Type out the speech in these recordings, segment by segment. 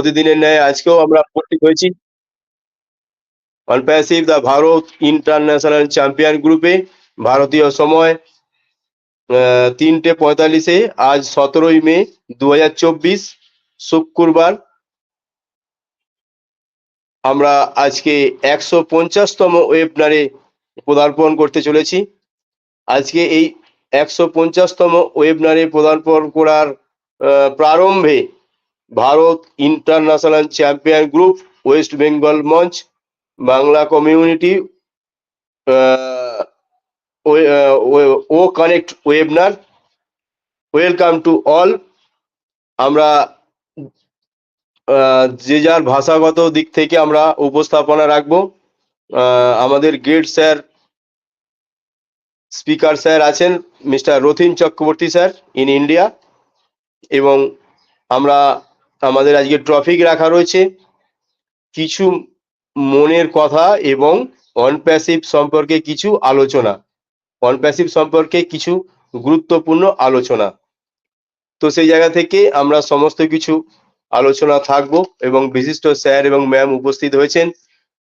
প্রতিদিনের ন্যায় আজকেও আমরা উপস্থিত হয়েছি on passive the Bharat international champion গ্রুপে। ভারতীয় সময় 3:45-এ, আজ 17ই মে 2024 শুক্রবার। আমরা আজকে 150তম ওয়েবিনারে পদার্পণ করতে চলেছি। আজকে এই 150তম ওয়েবিনারে পদার্পণ করার প্রারম্ভে Bharat international champion group, west Bengal মঞ্চ, বাংলা কমিউনিটি ও connect webinar, welcome to all. আমরা যে যার ভাষাগত দিক থেকে আমরা উপস্থাপনা রাখবো। আমাদের গেট স্যার, স্পিকার স্যার আছেন mister Rathin Chakraborty sir in India, এবং আমরা আমাদের আজকে টপিক রাখা রয়েছে কিছু মনের কথা এবং অনপ্যাসিভ সম্পর্কে কিছু আলোচনা, অনপ্যাসিভ সম্পর্কে কিছু গুরুত্বপূর্ণ আলোচনা। তো সেই জায়গা থেকে আমরা সমস্ত কিছু আলোচনা থাকবো এবং বিশিষ্ট স্যার এবং ম্যাম উপস্থিত হয়েছেন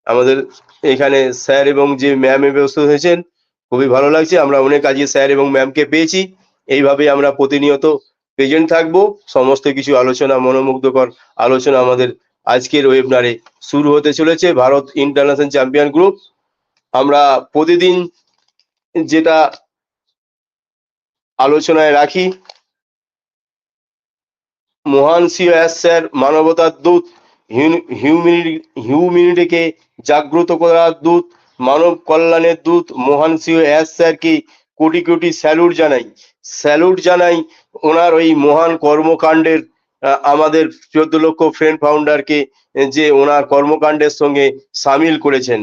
আমাদের এখানে। স্যার এবং যে ম্যাম উপস্থিত হয়েছেন, খুবই ভালো লাগছে। আমরা অনেক আজকে স্যার এবং ম্যামকে পেয়েছি। এইভাবে আমরা প্রতিনিয়ত প্রেজেন্ট থাকবো। সমস্ত কিছু আলোচনা, মনোমুগ্ধকর আলোচনা আমাদের আজকের ওয়েবিনারে শুরু হতে চলেছে। ভারত ইন্টারন্যাশনাল চ্যাম্পিয়ন গ্রুপ, আমরা প্রতিদিন যেটা আলোচনায় রাখি, মহান সিওএস স্যার মানবতার দূত, হিউম্যানিটিকে জাগ্রত করার দূত, মানব কল্যাণের দূত মহান সিওএস স্যারকে কোটি কোটি স্যালুট জানাই ওনার ওই মহান কর্মকাণ্ডের। আমাদের 14 লক্ষ ফ্রেন্ড ফাউন্ডারকে যে ওনার কর্মকাণ্ডের সঙ্গে সামিল করেছেন,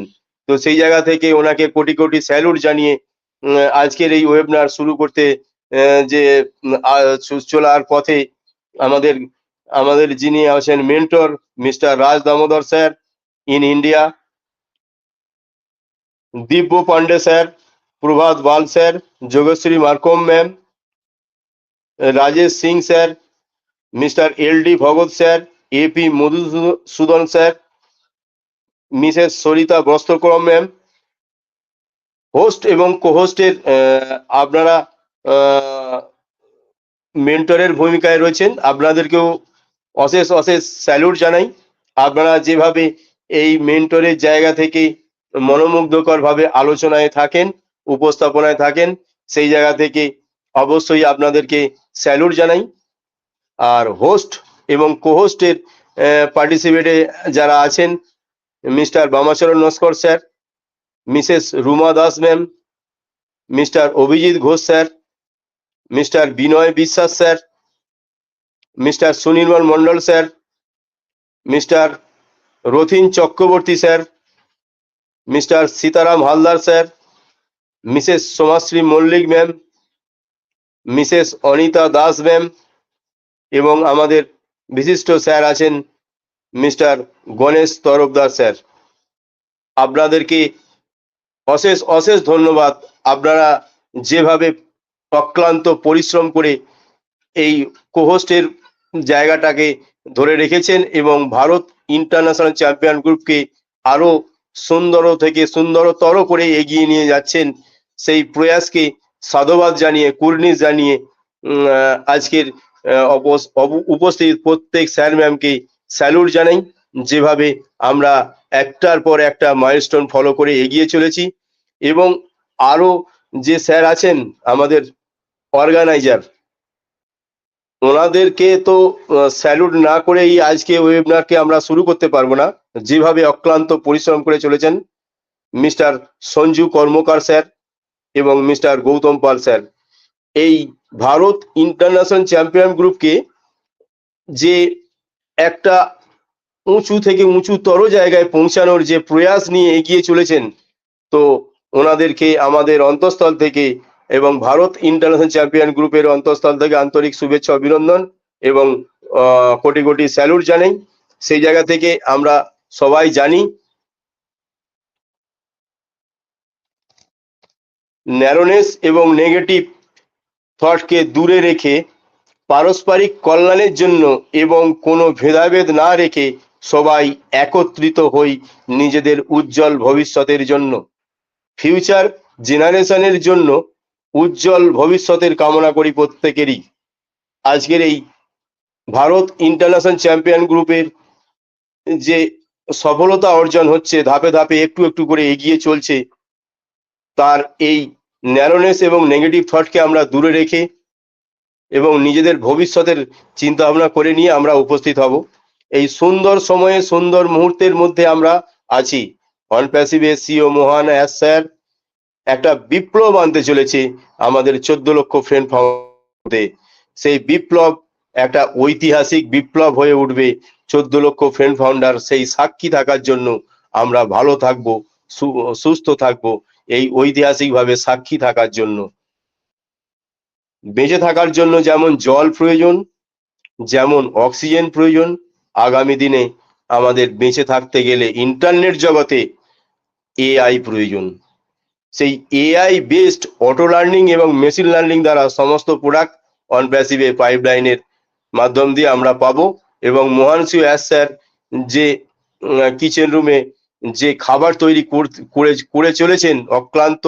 তো সেই জায়গা থেকে ওনাকে কোটি কোটি স্যালুট জানিয়ে আজকের এই ওয়েবিনার শুরু করতে যে চলার পথে আমাদের যিনি আছেন mentor Mr Raj Damodar sir in India, Divya Pandey sir, Prabhat Bal sir, Yogashree Markam ma'am, Rajesh Singh sir, Mr LD Bhagat sir, AP Madhusudan sir, Mrs Sarita Vastrakaram ma'am. Host এবং কোহোস্টের আপনারা মেন্টরের ভূমিকায় রয়েছেন, আপনাদেরকেও অশেষ অশেষ স্যালুট জানাই। আপনারা যেভাবে এই মেন্টরের জায়গা থেকে মনোমুগ্ধকর ভাবে আলোচনায় থাকেন, উপস্থাপনায় থাকেন, সেই জায়গা থেকে অবশ্যই আপনাদেরকে স্যালুট জানাই। আর হোস্ট এবং কোহোস্টের পার্টিসিপেটে যারা আছেন, Mr Bamacharan Naskar sir, Mrs Ruma Das ma'am, Mr Abhijit Ghosh sir, Mr Binoy Biswas sir, Mr Sunirmal Mondal sir, Mr Rathin Chakraborty sir, Mr Sitaram Haldar sir, Mrs Somashree Mallick ma'am, Mrs Anita Das ma'am, এবং আমাদের বিশিষ্ট স্যার আছেন মিস্টার গণেশ তরফদার স্যার। আপনাদেরকে অশেষ অশেষ ধন্যবাদ। আপনারা যেভাবে অক্লান্ত পরিশ্রম করে এই কোহোস্টের জায়গাটাকে ধরে রেখেছেন এবং ভারত ইন্টারন্যাশনাল চ্যাম্পিয়ন গ্রুপকে আরো সুন্দর থেকে সুন্দরতর করে এগিয়ে নিয়ে যাচ্ছেন, সেই প্রয়াসকে সাধুবাদ জানিয়ে, কুর্নিশ জানিয়ে আজকের উপস্থিত প্রত্যেক স্যার ম্যামকে স্যালুট জানাই। যেভাবে আমরা একটার পর একটা মাইলস্টোন ফলো করে এগিয়ে চলেছি, এবং আরো যে স্যার আছেন আমাদের অর্গানাইজার, ওনাদেরকে তো স্যালুট না করেই আজকে ওয়েবিনারকে আমরা শুরু করতে পারবো না। যেভাবে অক্লান্ত পরিশ্রম করে চলেছেন মিস্টার সঞ্জু কর্মকার স্যার এবং মিস্টার গৌতম পাল স্যার, এই ভারত ইন্টারন্যাশনাল চ্যাম্পিয়ন গ্রুপকে যে একটা উঁচু থেকে উঁচুতর জায়গায় পৌঁছানোর যে প্রয়াস নিয়ে এগিয়ে চলেছেন, তো ওনাদেরকে আমাদের অন্তঃস্থল থেকে এবং ভারত ইন্টারন্যাশনাল চ্যাম্পিয়ন গ্রুপের অন্তঃস্থল থেকে আন্তরিক শুভেচ্ছা, অভিনন্দন এবং কোটি কোটি স্যালুট জানাই। সেই জায়গা থেকে আমরা সবাই জানি ন্যারোনেস এবং নেগেটিভ থটকে দূরে রেখে পারস্পরিক কল্যাণের জন্য এবং কোনো ভেদাভেদ না রেখে সবাই একত্রিত হই নিজেদের উজ্জ্বল ভবিষ্যতের জন্য, ফিউচার জেনারেশনের জন্য উজ্জ্বল ভবিষ্যতের কামনা করি প্রত্যেকেরই। আজকের এই ভারত ইন্টারন্যাশনাল চ্যাম্পিয়ন গ্রুপের যে সফলতা অর্জন হচ্ছে, ধাপে ধাপে একটু একটু করে এগিয়ে চলছে, তার এই ন্যারোনেস এবং নেগেটিভ থটকে আমরা দূরে রেখে এবং নিজেদের ভবিষ্যতের চিন্তা ভাবনা করে নিয়ে আমরা উপস্থিত হব। এই সুন্দর সময়ে সুন্দর মুহূর্তের মধ্যে আমরা আছি। অন প্যাসিভে সিও মোহন এস স্যার একটা বিপ্লব আনতে চলেছে আমাদের 14 লক্ষ ফ্রেন্ড ফাউন্ডে। সেই বিপ্লব একটা ঐতিহাসিক বিপ্লব হয়ে উঠবে। 14 লক্ষ ফ্রেন্ড ফাউন্ডার সেই সাক্ষী থাকার জন্য আমরা ভালো থাকবো, সুস্থ থাকবো, এই ঐতিহাসিকভাবে সাক্ষী থাকার জন্য। বেঁচে থাকার জন্য যেমন জল প্রয়োজন, যেমন অক্সিজেন প্রয়োজন, আগামী দিনে আমাদের বেঁচে থাকতে গেলে ইন্টারনেট জগতে এআই প্রয়োজন। সেই এআই বেসড অটো লার্নিং এবং মেশিন লার্নিং দ্বারা সমস্ত প্রোডাক্ট অন প্যাসিভে পাইপলাইনের মাধ্যম দিয়ে আমরা পাবো। এবং মোহানসিও এস স্যার যে কিচেন রুমে যে খাবার তৈরি করে চলেছেন, অক্লান্ত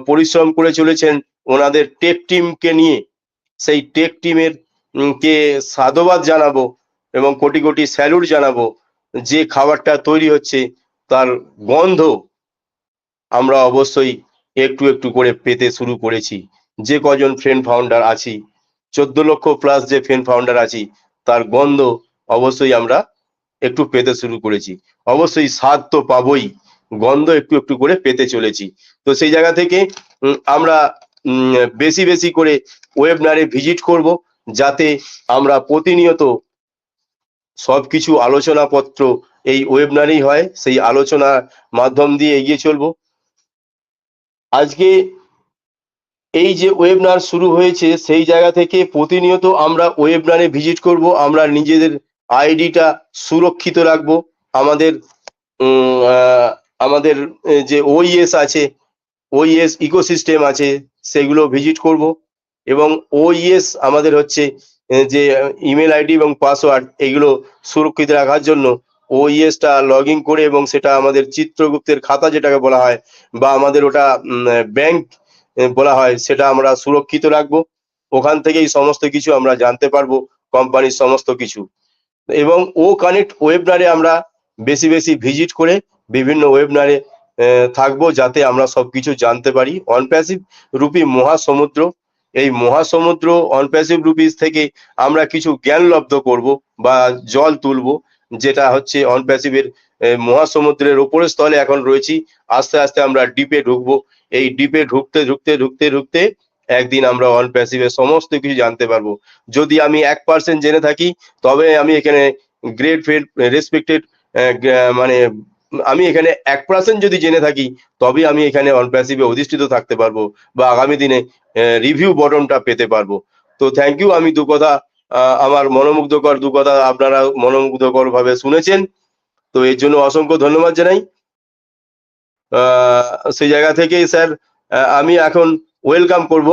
পরিশ্রম করে চলেছেন ওনাদের টেক টিমকে নিয়ে, সেই টেক টিমের কে সাধুবাদ জানাবো এবং কোটি কোটি স্যালুট জানাবো। যে খাবারটা তৈরি হচ্ছে তার গন্ধ আমরা অবশ্যই একটু একটু করে পেতে শুরু করেছি। যে কজন ফ্রেন্ড ফাউন্ডার আছি, 14 লক্ষ প্লাস যে ফ্রেন্ড ফাউন্ডার আছি, তার গন্ধ অবশ্যই আমরা একটু পেতে শুরু করেছি। অবশ্যই স্বাদ তো পাবোই, গন্ধ একটু একটু করে পেতে চলেছি। তো সেই জায়গা থেকে আমরা বেশি বেশি করে ওয়েবিনারে ভিজিট করব, যাতে আমরা প্রতিনিয়ত সবকিছু আলোচনাপত্র এই ওয়েবিনারেই হয়, সেই আলোচনার মাধ্যম দিয়ে এগিয়ে চলবো। আজকে এই যে ওয়েবিনার শুরু হয়েছে, সেই জায়গা থেকে প্রতিনিয়ত আমরা ওয়েবিনারে ভিজিট করব, আমরা নিজেদের আইডিটা সুরক্ষিত রাখবো, আমাদের আমাদের যে ওইএস আছে, ওইএস ইকোসিস্টেম আছে, সেগুলো ভিজিট করব। এবং ওইএস আমাদের হচ্ছে যে ইমেল আইডি এবং পাসওয়ার্ড, এগুলো সুরক্ষিত রাখার জন্য ওইএসটা লগ ইন করে এবং সেটা আমাদের চিত্রগুপ্তের খাতা যেটাকে বলা হয়, বা আমাদের ওটা ব্যাংক বলা হয়, সেটা আমরা সুরক্ষিত রাখবো। ওখান থেকেই সমস্ত কিছু আমরা জানতে পারবো, কোম্পানির সমস্ত কিছু। এবং ও কানেক্ট ওয়েবিনারে আমরা বেশি বেশি ভিজিট করে বিভিন্ন ওয়েবিনারে থাকবো, যাতে আমরা সবকিছু জানতে পারি। অনপ্যাসিভ রূপী মহাসমুদ্র, এই মহাসমুদ্র অনপ্যাসিভ রুপিস থেকে আমরা কিছু জ্ঞান লব্ধ করব বা জল তুলবো, যেটা হচ্ছে অনপ্যাসিভের মহাসমুদ্রের ওপরের স্থলে এখন রয়েছি। আস্তে আস্তে আমরা ডিপে ঢুকবো। এই ডিপে ঢুকতে ঢুকতে ঢুকতে ঢুকতে একদিন আমরা অনপ্যাসিভের সমস্ত কিছু জানতে পারবো। যদি আমি 1% জেনে থাকি, তবে আমি এখানে গ্রেট ফেড রেসপেক্টেড, মানে আমি এখানে 1% যদি জেনে থাকি, তবে আমি এখানে অনপ্যাসিভে অধিষ্ঠিত থাকতে পারবো বা আগামী দিনে রিভিউ বটনটা পেতে পারবো। তো থ্যাংক ইউ। আমি দু কথা আমার মনোমুগ্ধকর দু কথা আপনারা মনোমুগ্ধকর ভাবে শুনেছেন, তো এর জন্য অসংখ্য ধন্যবাদ জানাই। সেই জায়গা থেকেই স্যার আমি এখন ওয়েলকাম করব,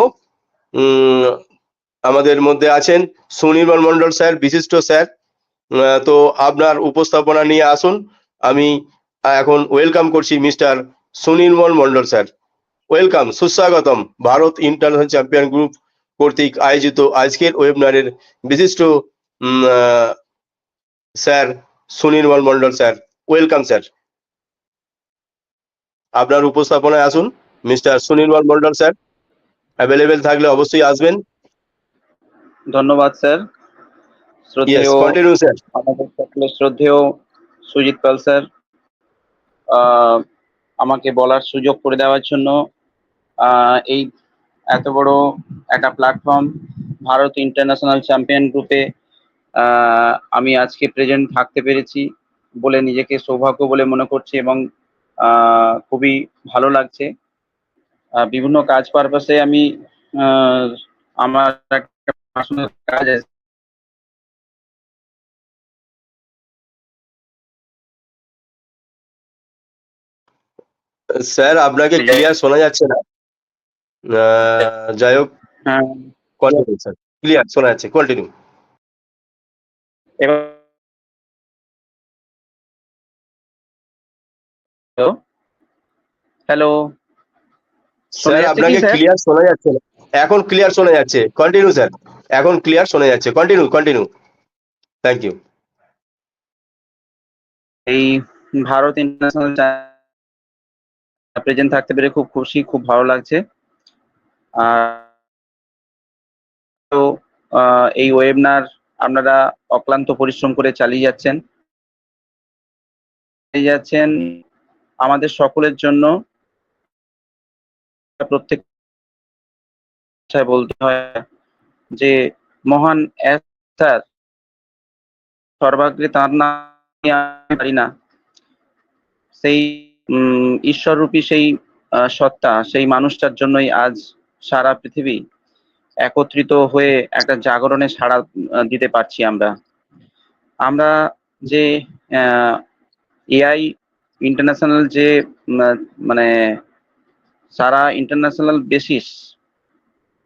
আমাদের মধ্যে আছেন সুনির্মল মন্ডল স্যার, বিশিষ্ট স্যার। তো আপনার উপস্থাপনা নিয়ে আসুন। আমি এখন ওয়েলকাম করছি mister Sunirmal Mondal sir. Welcome, সুস্বাগতম। ভারত ইন্টারন্যাশনাল চ্যাম্পিয়ন গ্রুপ কর্তৃক আয়োজিত আজকের ওয়েবিনারের বিশিষ্ট sir Sunirmal Mondal sir. Welcome sir, আপনার উপস্থাপনায় আসুন mister Sunirmal Mondal sir. Available থাকলে অবশ্যই আসবেন। ধন্যবাদ স্যার। শ্রদ্ধেয় কন্টিনিউ স্যার। আমাদের সকলের শ্রদ্ধেয় সুজিত পাল স্যার, আমাকে বলার সুযোগ করে দেওয়ার জন্য। এই এত বড় একটা প্ল্যাটফর্ম ভারত ইন্টারন্যাশনাল চ্যাম্পিয়ন গ্রুপে আমি আজকে প্রেজেন্ট থাকতে পেরেছি বলে নিজেকে সৌভাগ্য বলে মনে করছি এবং খুবই ভালো লাগছে। বিভিন্ন কাজ পারপাসে আমি আমার একটা পার্সোনাল কাজ আছে। স্যার আপনাকে ক্লিয়ার শোনা যাচ্ছে না। যাই হোক, হ্যাঁ কন্টিনিউ স্যার, ক্লিয়ার শোনা যাচ্ছে, কন্টিনিউ। এবার হ্যালো, শোনা স্যার যাচ্ছে কি আপনাকে স্যার? ক্লিয়ার শোনা যাচ্ছে না। এখন ক্লিয়ার শোনা যাচ্ছে, কন্টিনিউ স্যার। এখন ক্লিয়ার শোনা যাচ্ছে, কন্টিনিউ কন্টিনিউ। Thank you. এই ভারত ইন্টারন্যাশনাল প্রেজেন্ট থাকতে পেরে খুব খুশি, খুব ভালো লাগছে। আর তো এই ওয়েবিনার আপনারা অক্লান্ত পরিশ্রম করে চালিয়ে যাচ্ছেন আমাদের সকলের জন্য। প্রত্যেক ভাষায় বলতে হয় যে মহান স্যার সর্বাগ্রে তার নাম আমি পারি না, সেই ঈশ্বররূপী সেই সত্তা, সেই মানুষটার জন্যই আজ সারা পৃথিবী একত্রিত হয়ে একটা জাগরণে সাড়া দিতে পারছি। আমরা যে এআই ইন্টারন্যাশনাল যে মানে সারা ইন্টারন্যাশনাল বেসিস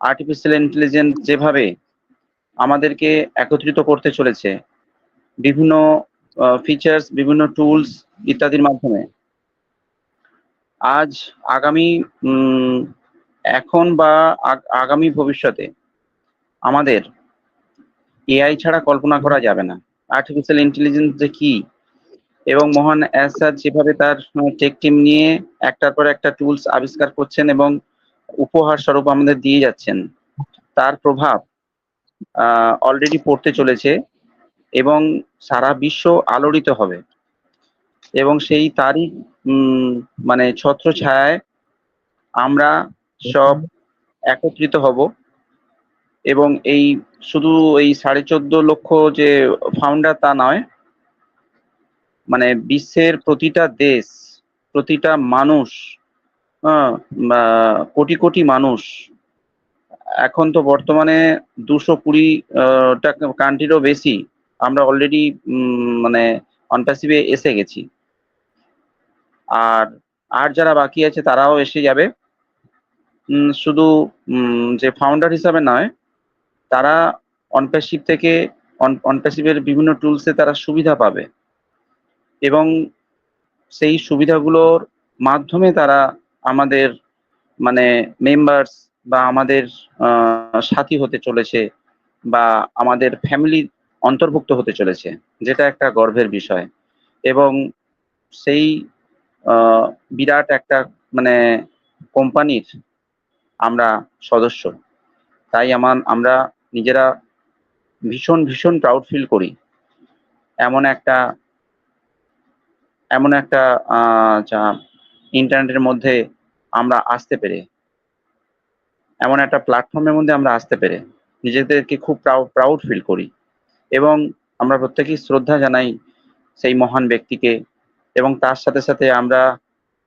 আর্টিফিশিয়াল ইন্টেলিজেন্স যেভাবে আমাদেরকে একত্রিত করতে চলেছে বিভিন্ন ফিচার্স, বিভিন্ন টুলস ইত্যাদির মাধ্যমে, আজ আগামী এখন বা আগামী ভবিষ্যতে আমাদের এআই ছাড়া কল্পনা করা যাবে না। আর্টিফিশিয়াল ইন্টেলিজেন্স যে কি, এবং মহান স্যার যেভাবে তার টেক টিম নিয়ে একটার পর একটা টুলস আবিষ্কার করছেন এবং উপহার স্বরূপ আমাদের দিয়ে যাচ্ছেন, তার প্রভাব অলরেডি পড়তে চলেছে এবং সারা বিশ্ব আলোড়িত হবে। এবং সেই তারই মানে ছত্রছায়ায় আমরা সব একত্রিত হব এবং এই শুধু এই 14.5 লক্ষ যে ফাউন্ডার তা নয়, মানে বিশ্বের প্রতিটা দেশ, প্রতিটা মানুষ, কোটি কোটি মানুষ, এখন তো বর্তমানে 220টা কান্ট্রিরও বেশি আমরা অলরেডি মানে অনপ্যাসিভে এসে গেছি। আর আর যারা বাকি আছে তারাও এসে যাবে। শুধু যে ফাউন্ডার হিসাবে নয়, তারা অনপ্যাসিভ থেকে অনপ্যাসিভের বিভিন্ন টুলসে তারা সুবিধা পাবে এবং সেই সুবিধাগুলোর মাধ্যমে তারা আমাদের মানে মেম্বার্স বা আমাদের সাথী হতে চলেছে বা আমাদের ফ্যামিলি অন্তর্ভুক্ত হতে চলেছে, যেটা একটা গর্বের বিষয়। এবং সেই বিরাট একটা মানে কোম্পানির আমরা সদস্য, তাই আমরা নিজেরা ভীষণ ভীষণ প্রাউড ফিল করি এমন একটা যা ইন্টারনেটের মধ্যে আমরা আসতে পেরে, এমন একটা প্ল্যাটফর্মের মধ্যে আমরা আসতে পেরে নিজেদেরকে খুব প্রাউড ফিল করি। এবং আমরা প্রত্যেকেই শ্রদ্ধা জানাই সেই মহান ব্যক্তিকে। এবং তার সাথে সাথে আমরা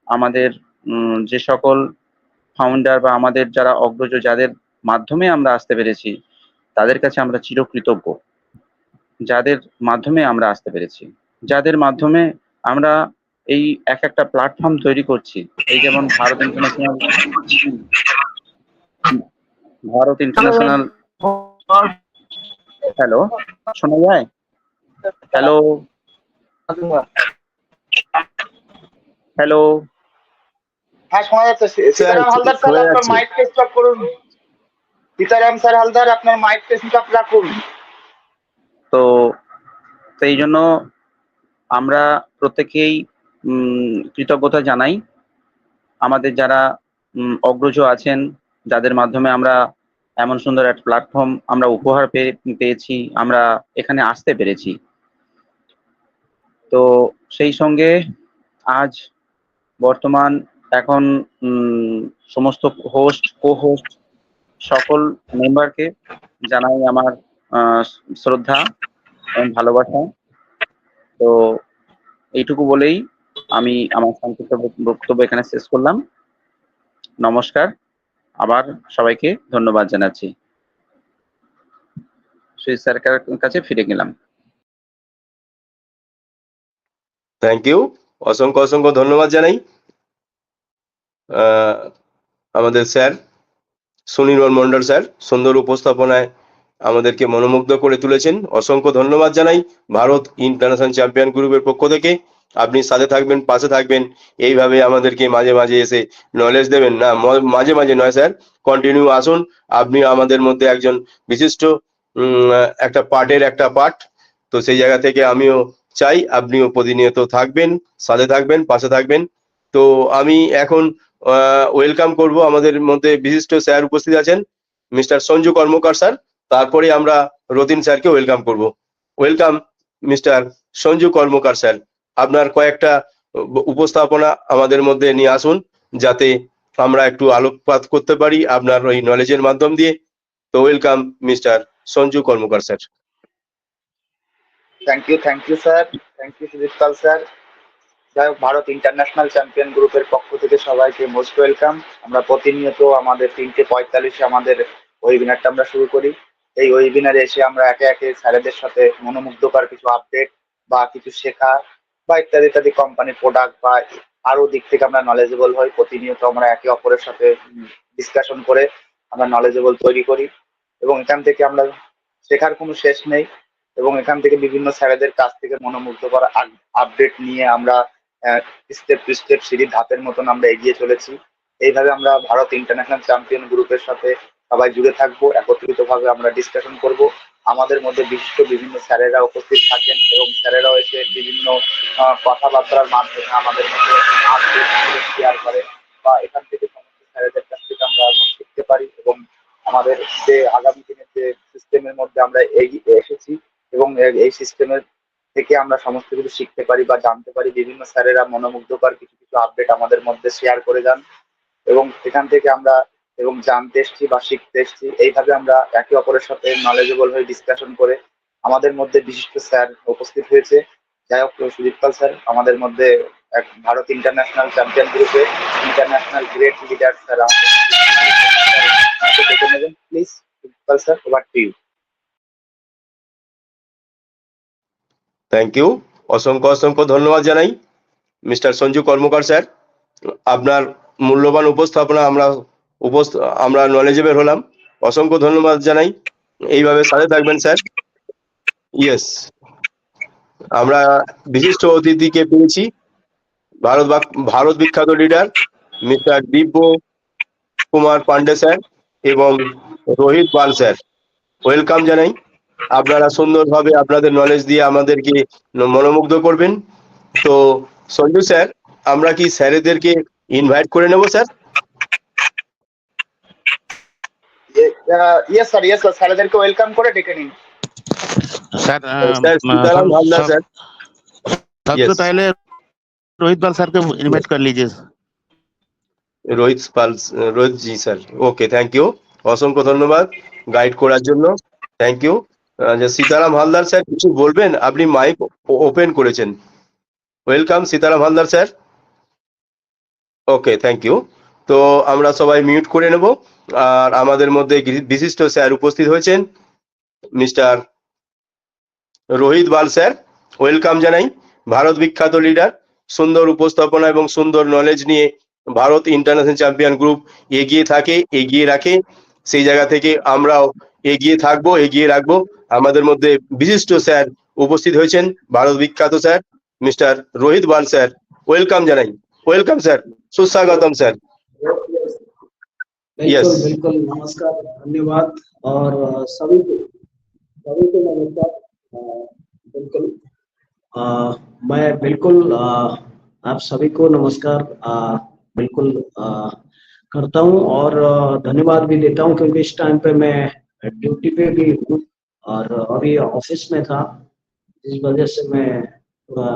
আমাদের যে সকল ফাউন্ডার বা আমাদের যারা অগ্রজ, যাদের মাধ্যমে আমরা আসতে পেরেছি, তাদের কাছে আমরা চিরকৃতজ্ঞ। যাদের মাধ্যমে আমরা আসতে পেরেছি, যাদের মাধ্যমে আমরা এই একটা প্ল্যাটফর্ম তৈরি করছি, এই যেমন ভারত ইন্টারন্যাশনাল। হ্যালো, শোনা যায়? হ্যালো হ্যালো হ্যাঁ, শোনা যাচ্ছে। সীতারাম হালদার স্যার, আপনার মাইকটা স্টপ করুন। সীতারাম স্যার হালদার, আপনার মাইকটা স্টপ রাখুন। তো সেই জন্য আমরা প্রত্যেকেই কৃতজ্ঞতা জানাই আমাদের যারা অগ্রজ আছেন, যাদের মাধ্যমে আমরা এমন সুন্দর একটা প্ল্যাটফর্ম আমরা উপহার পেয়েছি, আমরা এখানে আসতে পেরেছি। তো সেই সঙ্গে আজ বর্তমান এখন সমস্ত হোস্ট, কো হোস্ট সকল মেম্বারকে জানাই আমার শ্রদ্ধা এবং ভালোবাসা। তো এইটুকু বলেই আমি আমার সংক্ষিপ্ত বক্তব্য এখানে শেষ করলাম। নমস্কার, আবার সবাইকে ধন্যবাদ জানাচ্ছি। সুইস স্যারের কাছে ফিরে গেলাম। থ্যাংক ইউ, অসংখ্য অসংখ্য ধন্যবাদ জানাই আমাদের স্যার সুনির্মল মন্ডল স্যার, সুন্দর উপস্থাপনায় আমাদেরকে মনোমুগ্ধ করে তুলেছেন। অসংখ্য ধন্যবাদ জানাই ভারত ইন্টারন্যাশনাল চ্যাম্পিয়ন গ্রুপের পক্ষ থেকে। আপনি সাথে থাকবেন, পাশে থাকবেন, এইভাবে আমাদেরকে মাঝে মাঝে এসে নলেজ দেবেন। না, মাঝে মাঝে নয় স্যার, কন্টিনিউ আসুন। আপনি আমাদের মধ্যে একজন বিশিষ্ট একটা পার্ট। তো সেই জায়গা থেকে আমিও চাই আপনিও প্রতিনিয়ত থাকবেন, সাথে থাকবেন, পাশে থাকবেন। তো আমি এখন ওয়েলকাম করব, আমাদের মধ্যে বিশিষ্ট স্যার উপস্থিত আছেন, মিস্টার সঞ্জু কর্মকার স্যার। তারপরে আমরা রতিন স্যারকে ওয়েলকাম করব। Welcome mister Sanju Karmakar sir, আপনার কয়েকটা উপস্থাপনা আমাদের মধ্যে নিয়ে আসুন, যাতে আমরা একটু আলোকপাত করতে পারি আপনার ওই নলেজের মাধ্যম দিয়ে। তো welcome mister Sanju Karmakar sir. Thank you sir, thank you Sujit Pal sir. যাই হোক, ভারত ইন্টারন্যাশনাল চ্যাম্পিয়ন গ্রুপের পক্ষ থেকে সবাইকে মোস্ট ওয়েলকাম। আমরা প্রতিনিয়ত আমাদের 3:45 আমাদের ওয়েবিনারটা আমরা শুরু করি। এই ওয়েবিনারে এসে আমরা একে একে স্যারেদের সাথে মনোমুগ্ধকর কিছু আপডেট বা কিছু শেখা বা ইত্যাদি ইত্যাদি কোম্পানির প্রোডাক্ট বা আরো দিক থেকে আমরা নলেজেবল হই। প্রতিনিয়ত আমরা একে অপরের সাথে ডিসকাশন করে আমরা নলেজেবল তৈরি করি এবং এখান থেকে আমরা শেখার কোনো শেষ নেই এবং এখান থেকে বিভিন্ন স্যারেদের কাছ থেকে মনোমুগ্ধকর আপডেট নিয়ে আমরা স্টেপ টু স্টেপ সিঁড়ির ধাপের মতন আমরা এগিয়ে চলেছি। এইভাবে আমরা ভারত ইন্টারন্যাশনাল চ্যাম্পিয়ন গ্রুপের সাথে সবাই জুড়ে থাকবো, একত্রিতভাবে আমরা ডিসকাশন করব। আমাদের মধ্যে বিশিষ্ট বিভিন্ন স্যারেরা উপস্থিত থাকেন এবং স্যারেরাও এসে বিভিন্ন কথাবার্তার মাধ্যমে আমাদের মধ্যে শেয়ার করে বা এখান থেকে সমস্ত স্যারেদের কাছ থেকে আমরা শিখতে পারি এবং আমাদের যে আগামী দিনের যে সিস্টেমের মধ্যে আমরা এগিয়ে এসেছি এবং এই সিস্টেমের থেকে আমরা সমস্ত কিছু শিখতে পারি বা জানতে পারি। বিভিন্ন স্যারেরা মনোমুগ্ধকর কিছু কিছু আপডেট আমাদের মধ্যে শেয়ার করে যান এবং এখান থেকে আমরা এবং জানতে এসছি বা শিখতে এসছি। এইভাবে আমরা একে অপরের সাথে নলেজেবল হয়ে ডিসকাশন করে আমাদের মধ্যে বিশিষ্ট স্যার উপস্থিত হয়েছে। যাই হোক, সুজিত পাল স্যার আমাদের মধ্যে এক ভারত ইন্টারন্যাশনাল চ্যাম্পিয়ন গ্রুপে ইন্টারন্যাশনাল গ্রেট লিডার স্যার আমাকে ডেকে নেবেন please. Sujit Pal sir, over to you. Thank you, অসংখ্য অসংখ্য ধন্যবাদ জানাই মিস্টার সঞ্জু কর্মকার স্যার। আপনার মূল্যবান উপস্থাপনা আমরা নলেজেবল হলাম, অসংখ্য ধন্যবাদ জানাই। এইভাবে সাথে থাকবেন স্যার। ইয়েস, আমরা বিশিষ্ট অতিথিকে পেয়েছি, ভারত বিখ্যাত লিডার মিস্টার দিব্য কুমার পান্ডে স্যার এবং রোহিত পাল স্যার। ওয়েলকাম জানাই। আপনারা সুন্দরভাবে আপনাদের নলেজ দিয়ে আমাদেরকে মনোমুগ্ধ করবেন। তো সঞ্জু স্যার, আমরা কি স্যারেদেরকে ইনভাইট করে নেব স্যার? ইয়েস স্যার, স্যারেদেরকে ওয়েলকাম করে ডেকে নিন। Sir sir Sitaram Haldar sir. सबसे पहले रोहित पाल सर को इनवाइट कर लीजिए। Rohit ji sir. Okay, thank you, অসংখ্য ধন্যবাদ গাইড করার জন্য। Thank you. Sitaram Haldar sir কিছু বলবেন? আপনি মাইক ওপেন করেছেন। Welcome Sitaram Haldar sir. Okay, thank you. তো আমরা সবাই মিউট করে নেব। আর আমাদের মধ্যে বিশিষ্ট স্যার উপস্থিত হয়েছেন, মিস্টার রোহিত বাল স্যার। ওয়েলকাম জানাই। ভারত বিখ্যাত লিডার, সুন্দর উপস্থাপনা এবং সুন্দর নলেজ নিয়ে ভারত ইন্টারন্যাশনাল চ্যাম্পিয়ন গ্রুপ এগিয়ে রাখে। সেই জায়গা থেকে আমরাও এগিয়ে থাকবো, এগিয়ে রাখবো। আমাদের মধ্যে বিশিষ্ট স্যার উপস্থিত হয়েছেন, ভারত বিখ্যাত স্যার মিস্টার রোহিত বাল স্যার। ওয়েলকাম জানাই। ওয়েলকাম স্যার, সুস্বাগতম স্যার। बिल्कुल बिल्कुल, नमस्कार, धन्यवाद और सभी को नमस्कार। बिल्कुल मैं बिल्कुल आप सभी को नमस्कार बिल्कुल करता हूं और धन्यवाद भी देता हूं क्योंकि इस टाइम पे मैं ड्यूटी पे भी हूं और अभी ऑफिस में था, इस वजह से मैं थोड़ा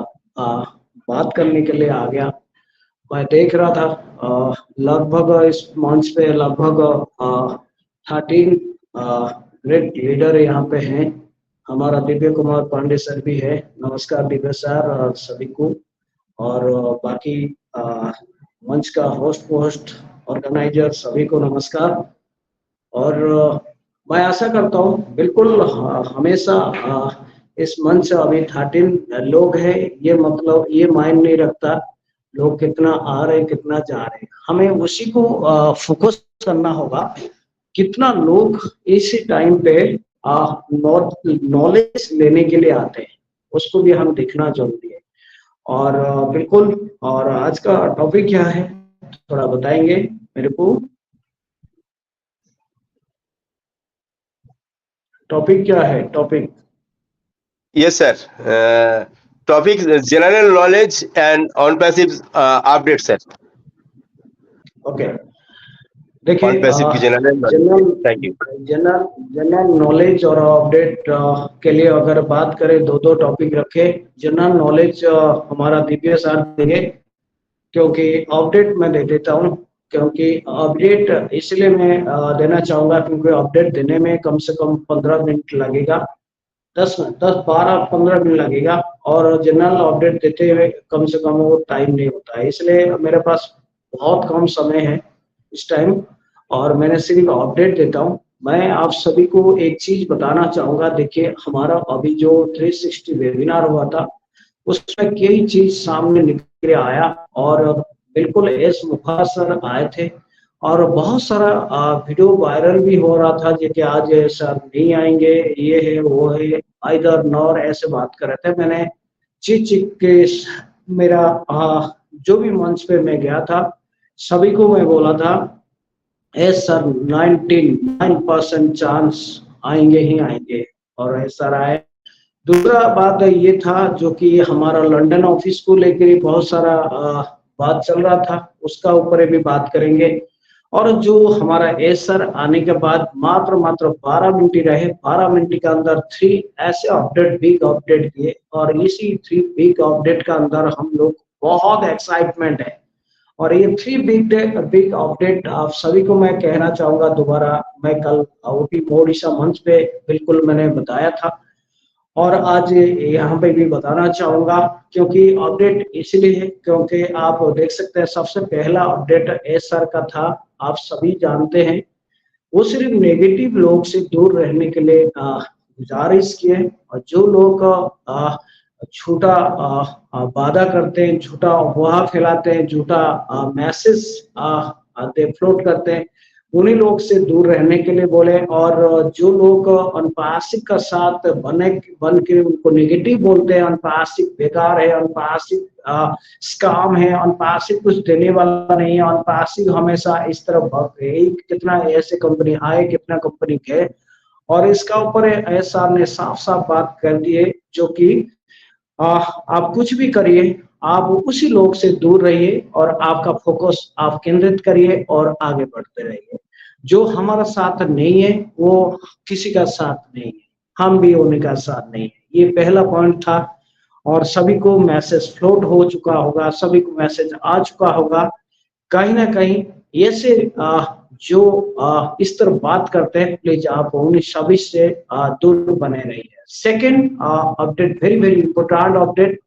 बात करने के लिए आ गया। मैं देख रहा था लगभग इस मंच पे लगभग 13 ग्रेट लीडर यहाँ पे हैं। हमारा दिव्य कुमार पांडे सर भी है। नमस्कार दिव्य सर सभी को। और बाकी मंच का होस्ट ऑर्गेनाइजर सभी को नमस्कार। और मैं आशा करता हूँ बिल्कुल हमेशा इस मंच अभी 13 लोग हैं, ये मतलब ये मायने नहीं रखता लोग कितना आ रहे कितना जा रहे, हमें उसी को फोकस करना होगा। कितना लोग इसी टाइम पे नॉलेज लेने के लिए आते हैं, उसको भी हम देखना जरूरी है। और बिल्कुल, और आज का टॉपिक क्या है थोड़ा बताएंगे मेरे को? टॉपिक क्या है? Topic Yes, sir. Topic general knowledge and on passive update, sir. Okay. देखिए, On passive की general knowledge. General Thank you. General knowledge और अपडेट के लिए अगर बात करें, दो टॉपिक रखे। जनरल नॉलेज हमारा दिव्य साथ देंगे, क्योंकि अपडेट मैं दे देता हूँ, क्योंकि अपडेट इसलिए मैं देना चाहूंगा क्योंकि अपडेट देने में कम से कम 15 मिनट लगेगा, 10-12-15 मिनट लगेगा, और जनरल अपडेट देते हुए कम से कम वो टाइम नहीं होता है। इसलिए मेरे पास बहुत कम समय है इस टाइम, और मैंने सिर्फ अपडेट देता हूँ। मैं आप सभी को एक चीज बताना चाहूंगा। देखिए, हमारा अभी जो 360 वेबिनार हुआ था, उसमें कई चीज सामने निकल आया, और बिल्कुल एस मुखा सर आए थे, और बहुत सारा वीडियो वायरल भी हो रहा था कि आज सर नहीं आएंगे, ये है वो है, आइदर नॉर ऐसे बात कर रहे थे। मैंने चीख चीख के मेरा जो भी मंच पे मैं गया था, सभी को मैं बोला था, एस सर 99% चांस आएंगे ही आएंगे, और ऐसा रहा है। दूसरा बात ये था, जो कि हमारा लंदन ऑफिस को लेकर बहुत सारा बात चल रहा था, उसका ऊपर भी बात करेंगे। और जो हमारा एस सर आने के बाद मात्र 12 मिनट ही रहे, 12 मिनट के अंदर 3 ऐसे अपडेट, बिग अपडेट किए, और इसी 3 बिग अपडेट का अंदर हम लोग बहुत एक्साइटमेंट है। और ये 3 बिग अपडेट आप सभी को मैं कहना चाहूंगा दोबारा। मैं कल ओटी ओडिशा मंच पे बिल्कुल मैंने बताया था, और आज यहाँ पे भी बताना चाहूंगा, क्योंकि अपडेट इसलिए है क्योंकि आप देख सकते हैं सबसे पहला अपडेट एस सर का था। आप सभी जानते हैं, वो सिर्फ नेगेटिव लोग से दूर रहने के लिए गुजारिश किए, और जो लोग झूठा वादा करते हैं, झूठा अफवाह फैलाते हैं, झूठा मैसेज दे फ्लोट करते हैं, उन्हीं लोग से दूर रहने के लिए बोले। और जो लोग अनपासिक का साथ बन के उनको नेगेटिव बोलते हैं, अनपासिक बेकार है, अनपासिक स्काम है, अनपासिक कुछ देने वाला नहीं है, अनपासिक हमेशा इस तरफ कितना ऐसे कंपनी आए, कितना कंपनी गए, और इसका ऊपर एसआर ने साफ साफ बात कर दी है, जो कि आप कुछ भी करिए, आप उसी लोग से दूर रहिए, और आपका फोकस आप केंद्रित करिए और आगे बढ़ते रहिए। जो हमारा साथ नहीं है वो किसी का साथ नहीं है, हम भी उनका साथ नहीं है। ये पहला पॉइंट था, और सभी को मैसेज फ्लोट हो चुका होगा, सभी को मैसेज आ चुका होगा। कहीं ना कहीं ऐसे जो इस तरह बात करते हैं, प्लीज आप उन्हें सभी से दूर बने रहिए। Second update, very very important update,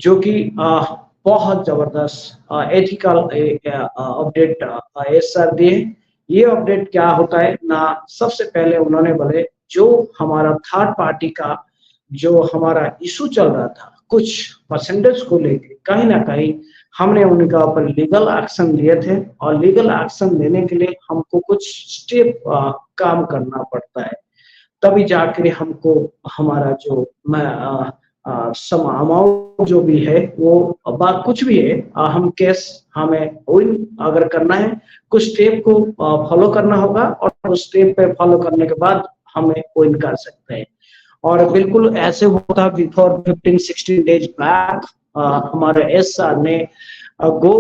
जो कि बहुत जबरदस्त एथिकल अपडेट एस सर दिए। ये अपडेट क्या होता है ना, सबसे पहले उन्होंने बोले जो हमारा थर्ड पार्टी का जो हमारा इशू चल रहा था कुछ परसेंटेज को लेकर, कहीं ना कहीं हमने उनका ऊपर लीगल एक्शन लिए थे, और लीगल एक्शन लेने के लिए हमको कुछ स्टेप काम करना पड़ता है, तभी जाकर हमको हमारा जो अमाउंट जो भी है वो बात कुछ भी है, हम केस हमें विन अगर करना है, कुछ स्टेप को फॉलो करना होगा, और उस स्टेप पे फॉलो करने के बाद हमें विन कर सकते हैं। और बिल्कुल ऐसे होता बिफोर 15-16 डेज बैक हमारे एस सर ने गो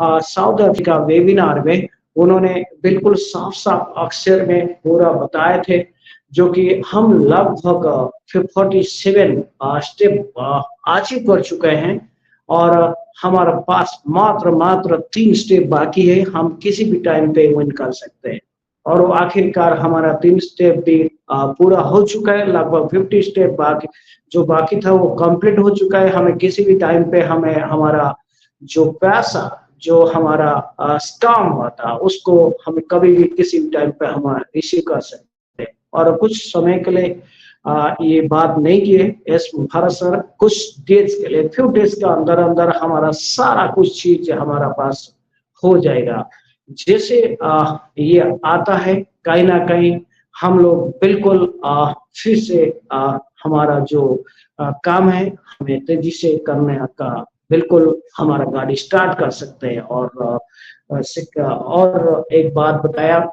साउथ अफ्रीका वेबिनार में उन्होंने बिल्कुल साफ साफ अक्षर में पूरा बताए थे, जो कि हम लगभग 47 स्टेप अचीव कर चुके हैं, और हमारे पास मात्र 3 स्टेप बाकी है, हम किसी भी टाइम पे विन कर सकते हैं। और वो आखिरकार हमारा 3 स्टेप भी पूरा हो चुका है, लगभग 50 स्टेप जो बाकी था वो कंप्लीट हो चुका है। हमें किसी भी टाइम पे हमें हमारा जो पैसा जो हमारा स्काम हुआ था उसको हमें कभी भी किसी भी टाइम पे हम रिसीव कर सकते हैं। और कुछ समय के लिए ये बात नहीं किए एस भारत सर, कुछ डेज के लिए, फ्यू डेज के अंदर अंदर हमारा सारा कुछ चीज हमारा पास हो जाएगा। जैसे ये आता है, कहीं ना कहीं हम लोग बिल्कुल फिर से हमारा जो काम है हमें तेजी से करने का बिल्कुल हमारा गाड़ी स्टार्ट कर सकते हैं। और एक बात बताया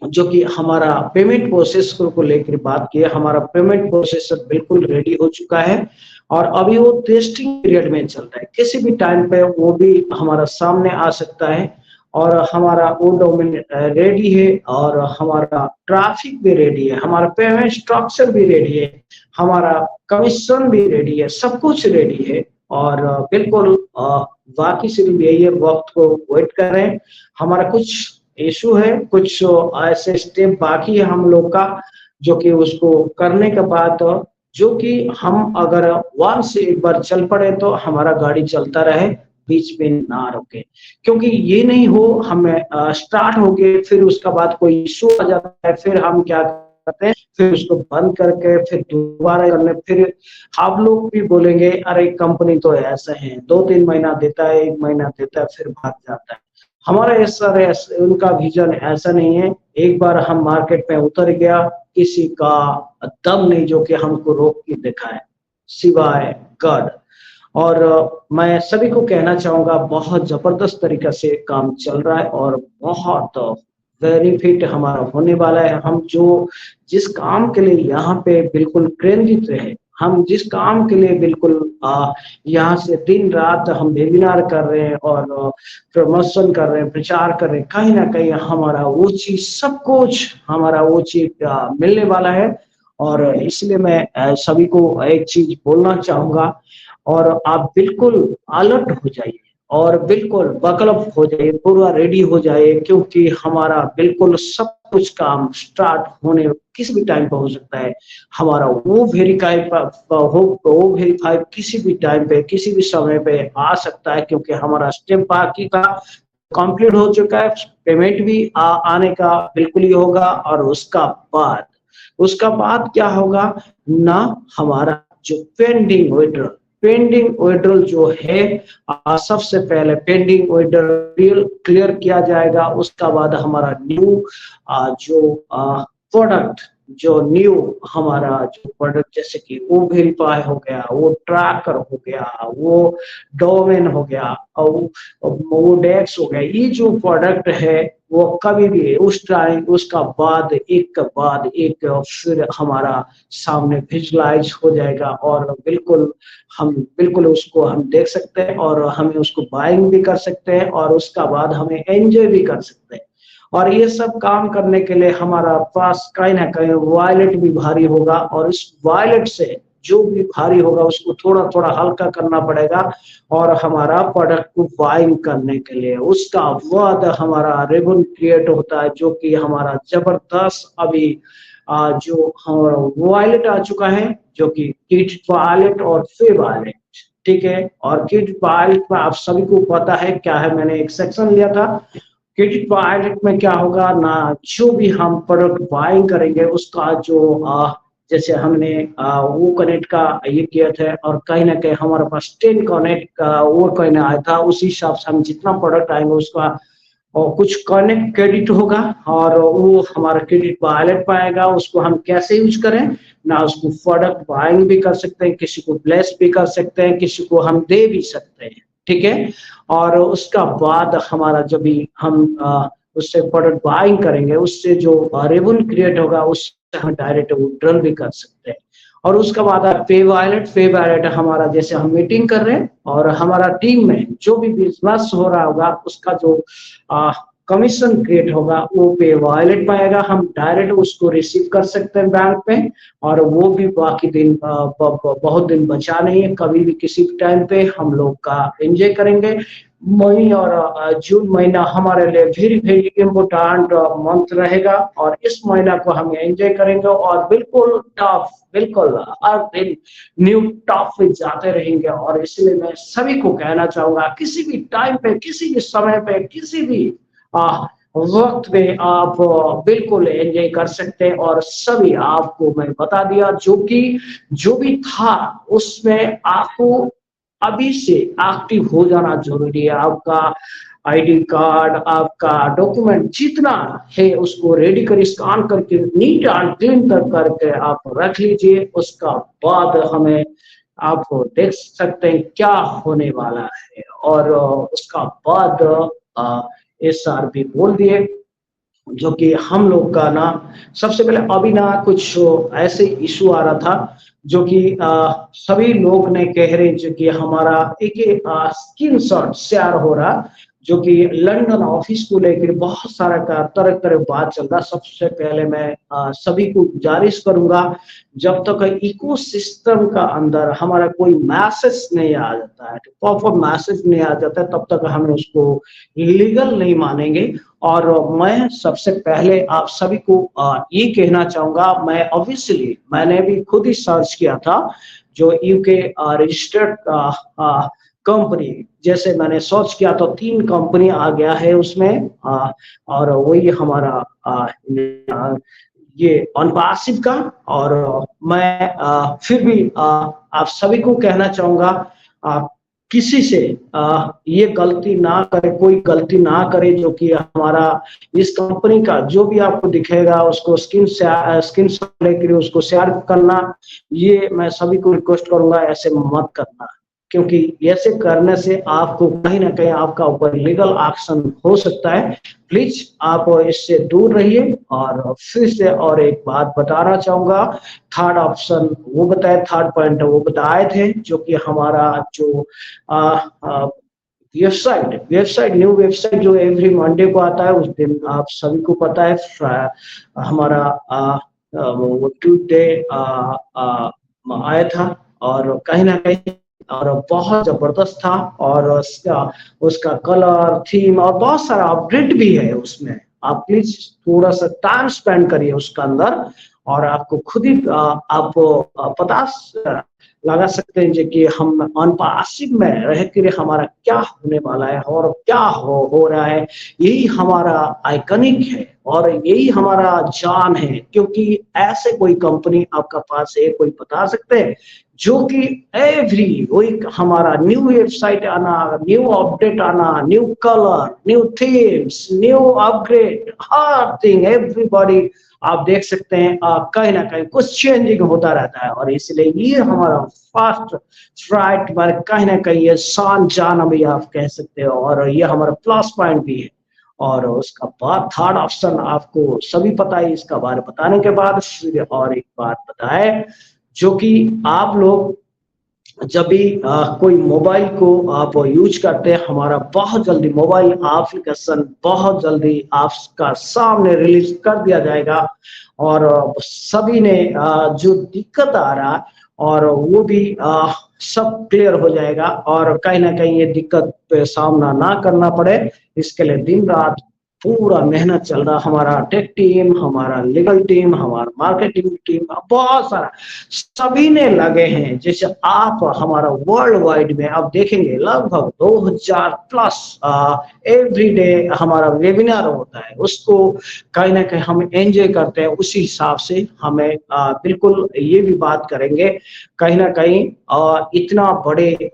जो कि हमारा पेमेंट प्रोसेसर को लेकर बात की है, हमारा पेमेंट प्रोसेसर बिल्कुल रेडी हो चुका है और अभी वो टेस्टिंग पीरियड में चल रहा है। किसी भी टाइम पे वो भी हमारा सामने आ सकता है और हमारा वो डोमेन रेडी है और हमारा ट्रैफिक भी रेडी है, हमारा पेमेंट स्ट्रक्चर भी रेडी है, हमारा कमीशन भी रेडी है, सब कुछ रेडी है। और बिल्कुल बाकी सिर्फ यही है, वक्त को वेट कर रहे हैं। हमारा कुछ इशू है, कुछ ऐसे स्टेप बाकी है हम लोग का जो कि उसको करने के बाद जो कि हम अगर वन से एक बार चल पड़े तो हमारा गाड़ी चलता रहे, बीच में ना रुके। क्योंकि ये नहीं हो हमें स्टार्ट हो गए फिर उसका बाद कोई इशू आ जाता है, फिर हम क्या करते हैं, फिर उसको बंद करके फिर दोबारा करने, फिर आप लोग भी बोलेंगे अरे कंपनी तो ऐसा है 2-3 महीना देता है, 1 महीना देता है फिर भाग जाता है। हमारा उनका विजन ऐसा नहीं है। एक बार हम मार्केट में उतर गया, किसी का दम नहीं जो कि हमको रोक के दिखाए सिवाय गॉड। और मैं सभी को कहना चाहूंगा बहुत जबरदस्त तरीका से काम चल रहा है और बहुत बेनिफिट हमारा होने वाला है। हम जिस काम के लिए यहाँ पे बिल्कुल केंद्रित रहे, हम जिस काम के लिए बिल्कुल यहाँ से दिन रात हम वेबिनार कर रहे हैं और प्रमोशन कर रहे हैं, प्रचार कर रहे हैं, कहीं ना कहीं हमारा वो चीज सब कुछ हमारा वो चीज मिलने वाला है। और इसलिए मैं सभी को एक चीज बोलना चाहूंगा और आप बिल्कुल अलर्ट हो जाइए और बिल्कुल बकअप हो जाइए, पूरा रेडी हो जाइए, क्योंकि हमारा बिल्कुल सब कुछ काम स्टार्ट होने किसी भी टाइम पर हो सकता है। हमारा वो वेरीफाई किसी भी टाइम पे किसी भी समय पे आ सकता है, क्योंकि हमारा स्टेप बाकी का कंप्लीट हो चुका है। पेमेंट भी आने का बिल्कुल ही होगा और उसका बाद क्या होगा ना, हमारा जो पेंडिंग विड्रॉल जो है सबसे पहले पेंडिंग विड्रॉल क्लियर किया जाएगा। उसका बाद हमारा न्यू जो प्रोडक्ट हमारा जो प्रोडक्ट जैसे कि वो वेरीफाई हो गया, वो ट्रैकर हो गया, वो डोमेन हो गया और वो डेक्स हो गया, ये जो प्रोडक्ट है वो कभी भी उस टाइम उसका बाद एक फिर हमारा सामने विजुलाइज हो जाएगा और बिल्कुल उसको हम देख सकते हैं और हमें उसको बाइंग भी कर सकते हैं और उसका बाद हमें एंजॉय भी कर सकते हैं। और ये सब काम करने के लिए हमारा पास कहीं ना कहीं वॉलेट भी भारी होगा और इस वॉलेट से जो भी भारी होगा उसको थोड़ा थोड़ा हल्का करना पड़ेगा और हमारा प्रोडक्ट को बाइंग करने के लिए उसका बाद हमारा रेवेन्यू क्रिएट होता है, जो कि हमारा जबरदस्त अभी जो हमारा वॉलेट आ चुका है, जो कि किट वॉलेट और पे वॉलेट, ठीक है। और किट वॉलेट में आप सभी को पता है क्या है, मैंने एक सेक्शन लिया था। क्रेडिट वॉलेट में क्या होगा ना, जो भी हम प्रोडक्ट बाइंग करेंगे उसका जो जैसे हमने वो कनेक्ट का ये किया था और कहीं ना कहीं हमारे पास 10 कनेक्ट का वो कहना आया था, उसी हिसाब से हम जितना प्रोडक्ट आएंगे उसका और कुछ कनेक्ट क्रेडिट होगा और वो हमारा क्रेडिट वॉलेट पाएगा। उसको हम कैसे यूज करें ना, उसको प्रोडक्ट बाइंग भी कर सकते हैं, किसी को ब्लेस भी कर सकते हैं, किसी को हम दे भी सकते हैं, ठीक है। और उसका बाद हमारा जब भी हम उससे प्रोडक्ट बाइंग करेंगे उससे जो रेवेन्यू क्रिएट होगा उससे हम डायरेक्ट विड्रॉल भी कर सकते हैं। और उसके बाद पे वॉलेट हमारा जैसे हम मीटिंग कर रहे हैं और हमारा टीम में जो भी बिजनेस हो रहा होगा उसका जो कमीशन क्रिएट होगा वो पे वॉलेट पाएगा, हम डायरेक्ट उसको रिसीव कर सकते हैं बैंक में। और वो भी बाकी दिन बहुत दिन बचा नहीं है, कभी भी किसी भी टाइम पे हम लोग का एंजॉय करेंगे। मई और जून महीना हमारे लिए वेरी वेरी इम्पोर्टेंट मंथ रहेगा और इस महीना को हम एंजॉय करेंगे और बिल्कुल हर दिन न्यू टॉप पे जाते रहेंगे। और इसलिए मैं सभी को कहना चाहूंगा किसी भी टाइम पे किसी भी समय पे किसी भी वक्त में आप बिल्कुल एंजॉय कर सकते हैं। और सभी आपको मैं बता दिया जो भी था उसमें आपको अभी से एक्टिव हो जाना जरूरी है। आपका आईडी कार्ड, आपका डॉक्यूमेंट जितना है उसको रेडी कर स्कैन करके नीट एंड क्लीन करके आप रख लीजिए। उसका बाद हमें आप देख सकते हैं क्या होने वाला है। और उसका बाद SRB बोल दिए, जो कि हम लोग का ना सबसे पहले अभी ना कुछ ऐसे इशू आ रहा था जो कि सभी लोग ने कह रहे जो कि हमारा एक स्क्रीन शॉट शेयर हो रहा, जो कि लंदन ऑफिस को लेकर बहुत सारा का तरह तरह बात चल रहा। सबसे पहले मैं सभी को गुजारिश करूंगा, जब तक इकोसिस्टम का अंदर हमारा कोई मैसेज नहीं आ जाता है, प्रॉपर मैसेज नहीं आ जाता है, तब तक हमें उसको लीगल नहीं मानेंगे। और मैं सबसे पहले आप सभी को ये कहना चाहूंगा, मैं ऑब्वियसली मैंने भी खुद ही सर्च किया था, जो यूके रजिस्टर्ड कंपनी, जैसे मैंने सर्च किया तो 3 कंपनी आ गया है उसमें, और वही हमारा ये अनपासिव का। और मैं फिर भी आप सभी को कहना चाहूंगा, आप किसी से ये गलती ना करे, कोई गलती ना करे, जो कि हमारा इस कंपनी का जो भी आपको दिखेगा उसको स्क्रीन शॉट लेकर उसको शेयर करना, ये मैं सभी को रिक्वेस्ट करूंगा, ऐसे मत करना। क्योंकि ऐसे करने से आपको कहीं ना कहीं आपका ऊपर लीगल एक्शन हो सकता है। प्लीज आप इससे दूर रहिए। और फिर से और एक बात बताना चाहूंगा, थर्ड ऑप्शन वो बताए, थर्ड पॉइंट वो बताए थे, जो कि हमारा जो वेबसाइट न्यू वेबसाइट जो एवरी मंडे को आता है, उस दिन आप सभी को पता है हमारा वो ट्यूसडे आया था, और कहीं ना कहीं और बहुत जबरदस्त था। और उसका कलर, थीम और बहुत सारा अपडेट भी है उसमें। आप प्लीज थोड़ा सा टाइम स्पेंड करिए उसका अंदर, और आपको खुद ही आप पता लगा सकते हैं कि हम अनपासिव में रह कर हमारा क्या होने वाला है और क्या हो रहा है। यही हमारा आइकनिक है और यही हमारा जान है, क्योंकि ऐसे कोई कंपनी आपका पास है, कोई बता सकते हैं जो कि एवरी वीक हमारा न्यू वेबसाइट आना, न्यू अपडेट आना, new colour, new themes, new upgrade, हर थिंग एवरीबॉडी आप देख सकते हैं कहीं ना कहीं कुछ चेंजिंग होता रहता है। और इसलिए ये हमारा फास्ट फ्राइट पर कहीं ना कहीं ये शान जान भी आप कह सकते हो, और ये हमारा प्लस पॉइंट भी है। और उसका बाद थर्ड ऑप्शन आपको सभी पता है। इसका बारे बताने के बाद फिर और एक बात बताए, जो कि आप लोग जब भी कोई मोबाइल को आप यूज करते हैं, हमारा बहुत जल्दी मोबाइल एप्लीकेशन बहुत जल्दी आपका सामने रिलीज कर दिया जाएगा। और सभी ने जो दिक्कत आ रहा है और वो भी सब क्लियर हो जाएगा, और कहीं ना कहीं ये दिक्कत पे सामना ना करना पड़े, इसके लिए दिन रात पूरा मेहनत चल रहा। हमारा टेक टीम, हमारा लीगल टीम, हमारा मार्केटिंग टीम, बहुत सारा सभी ने लगे हैं। जैसे आप हमारा वर्ल्ड वाइड में आप देखेंगे लगभग 2000 प्लस एवरी डे हमारा वेबिनार होता है, उसको कहीं ना कहीं हम एंजॉय करते हैं। उसी हिसाब से हमें बिल्कुल ये भी बात करेंगे, कहीं ना कहीं इतना बड़े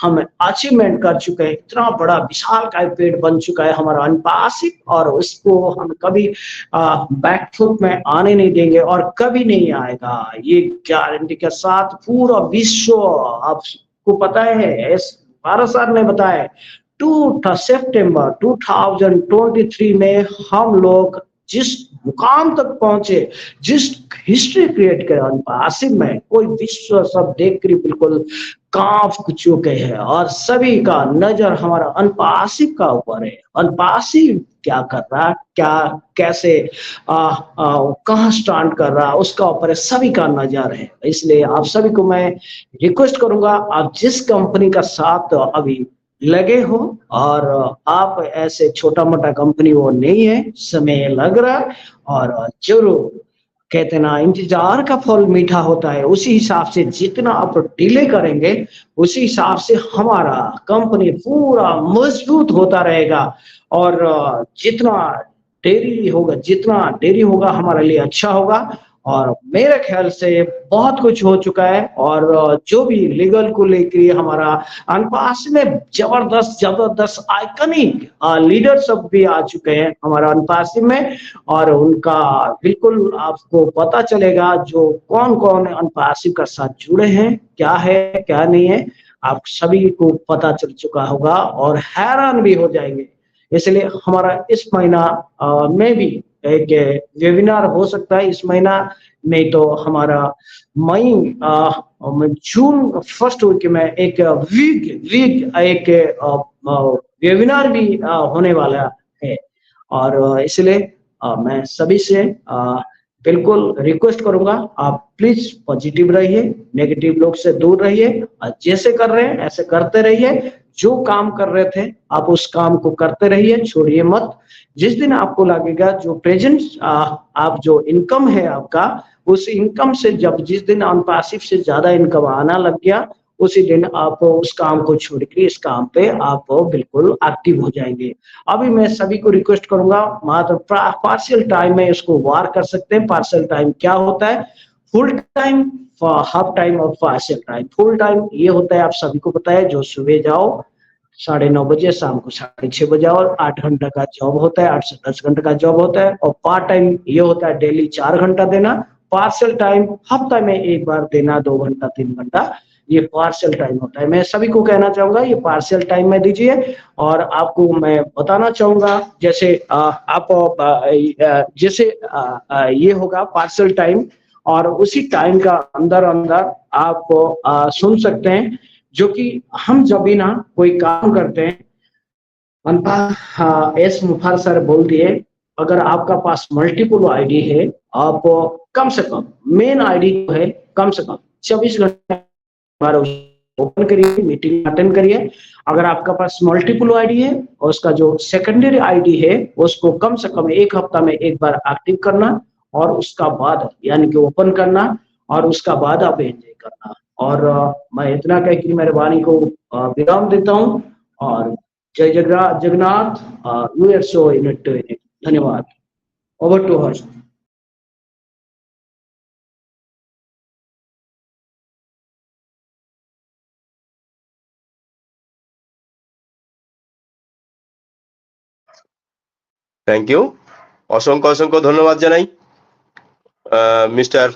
हम अचीवमेंट कर चुके हैं, इतना बड़ा विशाल का पेड़ बन चुका है हमारा अनपासिव, और उसको हम कभी बैकफुट में आने नहीं देंगे और कभी नहीं आएगा, ये गारंटी के साथ। पूरा विश्व आपको पता है, भारत सर ने बताया 2 सितंबर 2023 में हम लोग जिस मुकाम तक पहुंचे, जिस हिस्ट्री क्रिएट करे अनपासिव में, कोई विश्व सब देख कर बिल्कुल कांप चुके हैं। और सभी का नजर हमारा अनपासिव का ऊपर है। अनपासिव क्या कर रहा, क्या कैसे कहाँ स्टैंड कर रहा, उसका ऊपर सभी का नजर है। इसलिए आप सभी को मैं रिक्वेस्ट करूंगा, आप जिस कंपनी का साथ अभी लगे हो, और आप ऐसे छोटा मोटा कंपनी वो नहीं है, समय लग रहा है, और जरूर कहते ना इंतजार का फल मीठा होता है, उसी हिसाब से जितना आप डिले करेंगे उसी हिसाब से हमारा कंपनी पूरा मजबूत होता रहेगा। और जितना देरी होगा हमारे लिए अच्छा होगा। और मेरे ख्याल से बहुत कुछ हो चुका है और जो भी लीगल को लेकर हमारा अनपास में जबरदस्त आइकनिक लीडर सब भी आ चुके हैं हमारा अनपासी में और उनका बिल्कुल आपको पता चलेगा जो कौन कौन अनपासी के साथ जुड़े हैं क्या है क्या नहीं है आप सभी को पता चल चुका होगा और हैरान भी हो जाएंगे। इसलिए हमारा इस महीना में भी एक वेबिनार हो सकता है, इस महीना में तो हमारा जून फर्स्ट वीक में एक वीक एक वेबिनार भी होने वाला है और इसलिए मैं सभी से बिल्कुल रिक्वेस्ट करूंगा आप प्लीज पॉजिटिव रहिए, नेगेटिव लोग से दूर रहिए, जैसे कर रहे हैं ऐसे करते रहिए, जो काम कर रहे थे आप उस काम को करते रहिए, छोड़िए मत। जिस दिन आपको लगेगा जो प्रेजेंट आप जो इनकम है आपका उस इनकम से जब जिस दिन अनपासिव से ज्यादा इनकम आना लग गया उसी दिन आप उस काम को छोड़ के इस काम पे आप बिल्कुल एक्टिव हो जाएंगे। अभी मैं सभी को रिक्वेस्ट करूंगा मात्र पार्शियल टाइम में इसको वार कर सकते हैं। पार्शियल टाइम क्या होता है? फुल टाइम, हाफ टाइम और पार्शियल टाइम। फुल टाइम ये होता है आप सभी को पता है जो सुबह जाओ 9:30 बजे शाम को 6:30 बजे और 8 घंटा का जॉब होता है, 8 से 10 घंटे का जॉब होता है और पार्ट टाइम ये होता है डेली 4 घंटा देना। पार्शियल टाइम हफ्ता में एक बार देना 2 घंटा 3 घंटा, ये पार्शियल टाइम होता है। मैं सभी को कहना चाहूंगा ये पार्शियल टाइम में दीजिए और आपको मैं बताना चाहूंगा जैसे जैसे ये होगा पार्शियल टाइम और उसी टाइम का अंदर अंदर आप सुन सकते हैं जो कि हम जब भी ना कोई काम करते हैं एस मुफार सर बोल दिए अगर आपका पास मल्टीपल आईडी है आप कम से कम मेन आईडी है कम से कम 24 घंटे ओपन करिए, मीटिंग अटेंड करिए। अगर आपका पास मल्टीपल आईडी है और उसका जो सेकेंडरी आईडी है उसको कम से कम एक हफ्ता में एक बार एक्टिव करना और उसका बाद यानी कि ओपन करना और उसका बाद आप एंजॉय करना। और मैं इतना कह कि मेरे वाणी को विराम देता हूँ और जय Jagannath. You are so in it. धन्यवाद। Over to Harsh. Thank you, অসংখ্য অসংখ্য ধন্যবাদ জানাই মিস্টার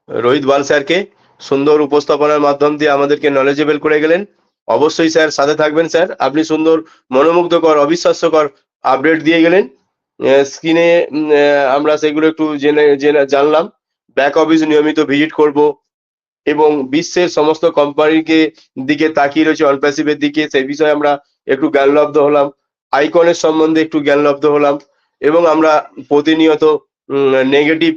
রোহিত বাল স্যারকে। সুন্দর উপস্থাপনার মাধ্যম দিয়ে আমাদেরকে নলেজেবল করে গেলেন। অবশ্যই স্যার সাথে থাকবেন স্যার, আপনি সুন্দর মনোমুগ্ধকর অবিশ্বাস্যকর আপডেট দিয়ে গেলেন স্ক্রিনে। আমরা সেগুলো একটু জানলাম। ব্যাক অফিস নিয়মিত ভিজিট করব এবং বিশ্বের সমস্ত কোম্পানিকে দিকে তাকিয়ে রয়েছে অনপ্যাসিভের দিকে, সেই বিষয়ে আমরা একটু জ্ঞানলব্ধ হলাম। আইকনের সম্বন্ধে একটু জ্ঞানলব্ধ হলাম এবং আমরা প্রতিনিয়ত নেগেটিভ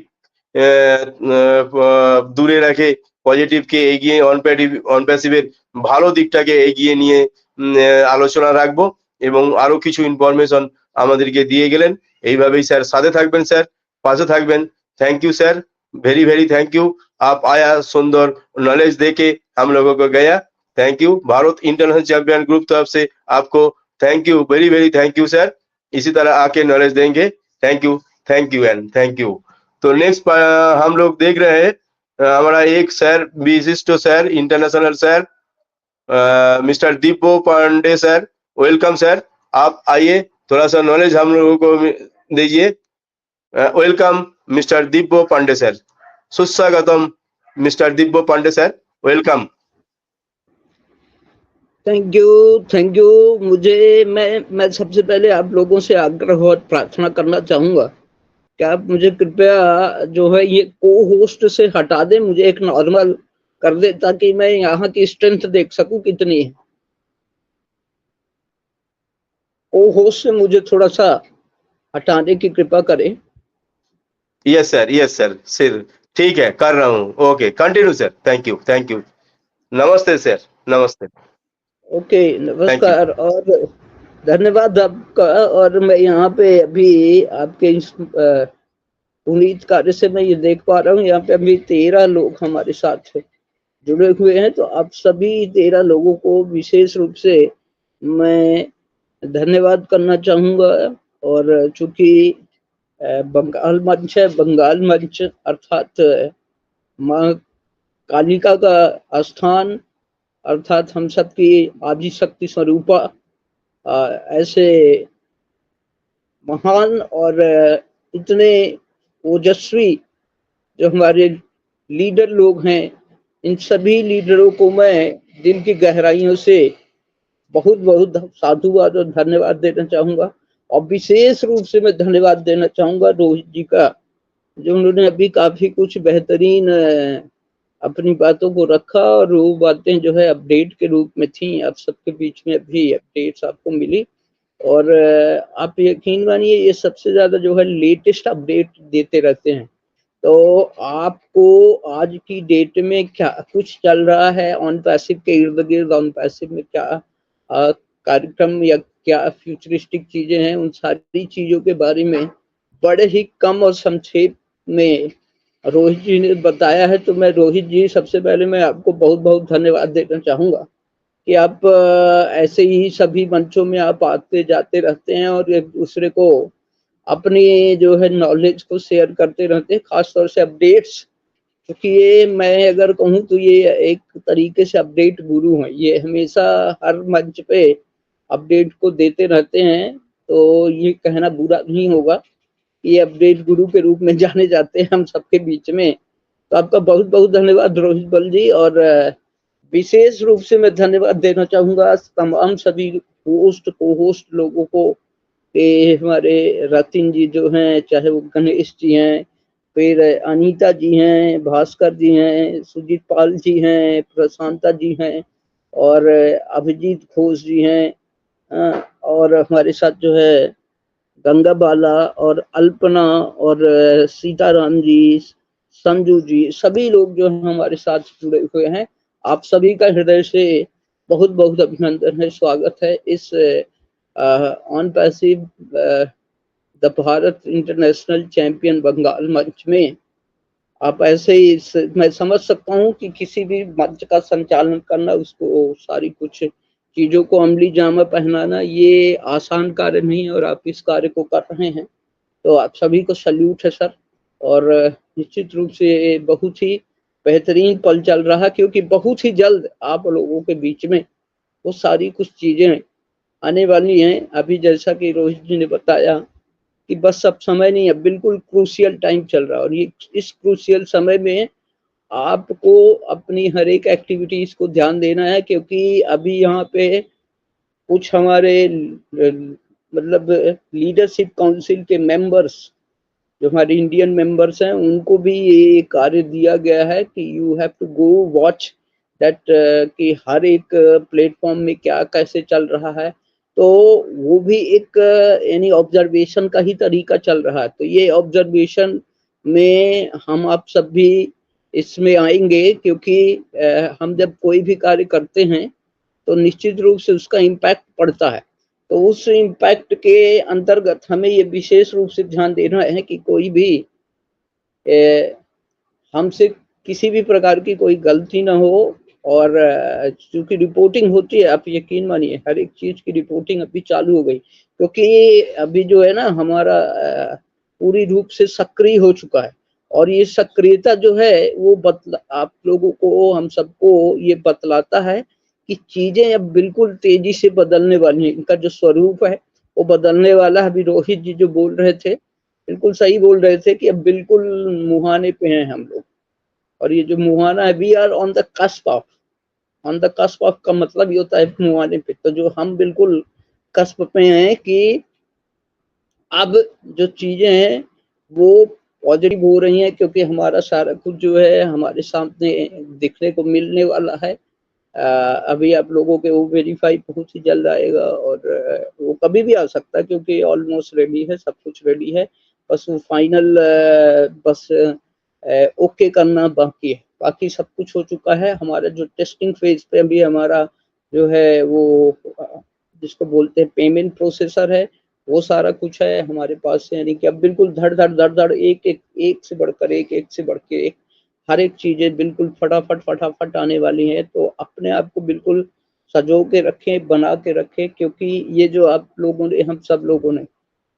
দূরে রেখে পজিটিভকে এগিয়ে অনপ্যাসিভের ভালো দিকটাকে এগিয়ে নিয়ে আলোচনা রাখবো এবং আরো কিছু ইনফরমেশন আমাদেরকে দিয়ে গেলেন। এইভাবেই স্যার সাথে থাকবেন, স্যার পাশে থাকবেন। Thank you sir, very very thank you. आप आया सुंदर नॉलेज देके हम लोगों को गया। Thank you. Bharat international champion group तरफ से आपको thank you, very very thank you sir. इसी तरह आके नॉलेज देंगे। Thank you and thank you. तो नेक्स्ट हम लोग देख रहे हैं हमारा एक सर विशिष्ट सर इंटरनेशनल सर मिस्टर दीपो पांडे सर। वेलकम सर, आप आइए थोड़ा सा नॉलेज हम लोगों को दीजिए। Welcome Mr Dibbo Pandey sir, सुस्वागतम Mr Dibbo Pandey sir, welcome. Thank you. मुझे मैं सबसे पहले आप लोगों से आग्रह और प्रार्थना करना चाहूंगा कि आप मुझे कृपया जो है ये को होस्ट से हटा दें, मुझे एक नॉर्मल कर दे ताकि मैं यहाँ की स्ट्रेंथ देख सकूं कितनी है। को होस्ट से मुझे थोड़ा सा हटाने की कृपा करें। यस सर सिर ठीक है, कर रहा हूँ। Okay continue sir. Thank you. नमस्ते सर, नमस्ते। ओके नमस्कार और धन्यवाद आपका। और मैं यहाँ पे अभी आपके इस पुनीत कार्य से मैं ये देख पा रहा हूँ यहाँ पे अभी 13 लोग हमारे साथ जुड़े हुए हैं। तो आप सभी 13 लोगों को विशेष रूप से मैं धन्यवाद करना चाहूंगा। और चूंकि बंगाल मंच है। बंगाल मंच अर्थात माँ कालिका का आस्थान, अर्थात हम सबकी आदि शक्ति स्वरूपा। ऐसे महान और इतने ओजस्वी जो हमारे लीडर लोग हैं, इन सभी लीडरों को मैं दिल की गहराइयों से बहुत बहुत साधुवाद और धन्यवाद देना चाहूंगा। और विशेष रूप से मैं धन्यवाद देना चाहूंगा रोहित जी का, जो उन्होंने अभी काफी कुछ बेहतरीन अपनी बातों को रखा, और वो बातें जो है अपडेट के रूप में थी, आप सबके बीच में अभी अपडेट्स आपको मिली। और आप यकीन मानिए ये सबसे ज्यादा जो है लेटेस्ट अपडेट देते रहते हैं। तो आपको आज की डेट में क्या कुछ चल रहा है ऑन पैसिव के इर्द गिर्द, ऑन पैसिव में क्या कार्यक्रम या क्या फ्यूचरिस्टिक चीजें हैं, उन सारी चीजों के बारे में बड़े ही कम और संक्षेप में रोहित जी ने बताया है। तो मैं रोहित जी, सबसे पहले मैं आपको बहुत बहुत धन्यवाद देना चाहूंगा कि आप ऐसे ही सभी मंचों में आप आते जाते रहते हैं और एक दूसरे को अपनी जो है नॉलेज को शेयर करते रहते हैं, खासतौर से अपडेट्स। क्योंकि ये मैं अगर कहूँ तो ये एक तरीके से अपडेट गुरु हैं, ये हमेशा हर मंच पे अपडेट को देते रहते हैं। तो ये कहना बुरा नहीं होगा, ये अपडेट गुरु के रूप में जाने जाते हैं हम सबके बीच में। तो आपका बहुत बहुत धन्यवाद रोहित बल जी। और विशेष रूप से मैं धन्यवाद देना चाहूंगा तमाम सभी होस्ट को होस्ट लोगों को, कि हमारे रतिन जी जो हैं, चाहे वो गणेश जी हैं, फिर अनीता जी हैं, भास्कर जी हैं, सुजीत पाल जी हैं, प्रशांता जी हैं, और अभिजीत घोष जी हैं, और हमारे साथ जो है गंगा बाला और अल्पना और सीताराम जी, संजू जी, सभी लोग जो हमारे साथ जुड़े हुए हैं, आप सभी का हृदय से बहुत बहुत अभिनंदन है, स्वागत है इस ऑन पैसिव द भारत इंटरनेशनल चैंपियन बंगाल मंच में। आप ऐसे ही मैं समझ सकता हूँ कि किसी भी मंच का संचालन करना, उसको सारी कुछ चीजों को अमली जामा पहनाना, ये आसान कार्य नहीं है, और आप इस कार्य को कर रहे हैं। तो आप सभी को सल्यूट है सर। और निश्चित रूप से बहुत ही बेहतरीन पल चल रहा, क्योंकि बहुत ही जल्द आप लोगों के बीच में वो सारी कुछ चीजें आने वाली हैं। अभी जैसा कि रोहित जी ने बताया कि बस अब समय नहीं है, बिल्कुल क्रूशियल टाइम चल रहा है, और ये इस क्रूशियल समय में आपको अपनी हर एक एक्टिविटीज को ध्यान देना है। क्योंकि अभी यहाँ पे कुछ हमारे मतलब लीडरशिप काउंसिल के मेंबर्स, जो हमारे इंडियन मेंबर्स हैं, उनको भी ये कार्य दिया गया है कि you have to go watch that, कि हर एक प्लेटफॉर्म में क्या कैसे चल रहा है। तो वो भी एक यानी ऑब्जर्वेशन का ही तरीका चल रहा है। तो ये ऑब्जर्वेशन में हम आप सब भी इसमें आएंगे, क्योंकि हम जब कोई भी कार्य करते हैं तो निश्चित रूप से उसका इम्पैक्ट पड़ता है। तो उस इम्पैक्ट के अंतर्गत हमें ये विशेष रूप से ध्यान देना है कि कोई भी हमसे किसी भी प्रकार की कोई गलती ना हो। और चूंकि रिपोर्टिंग होती है, आप यकीन मानिए हर एक चीज की रिपोर्टिंग अभी चालू हो गई, क्योंकि अभी जो है ना हमारा पूरी रूप से सक्रिय हो चुका है। और ये सक्रियता जो है वो आप लोगों को, हम सबको ये बतलाता है कि चीजें अब बिल्कुल तेजी से बदलने वाली हैं। इनका जो स्वरूप है वो बदलने वाला है। अभी रोहित जी जो बोल रहे थे, बिल्कुल सही बोल रहे थे कि अब बिल्कुल मुहाने पे हैं हम लोग। और ये जो मुहाना है, we are on the cusp of, on the cusp of का मतलब ये होता है मुहाने पे। तो जो हम बिल्कुल कस्प पे हैं कि अब जो चीजें हैं वो पॉजिटिव हो रही हैं, क्योंकि हमारा सारा कुछ जो है हमारे सामने दिखने को मिलने वाला है। अभी आप लोगों के वो वेरीफाई बहुत ही जल्द आएगा, और वो कभी भी आ सकता है, क्योंकि ऑलमोस्ट रेडी है, सब कुछ रेडी है। बस वो फाइनल बस ओके करना बाकी है, बाकी सब कुछ हो चुका है। हमारा जो टेस्टिंग फेज पे अभी हमारा जो है वो जिसको बोलते हैं पेमेंट प्रोसेसर है, वो सारा कुछ है हमारे पास। यानी कि अब बिल्कुल धड़ धड़ धड़ धड़ एक से बढ़कर एक से बढ़ के एक, हर एक चीजें बिल्कुल फटाफट आने वाली हैं। तो अपने आप को बिल्कुल सजो के रखें, बना के रखें, क्योंकि ये जो आप लोगों ने, हम सब लोगों ने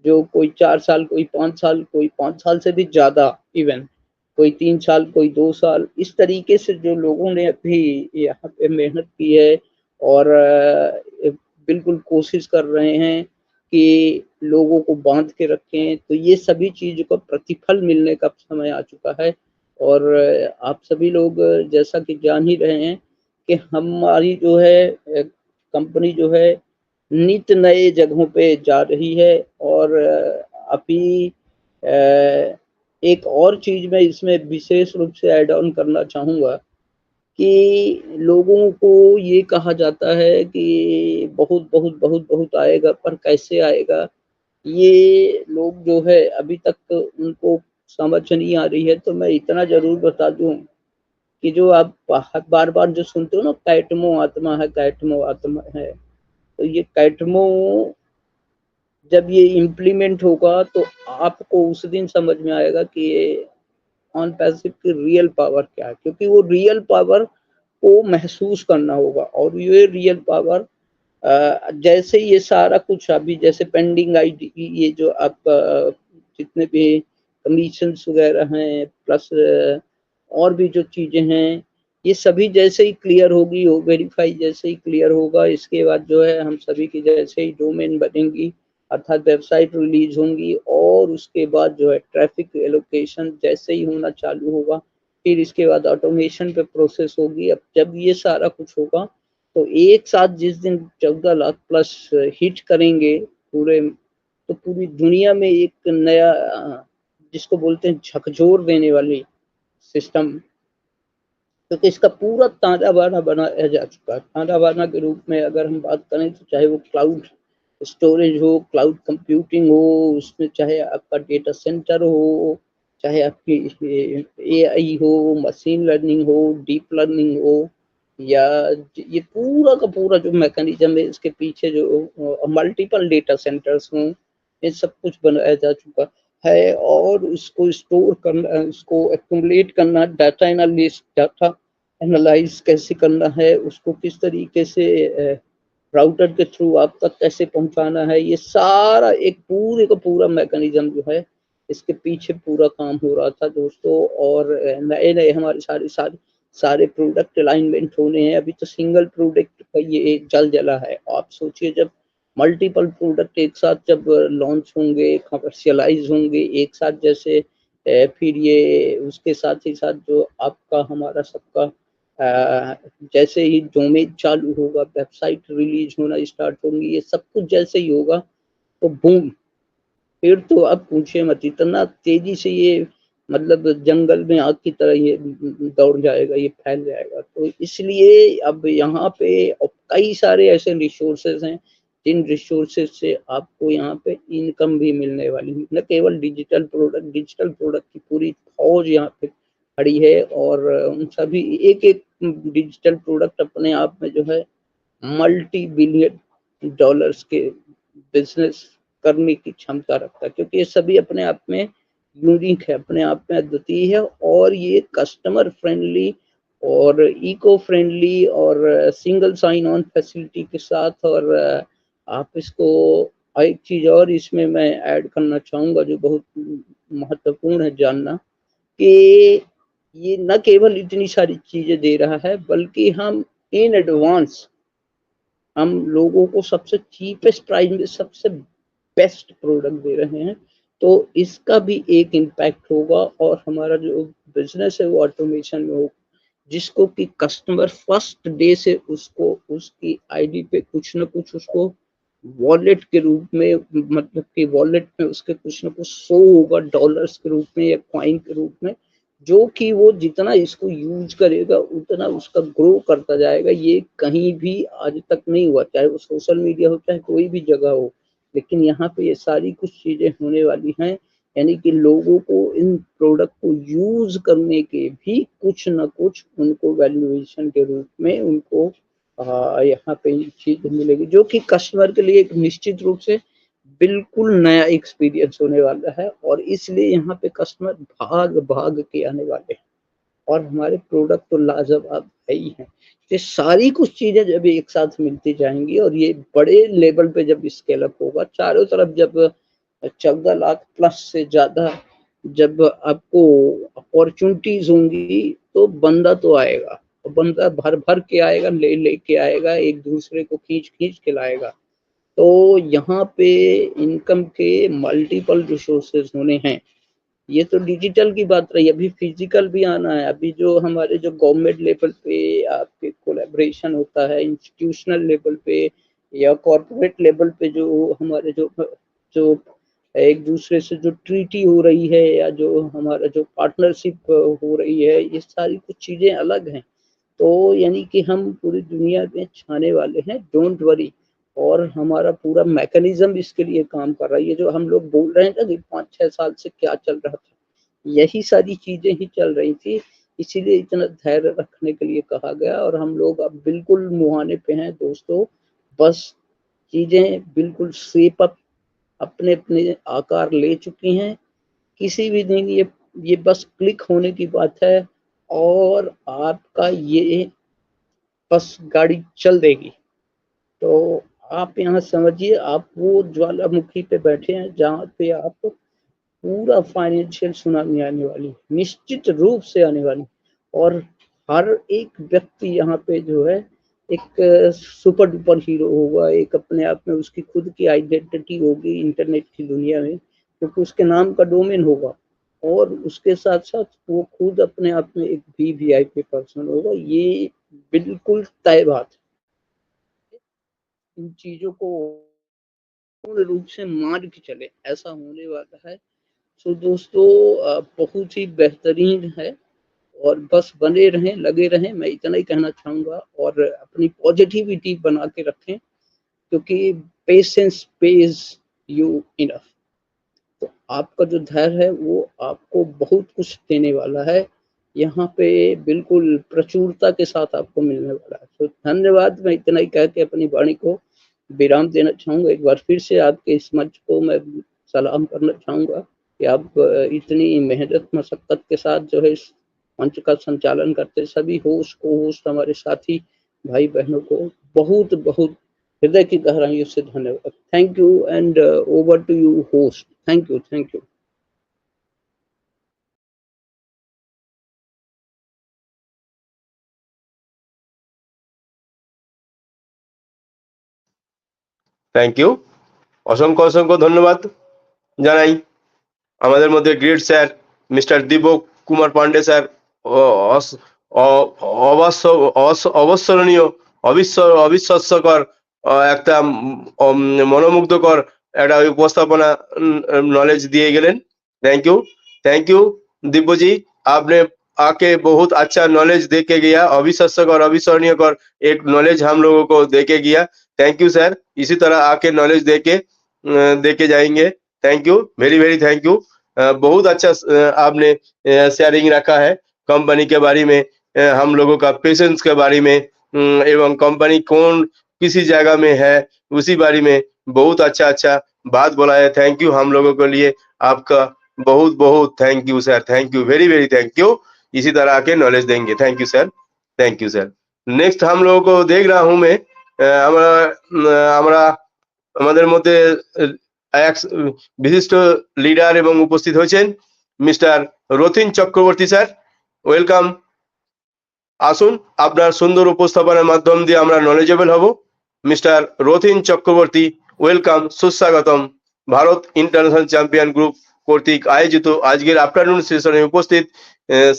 जो कोई 4 साल, कोई 5 साल, कोई 5 साल से भी ज़्यादा, इवन कोई 3 साल, कोई 2 साल, इस तरीके से जो लोगों ने अभी यहाँ पे मेहनत की है और बिल्कुल कोशिश कर रहे हैं कि लोगों को बांध के रखें, तो ये सभी चीज़ों का प्रतिफल मिलने का समय आ चुका है। और आप सभी लोग जैसा कि जान ही रहे हैं कि हमारी जो है कंपनी जो है नित नए जगहों पे जा रही है। और अभी एक और चीज़ मैं इसमें विशेष रूप से ऐड ऑन करना चाहूँगा कि लोगों को ये कहा जाता है कि बहुत बहुत बहुत बहुत आएगा, पर कैसे आएगा, ये लोग जो है अभी तक उनको समझ नहीं आ रही है। तो मैं इतना ज़रूर बता दूँ कि जो आप बार-बार जो सुनते हो ना, कैटमो आत्मा है, कैटमो आत्मा है, तो ये कैटमो जब ये इम्प्लीमेंट होगा तो आपको उस दिन समझ में आएगा कि ये ऑन पैसिव की रियल पावर क्या है, क्योंकि वो रियल पावर को महसूस करना होगा। और ये रियल पावर जैसे ये सारा कुछ अभी जैसे पेंडिंग आईडी, ये जो आपका जितने भी कमीशंस वगैरह हैं, प्लस और भी जो चीज़ें हैं, ये सभी जैसे ही क्लियर होगी, वो वेरीफाई जैसे ही क्लियर होगा, इसके बाद जो है हम सभी की जैसे ही डोमेन बनेंगी, अर्थात वेबसाइट रिलीज होंगी, और उसके बाद जो है ट्रैफिक एलोकेशन जैसे ही होना चालू होगा, फिर इसके बाद ऑटोमेशन पे प्रोसेस होगी। अब जब ये सारा कुछ होगा तो एक साथ जिस दिन 14 लाख प्लस हिट करेंगे पूरे, तो पूरी दुनिया में एक नया जिसको बोलते हैं झकझोर देने वाली सिस्टम, क्योंकि इसका पूरा ताना बाना बनाया जा चुका है। ताना बाना के रूप में अगर हम बात करें तो चाहे वो क्लाउड स्टोरेज हो, क्लाउड कंप्यूटिंग हो, उसमें चाहे आपका डेटा सेंटर हो, चाहे आपकी एआई हो, मशीन लर्निंग हो, डीप लर्निंग हो, या ये पूरा का पूरा जो मैकेनिज्म है इसके पीछे जो मल्टीपल डेटा सेंटर्स हों, ये सब कुछ बनाया जा चुका है। और उसको स्टोर करना, उसको एक्यूमुलेट करना, डाटा एनालिस्ट, डाटा एनालाइज कैसे करना है, उसको किस तरीके से राउटर के थ्रू आप तक कैसे पहुंचाना है, ये सारा एक पूरे का पूरा मैकेनिज्म जो है इसके पीछे पूरा काम हो रहा था दोस्तों। और नए नए हमारे सारे प्रोडक्ट अलाइनमेंट होने हैं। अभी तो सिंगल प्रोडक्ट का ये जल जला है। आप सोचिए जब मल्टीपल प्रोडक्ट एक साथ जब लॉन्च होंगे, कमर्शियलाइज होंगे एक साथ, जैसे फिर ये उसके साथ ही साथ जो आपका हमारा सबका जैसे ही डोमेन चालू होगा, वेबसाइट रिलीज होना स्टार्ट होंगी, ये सब कुछ जैसे ही होगा तो बूम, फिर तो अब पूछे मत, इतना तेजी से ये मतलब जंगल में आग की तरह ये दौड़ जाएगा, ये फैल जाएगा। तो इसलिए अब यहाँ पे कई सारे ऐसे रिसोर्सेज हैं जिन रिसोर्सेज से आपको यहाँ पे इनकम भी मिलने वाली है। न केवल डिजिटल प्रोडक्ट की पूरी फौज यहाँ पे खड़ी है, और उन सभी एक एक डिजिटल प्रोडक्ट अपने आप में जो है मल्टी बिलियन डॉलर्स के बिजनेस करने की क्षमता रखता है, क्योंकि ये सभी अपने आप में यूनिक है, अपने आप में अद्वितीय है, और ये कस्टमर फ्रेंडली और इको फ्रेंडली और सिंगल साइन ऑन फैसिलिटी के साथ। और आप इसको एक चीज और इसमें मैं ऐड करना चाहूँगा जो बहुत महत्वपूर्ण है जानना, कि ये न केवल इतनी सारी चीजें दे रहा है, बल्कि हम इन एडवांस हम लोगों को सबसे चीपेस्ट प्राइस में सबसे बेस्ट प्रोडक्ट दे रहे हैं। तो इसका भी एक इम्पैक्ट होगा, और हमारा जो बिजनेस है वो ऑटोमेशन में हो, जिसको कि कस्टमर फर्स्ट डे से उसको उसकी आईडी पे कुछ ना कुछ उसको वॉलेट के रूप में, मतलब कि वॉलेट में उसके कुछ ना कुछ शो होगा डॉलर्स के रूप में या कॉइन के रूप में, जो कि वो जितना इसको यूज करेगा उतना उसका ग्रो करता जाएगा। ये कहीं भी आज तक नहीं हुआ, चाहे वो सोशल मीडिया हो चाहे कोई भी जगह हो, लेकिन यहाँ पे ये सारी कुछ चीजें होने वाली हैं। यानी कि लोगों को इन प्रोडक्ट को यूज करने के भी कुछ ना कुछ उनको वैल्यूएशन के रूप में उनको यहाँ पे चीज मिलेगी, जो कि कस्टमर के लिए एक निश्चित रूप से बिल्कुल नया एक्सपीरियंस होने वाला है। और इसलिए यहाँ पे कस्टमर भाग भाग के आने वाले हैं, और हमारे प्रोडक्ट तो लाजवाब है ही हैं। ये सारी कुछ चीजें जब एक साथ मिलती जाएंगी और ये बड़े लेवल पे जब स्केल अप होगा, चारों तरफ जब 14 लाख प्लस से ज्यादा जब आपको अपॉर्चुनिटीज होंगी तो बंदा तो आएगा, और बंदा भर भर के आएगा, ले लेके आएगा, एक दूसरे को खींच खींच के लाएगा। तो यहाँ पे इनकम के मल्टीपल रिसोर्सेज होने हैं। ये तो डिजिटल की बात रही, अभी फिजिकल भी आना है। अभी जो हमारे जो गवर्नमेंट लेवल पे आपके कोलैबोरेशन होता है, इंस्टीट्यूशनल लेवल पे या कॉर्पोरेट लेवल पे जो हमारे जो एक दूसरे से जो ट्रीटी हो रही है या जो हमारा जो पार्टनरशिप हो रही है, ये सारी कुछ चीजें अलग हैं। तो यानी कि हम पूरी दुनिया में छाने वाले हैं, डोंट वरी। और हमारा पूरा मैकेनिज्म इसके लिए काम कर रहा है। ये जो हम लोग बोल रहे हैं ना कि 5-6 साल से क्या चल रहा था, यही सारी चीजें ही चल रही थी, इसीलिए इतना धैर्य रखने के लिए कहा गया। और हम लोग अब बिल्कुल मुहाने पे हैं दोस्तों, बस चीजें बिल्कुल शेप अप अपने अपने आकार ले चुकी हैं। किसी भी दिन ये बस क्लिक होने की बात है और आपका ये बस गाड़ी चल देगी। तो आप यहाँ समझिए, आप वो ज्वालामुखी पे बैठे हैं जहाँ पे आप पूरा फाइनेंशियल सुनामी आने वाली, निश्चित रूप से आने वाली। और हर एक व्यक्ति यहाँ पे जो है एक सुपर डुपर हीरो होगा, एक अपने आप में उसकी खुद की आइडेंटिटी होगी इंटरनेट की दुनिया में, क्योंकि उसके नाम का डोमेन होगा। और उसके साथ साथ वो खुद अपने आप में एक वीवीआईपी पर्सन होगा, ये बिल्कुल तय बात है। इन चीजों को पूर्ण रूप से मान के चले, ऐसा होने वाला है। तो दोस्तों बहुत ही बेहतरीन है, और बस बने रहें, लगे रहें, मैं इतना ही कहना चाहूंगा। और अपनी पॉजिटिविटी बना के रखें, क्योंकि पेशेंस पेज यू इनफ। तो आपका जो धैर्य है वो आपको बहुत कुछ देने वाला है, यहाँ पे बिल्कुल प्रचुरता के साथ आपको मिलने वाला है। तो धन्यवाद, मैं इतना ही कह के अपनी वाणी को विराम देना चाहूंगा। एक बार फिर से आपके इस मंच को मैं सलाम करना चाहूंगा कि आप इतनी मेहनत मशक्कत के साथ जो है इस मंच का संचालन करते, सभी होस्ट को होस्ट हमारे साथी भाई बहनों को बहुत बहुत हृदय की गहराइयों से धन्यवाद। Thank you and over to you host. Thank you, thank you. Thank you, অসংখ্য অসংখ্য ধন্যবাদ জানাই আমাদের মধ্যে great sir Mr Deepak Kumar Pandey sir. অবস্মরণীয়, অবিশ্বাস্যকর একটা মনোমুগ্ধকর একটা উপস্থাপনা नॉलेज दिए गए। Thank you, thank you Divya जी, आपने आके बहुत अच्छा नॉलेज दे के गया, अविश्वास्यकर अविस्मरणीयकर एक नॉलेज हम लोगों को दे के गया। थैंक यू सर, इसी तरह आके नॉलेज दे के जाएंगे। Thank you, very very thank you. बहुत अच्छा आपने शेयरिंग रखा है कंपनी के बारे में, हम लोगों का पेशेंस के बारे में, एवं कंपनी कौन किसी जगह में है उसी बारे में बहुत अच्छा अच्छा बात बोला है। थैंक यू, हम लोगों के लिए आपका बहुत बहुत thank you sir, thank you, very very thank you. इसी तरह आके नॉलेज देंगे। Thank you sir, thank you sir. Next हम लोगों को देख रहा हूँ मैं, আমরা আমাদের মধ্যে এক বিশিষ্ট লিডার এবং উপস্থিত হয়েছেন mister Rathin Chakraborty sir. Welcome, আসুন আপনার সুন্দর উপস্থাপনার মাধ্যম দিয়ে আমরা নলেজেবল হব। মিস্টার রথিন চক্রবর্তী, ওয়েলকাম, সুস্বাগতম। ভারত ইন্টারন্যাশনাল চ্যাম্পিয়ন গ্রুপ কর্তৃক আয়োজিত আজকের আফটারনুন সেশনে উপস্থিত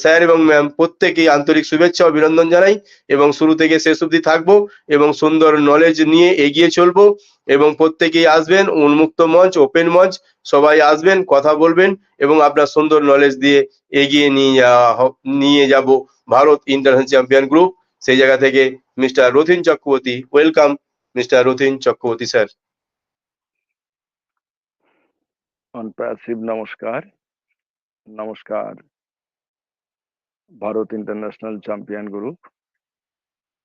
স্যার এবং ম্যাম প্রত্যেকেই আন্তরিক শুভেচ্ছা ও অভিনন্দন জানাই, এবং শুরু থেকে শেষ অবধি থাকবো এবং সুন্দর নলেজ নিয়ে এগিয়ে চলবো। এবং প্রত্যেকেই আসবেন, উন্মুক্ত মঞ্চ, ওপেন মঞ্চ, সবাই আসবেন, কথা বলবেন এবং আপনার সুন্দর নলেজ দিয়ে এগিয়ে নিয়ে যাব ভারত ইন্টারন্যাশনাল চ্যাম্পিয়ন গ্রুপ। সেই জায়গা থেকে mister Rathin Chakraborty, welcome mister Rathin Chakraborty sir. On passive namaskar, namaskar, Bharat International Champion Group,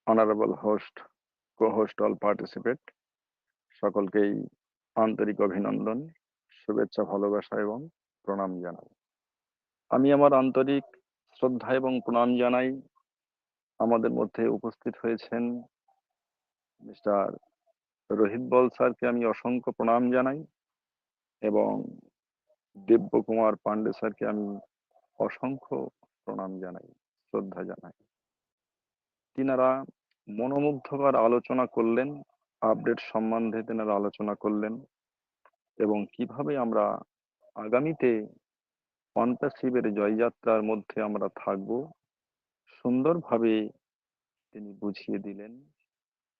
honorable host, co-host all participate, সকলকেই আন্তরিক অভিনন্দন, শুভেচ্ছা, ভালোবাসা এবং প্রণাম জানাই। আমি আমার আন্তরিক শ্রদ্ধা এবং প্রণাম জানাই আমাদের মধ্যে উপস্থিত হয়েছেন মিস্টার রোহিত বল স্যারকে আমি অসংখ্য প্রণাম জানাই। এবং দিব্যকুমার পান্ডে স্যারকে আমি অসংখ্য প্রণাম জানাই, শ্রদ্ধা জানাই। তিনারা মনোমুগ্ধকর আলোচনা করলেন, আপডেট সম্বন্ধে তিনারা আলোচনা করলেন এবং কিভাবে আমরা আগামীতে পঞ্চাশিবের জয়যাত্রার মধ্যে আমরা থাকব সুন্দরভাবে তিনি বুঝিয়ে দিলেন।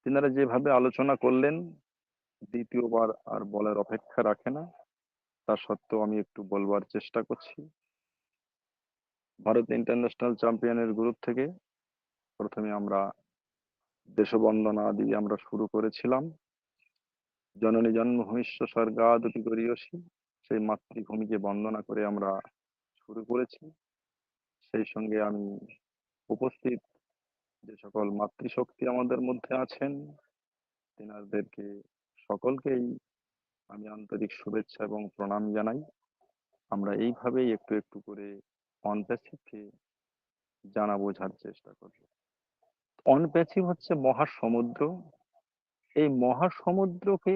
তিনারা যেভাবে আলোচনা করলেন দ্বিতীয়বার আর বলার অপেক্ষা রাখে না, তা সত্ত্বেও আমি একটু বলবার চেষ্টা করছি। ভারত ইন্টারন্যাশনাল চ্যাম্পিয়নের গ্রুপ থেকে প্রথমে আমরা দেশবন্দনা দিয়ে আমরা শুরু করেছিলাম। জননী জন্মভূমিষ্য স্বর্গাদপি গরীয়সী, সেই মাতৃভূমিকে বন্দনা করে আমরা শুরু করেছি। সেই সঙ্গে আমি উপস্থিত যে সকল মাতৃশক্তি আমাদের মধ্যে আছেন তেনাদেরকে সকলকেই আমি আন্তরিক শুভেচ্ছা এবং প্রণাম জানাই। আমরা এইভাবেই একটু একটু করে অনপ্যাসিভকে জানা বোঝার চেষ্টা করব। অনপ্যাসিভ হচ্ছে মহাসমুদ্র। এই মহাসমুদ্রকে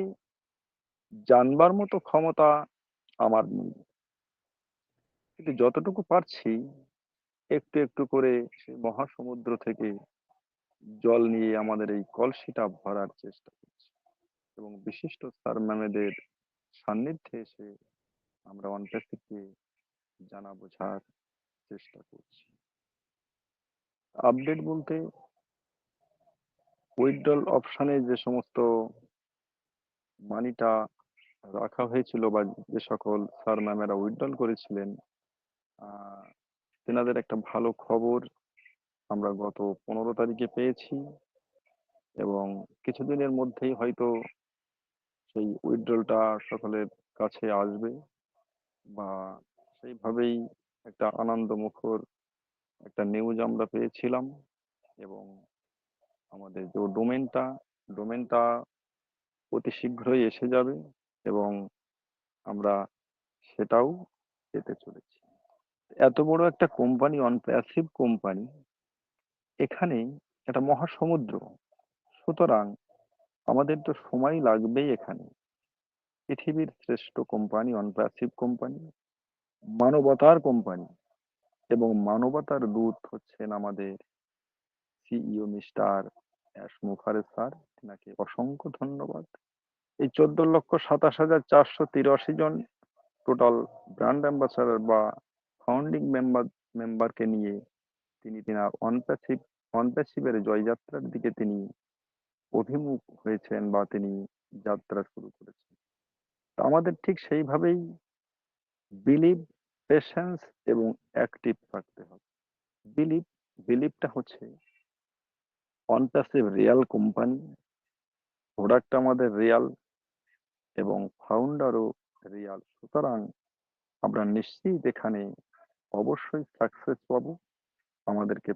জানবার মতো ক্ষমতা আমার নেই, কিন্তু যতটুকু পারছি একটু একটু করে সেই মহাসমুদ্র থেকে জল নিয়ে আমাদের এই কলসিটা ভরার চেষ্টা করছি এবং বিশিষ্ট স্যার ম্যামেদের সান্নিধ্যে এসে আমরা অনপ্যাসিভকে জানা বোঝার চেষ্টা করছি। আপডেট বলতে উইথড্রল অপশনে যে সমস্ত মানিটা রাখা হয়েছিল বা যে সকল স্যার ম্যামেরা উইথড্রল করেছিলেন তেনাদের একটা ভালো খবর আমরা গত 15 তারিখে পেয়েছি এবং কিছুদিনের মধ্যেই হয়তো সেই উইথড্রলটা সকলের কাছে আসবে বা সেইভাবেই একটা আনন্দমুখর একটা নিউজ আমরা পেয়েছিলাম এবং আমাদের যে ডোমেনটা অতি শীঘ্রই এসে যাবে এবং আমরা সেটাও পেতে চলেছি। এত বড় একটা কোম্পানি, অনপ্যাসিভ কোম্পানি, এখানে একটা মহাসমুদ্র, সুতরাং আমাদের তো সময় লাগবেই। এখানে পৃথিবীর শ্রেষ্ঠ কোম্পানি, অনপ্যাসিভ কোম্পানি, মানবতার কোম্পানি এবং মানবতার দূত হচ্ছেন আমাদের CEO Mr Ash Mukherjee sir. তিনাকে অসংখ্য ধন্যবাদ। এই 14,27,483 জন টোটাল ব্র্যান্ড অ্যাম্বাসাডার বা ফাউন্ডিং মেম্বারকে নিয়ে তিনি তিনার অনপ্যাসিভের জয়যাত্রার দিকে তিনি অভিমুখ হয়েছেন বা তিনি যাত্রা শুরু করেছেন। আমাদের ঠিক সেইভাবেই বিলিভ, পেশেন্স এবং অ্যাক্টিভ থাকতে হবে। বিলিভটা হচ্ছে অনপ্যাসিভ রিয়াল কোম্পানি, প্রোডাক্ট আমাদের রিয়াল এবং ফাউন্ডারও রিয়াল, সুতরাং আমরা নিশ্চিত এখানে অবশ্যই সাকসেস পাবো। আমাদেরকে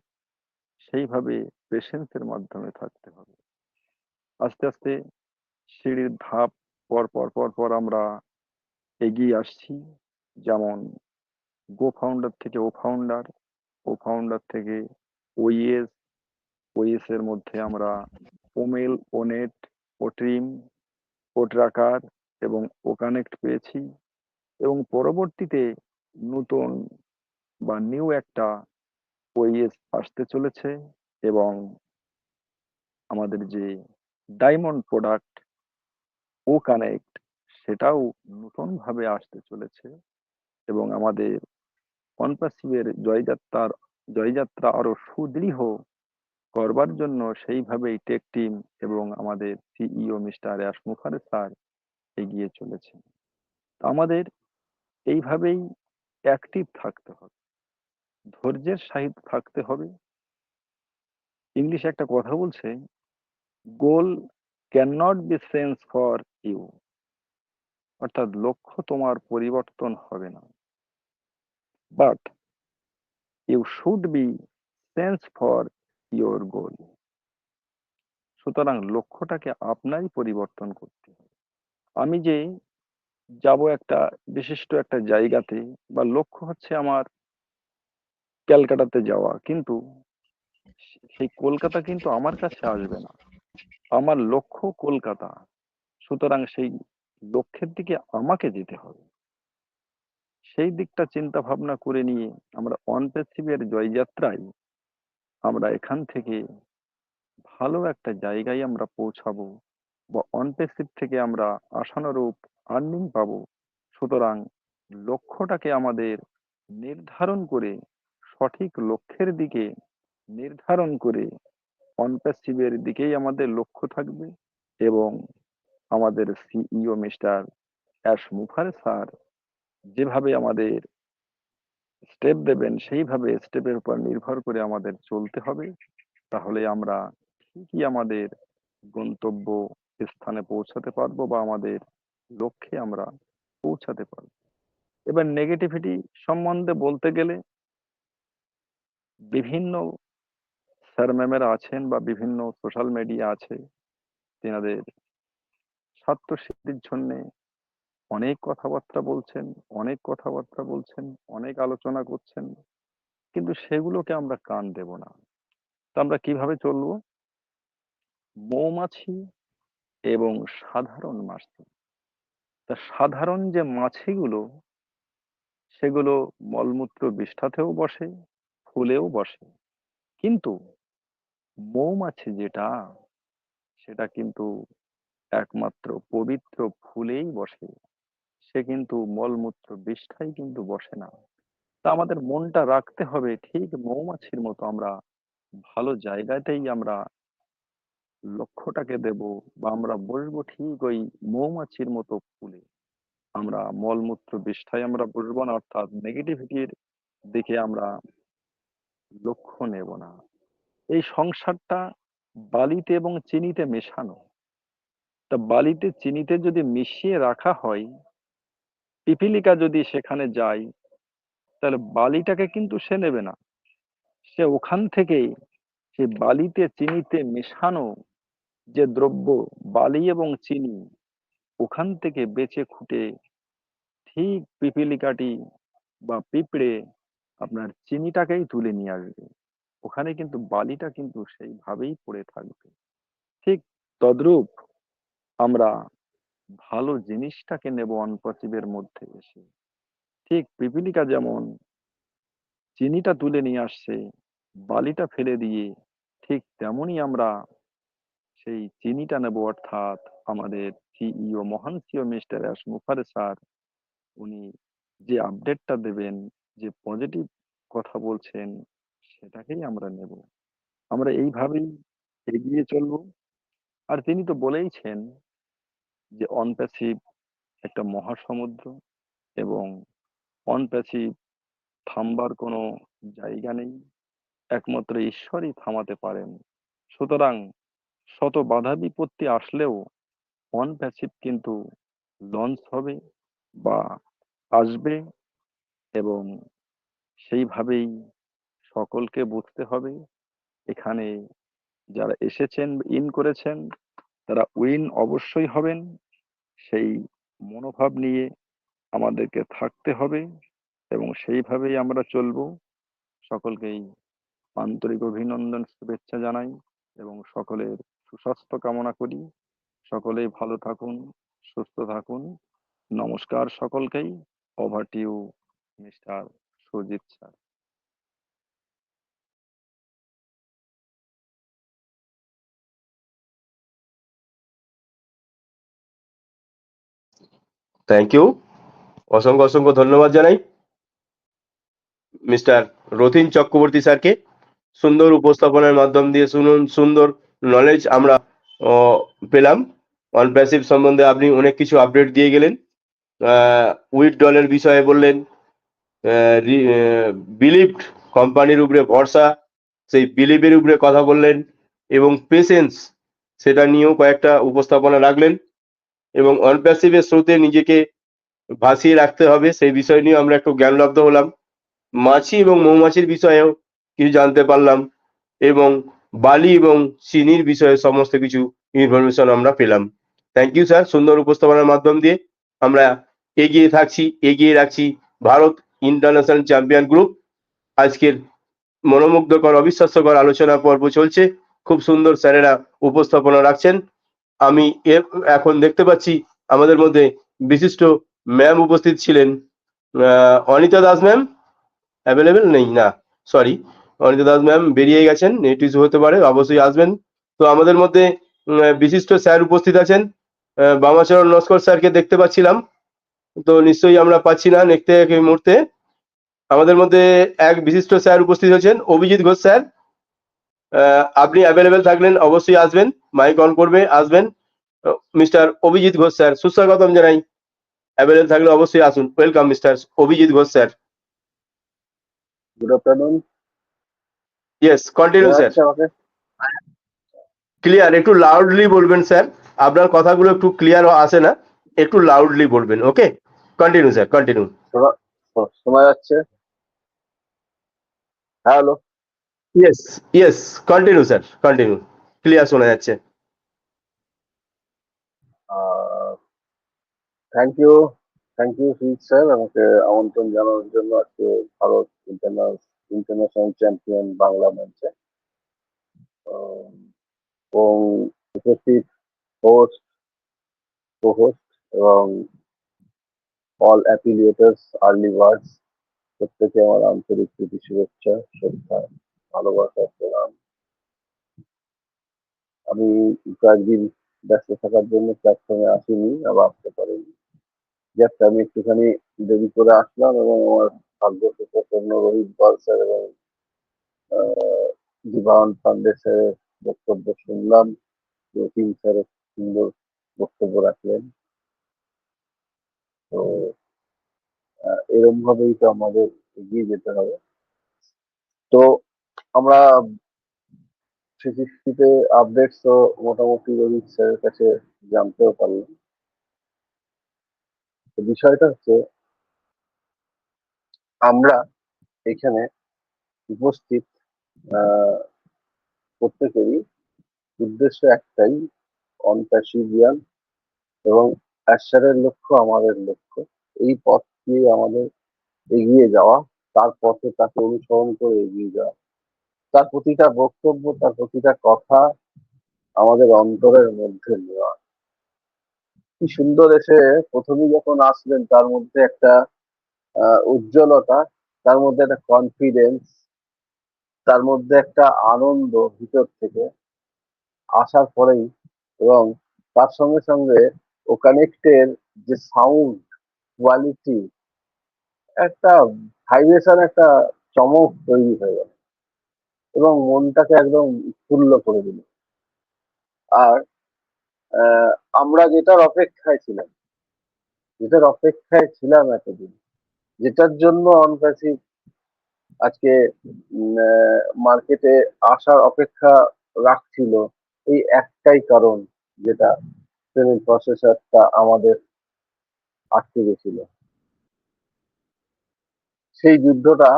সেইভাবে পেশেন্সের মাধ্যমে থাকতে হবে। আস্তে আস্তে সিঁড়ির ধাপ পর আমরা এগিয়ে আসছি। যেমন গো ফাউন্ডার থেকে ও ফাউন্ডার থেকে ওইএস এর মধ্যে আমরা ওমেল, ওনেট, ওট্রিম, ওট্রাকার এবং ও কানেক্ট পেয়েছি এবং পরবর্তীতে নতুন বা নিউ একটা ওইএস আসতে চলেছে এবং আমাদের যে ডায়মন্ড প্রোডাক্ট ও কানেক্ট সেটাও নতুন ভাবে আসতে চলেছে এবং আমাদের অনপ্যাসিভের জয়যাত্রা আরো সুদৃঢ় করবার জন্য সেইভাবেই টেক টিম এবং আমাদের CEO Mr Ash Mukherjee sir এগিয়ে চলেছে। আমাদের এইভাবেই অ্যাক্টিভ থাকতে হবে, ধৈর্যের সহিত থাকতে হবে। ইংলিশে একটা কথা বলছে, goal can not be change for you, অর্থাৎ লক্ষ্য তোমার পরিবর্তন হবে না, but you should be change for your goal. সুতরাং লক্ষ্যটাকে আপনারই পরিবর্তন করতে হবে। আমি যে যাব একটা বিশিষ্ট একটা জায়গাতে বা লক্ষ্য হচ্ছে আমার ক্যালকাটাতে যাওয়া, কিন্তু সেই কলকাতা কিন্তু আমার কাছে আসবে না, আমার লক্ষ্য কলকাতা। সুতরাং সেই লক্ষ্যের দিকে আমাকে যেতে হবে। সেই দিকটা চিন্তা ভাবনা করে নিয়ে আমরা অনপ্যাসিভের জয়যাত্রায় আমরা এখান থেকে ভালো একটা জায়গায় আমরা পৌঁছাবো বা অনপ্যাসিভ থেকে আমরা আশানুরূপ আর্নিং পাবো। সুতরাং লক্ষ্যটাকে আমাদের নির্ধারণ করে সঠিক লক্ষ্যের দিকে নির্ধারণ করে অনপ্যাসিভের দিকেই আমাদের লক্ষ্য থাকবে এবং আমাদের সিইও মিস্টার অ্যাশ মুখার স্যার যেভাবে আমাদের স্টেপ দেবেন সেইভাবে স্টেপের উপর নির্ভর করে আমাদের চলতে হবে। তাহলে আমরা ঠিকই আমাদের গন্তব্য স্থানে পৌঁছাতে পারবো বা আমাদের লক্ষ্যে আমরা পৌঁছাতে পারবো। এবার নেগেটিভিটি সম্বন্ধে বলতে গেলে বিভিন্ন স্যার ম্যামেরা আছেন বা বিভিন্ন সোশ্যাল মিডিয়া আছে, তেনাদের ছাত্র সিদ্ধির জন্য অনেক কথাবার্তা বলছেন, অনেক আলোচনা করছেন, কিন্তু সেগুলোকে আমরা কান দেব না। তা আমরা কিভাবে চলবো? মৌমাছি এবং সাধারণ মাছি। তা সাধারণ যে মাছিগুলো সেগুলো মলমূত্র বিষ্ঠাতেও বসে, ফুলেও বসে, কিন্তু মৌমাছি যেটা সেটা কিন্তু একমাত্র পবিত্র ফুলেই বসে, সে কিন্তু মলমূত্র বিষ্ঠায় কিন্তু বসে না। তা আমাদের মনটা রাখতে হবে ঠিক মৌমাছির মতো, আমরা ভালো জায়গাতেই আমরা লক্ষ্যটাকে দেব বা আমরা বসবো ঠিক ওই মৌমাছির মতো ফুলে। আমরা মলমূত্র বিষ্ঠায় আমরা বসবো না, অর্থাৎ নেগেটিভিটির দিকে আমরা লক্ষ্য নেব না। এই সংসারটা বালিতে এবং চিনিতে মেশানো। তা বালিতে চিনিতে যদি মিশিয়ে রাখা হয়, পিপিলিকা যদি সেখানে যায় তাহলে বালিটাকে কিন্তু সে নেবে না, সে ওখান থেকেই সে বালিতে চিনিতে মেশানো যে দ্রব্য বালি এবং চিনি ওখান থেকে বেছে খুঁটে ঠিক পিপিলিকাটি বা পিঁপড়ে আপনার চিনিটাকেই তুলে নিয়ে আসবে। ওখানে কিন্তু বালিটা কিন্তু সেইভাবেই পড়ে থাকবে। ঠিক তদ্রূপ আমরা ভালো জিনিসটাকে নেব অনপসিবের মধ্যে এসে। ঠিক পিপিলিকা যেমন চিনিটা তুলে নিয়ে আসছে বালিটা ফেলে দিয়ে, ঠিক তেমনই আমরা সেই চিনিটা নেব, অর্থাৎ আমাদের সিইও মহান সিইও মিস্টার অ্যাশ মুখার স্যার উনি যে আপডেটটা দেবেন, যে পজিটিভ কথা বলছেন সেটাকেই আমরা নেব। আমরা এইভাবেই এগিয়ে চলবো। আর তিনি তো বলেইছেন যে অনপ্যাসিভ একটা মহাসমুদ্র এবং অনপ্যাসিভ থামবার কোনো জায়গা নেই, একমাত্র ঈশ্বরই থামাতে পারেন। সুতরাং শত বাধা বিপত্তি আসলেও অনপ্যাসিভ কিন্তু লঞ্চ হবে বা আসবে এবং সেইভাবেই সকলকে বুঝতে হবে। এখানে যারা এসেছেন ইন করেছেন তারা উইন অবশ্যই হবেন, সেই মনোভাব নিয়ে আমাদেরকে থাকতে হবে এবং সেইভাবেই আমরা চলবো। সকলকেই আন্তরিক অভিনন্দন শুভেচ্ছা জানাই এবং সকলের সুস্বাস্থ্য কামনা করি। সকলেই ভালো থাকুন, সুস্থ থাকুন। নমস্কার সকলকেই। Over to you mister Sujit sir. Thank you, অসংখ্য অসংখ্য ধন্যবাদ জানাই মিস্টার রথীন চক্রবর্তী স্যারকে। সুন্দর উপস্থাপনার মাধ্যম দিয়ে সুন্দর নলেজ আমরা পেলাম। অনপ্যাসিভ সম্বন্ধে আপনি অনেক কিছু আপডেট দিয়ে গেলেন, উইথড্রলের বিষয়ে বললেন, বিলিভড কোম্পানির উপরে ভরসা, সেই বিলিভের উপরে কথা বললেন এবং পেশেন্স সেটা নিয়েও কয়েকটা উপস্থাপনা রাখলেন এবং অনপ্যাসিভের স্রোতে নিজেকে ভাসিয়ে রাখতে হবে সেই বিষয় নিয়ে আমরা একটু জ্ঞানলব্ধ হলাম। মাছি এবং মৌমাছির বিষয়েও কিছু জানতে পারলাম এবং বালি এবং চিনির বিষয়ে সমস্ত কিছু ইনফরমেশন আমরা পেলাম। থ্যাংক ইউ স্যার, সুন্দর উপস্থাপনার মাধ্যম দিয়ে আমরা এগিয়ে রাখছি ভারত ইন্টারন্যাশনাল চ্যাম্পিয়ন গ্রুপ। আজকের মনোমুগ্ধকর অবিশ্বাস্যকর আলোচনা পর্ব চলছে, খুব সুন্দর স্যারেরা উপস্থাপনা রাখছেন। আমি এখন দেখতে পাচ্ছি আমাদের মধ্যে বিশিষ্ট ম্যাম উপস্থিত ছিলেন। অনিতা দাস ম্যাম অ্যাভেলেবেল নেই, না সরি, অনিতা দাস ম্যাম বেরিয়ে গেছেন, নেট ইস্যু হতে পারে, অবশ্যই আসবেন। তো আমাদের মধ্যে বিশিষ্ট স্যার উপস্থিত আছেন। বামাচরণ নস্কর স্যারকে দেখতে পাচ্ছিলাম, তো নিশ্চয়ই আমরা পাচ্ছি না দেখতে এই মুহূর্তে। আমাদের মধ্যে এক বিশিষ্ট স্যার উপস্থিত হয়েছেন, অভিজিৎ ঘোষ স্যার। আপনি অ্যাভেলেবেল থাকলেন অবশ্যই আসবেন, মাইক অন করবে, আসবেন। মিস্টার অভিজিৎ ঘোষ স্যার, সুস্বাগতম জানাই। অ্যাভেলেবেল থাকলে অবশ্যই আসুন। Welcome mister Abhijit Ghosh sir. Good afternoon. Yes, continue sir. আমাকে ক্লিয়ার, একটু লাউডলি বলবেন স্যার, আপনার কথাগুলো একটু ক্লিয়ার আসে না, একটু লাউডলি বলবেন। ওকে, কন্টিনিউ স্যার, কন্টিনিউ। শোনা যাচ্ছে? Hello. Yes yes, continue sir, continue, clear শোনা যাচ্ছে। থ্যাংক ইউ সুজিত স্যার, আমাকে আমন্ত্রণ জানানোর জন্য আজকে ভারত ইন্টারন্যাশনাল চ্যাম্পিয়ন বাংলা ম্যাচে এবং উপস্থিত হোস্ট, কো-হোস্ট এবং অল অ্যাফিলিয়েটার্স, আর্লি বার্ডস, প্রত্যেকে আমার আন্তরিক প্রীতি, শুভেচ্ছা, শ্রদ্ধা, ভালোবাসা, প্রণাম। আমি কয়েকদিন ব্যস্ত থাকার জন্য প্ল্যাটফর্মে আসিনি, আবার আসতে পারিনি। জাস্ট আমি একটুখানি দেরি করে আসলাম এবং আমার ভাগ্য সুপ্রসন্ন রোহিত বল স্যার এবং দিবান পান্ডে স্যারের বক্তব্য শুনলাম। রহিম স্যার সুন্দর বক্তব্য রাখলেন। তো এরকম ভাবেই তো আমাদের এগিয়ে যেতে হবে। তো আমরা 360 আপডেটস তো মোটামুটি রোহিত স্যারের কাছে জানতেও পারলাম। তো বিষয়টা হচ্ছে, আমরা এখানে উপস্থিত প্রত্যেকেরই উদ্দেশ্য একটাই, অনপ্যাসিভিয়ান, এবং অ্যাশারের লক্ষ্য আমাদের লক্ষ্য। এই পথ দিয়ে আমাদের এগিয়ে যাওয়া, তার পথে তাকে অনুসরণ করে এগিয়ে যাওয়া, তার প্রতিটা বক্তব্য, তার প্রতিটা কথা আমাদের অন্তরের মধ্যে নেওয়া। কি সুন্দর এসে প্রথমেই যখন আসলেন, তার মধ্যে একটা উজ্জ্বলতা, তার মধ্যে একটা কনফিডেন্স, তার মধ্যে একটা আনন্দ ভিতর থেকে আসার পরেই, এবং তার সঙ্গে সঙ্গে ও কানেক্টের যে সাউন্ড কোয়ালিটি, একটা ভাইব্রেশন, একটা চমক তৈরি হয়ে গেল এবং মনটাকে একদম উৎফুল্ল করে দিল। আর আমরা যেটার অপেক্ষায় ছিলাম এতদিন, যেটার জন্য অনপ্যাসিভ আজকে মার্কেটে আসার অপেক্ষা রাখছিল, এই একটাই কারণ, যেটা পেমেন্ট প্রসেসরটা আমাদের আটকে গেছিল। সেই যুদ্ধটা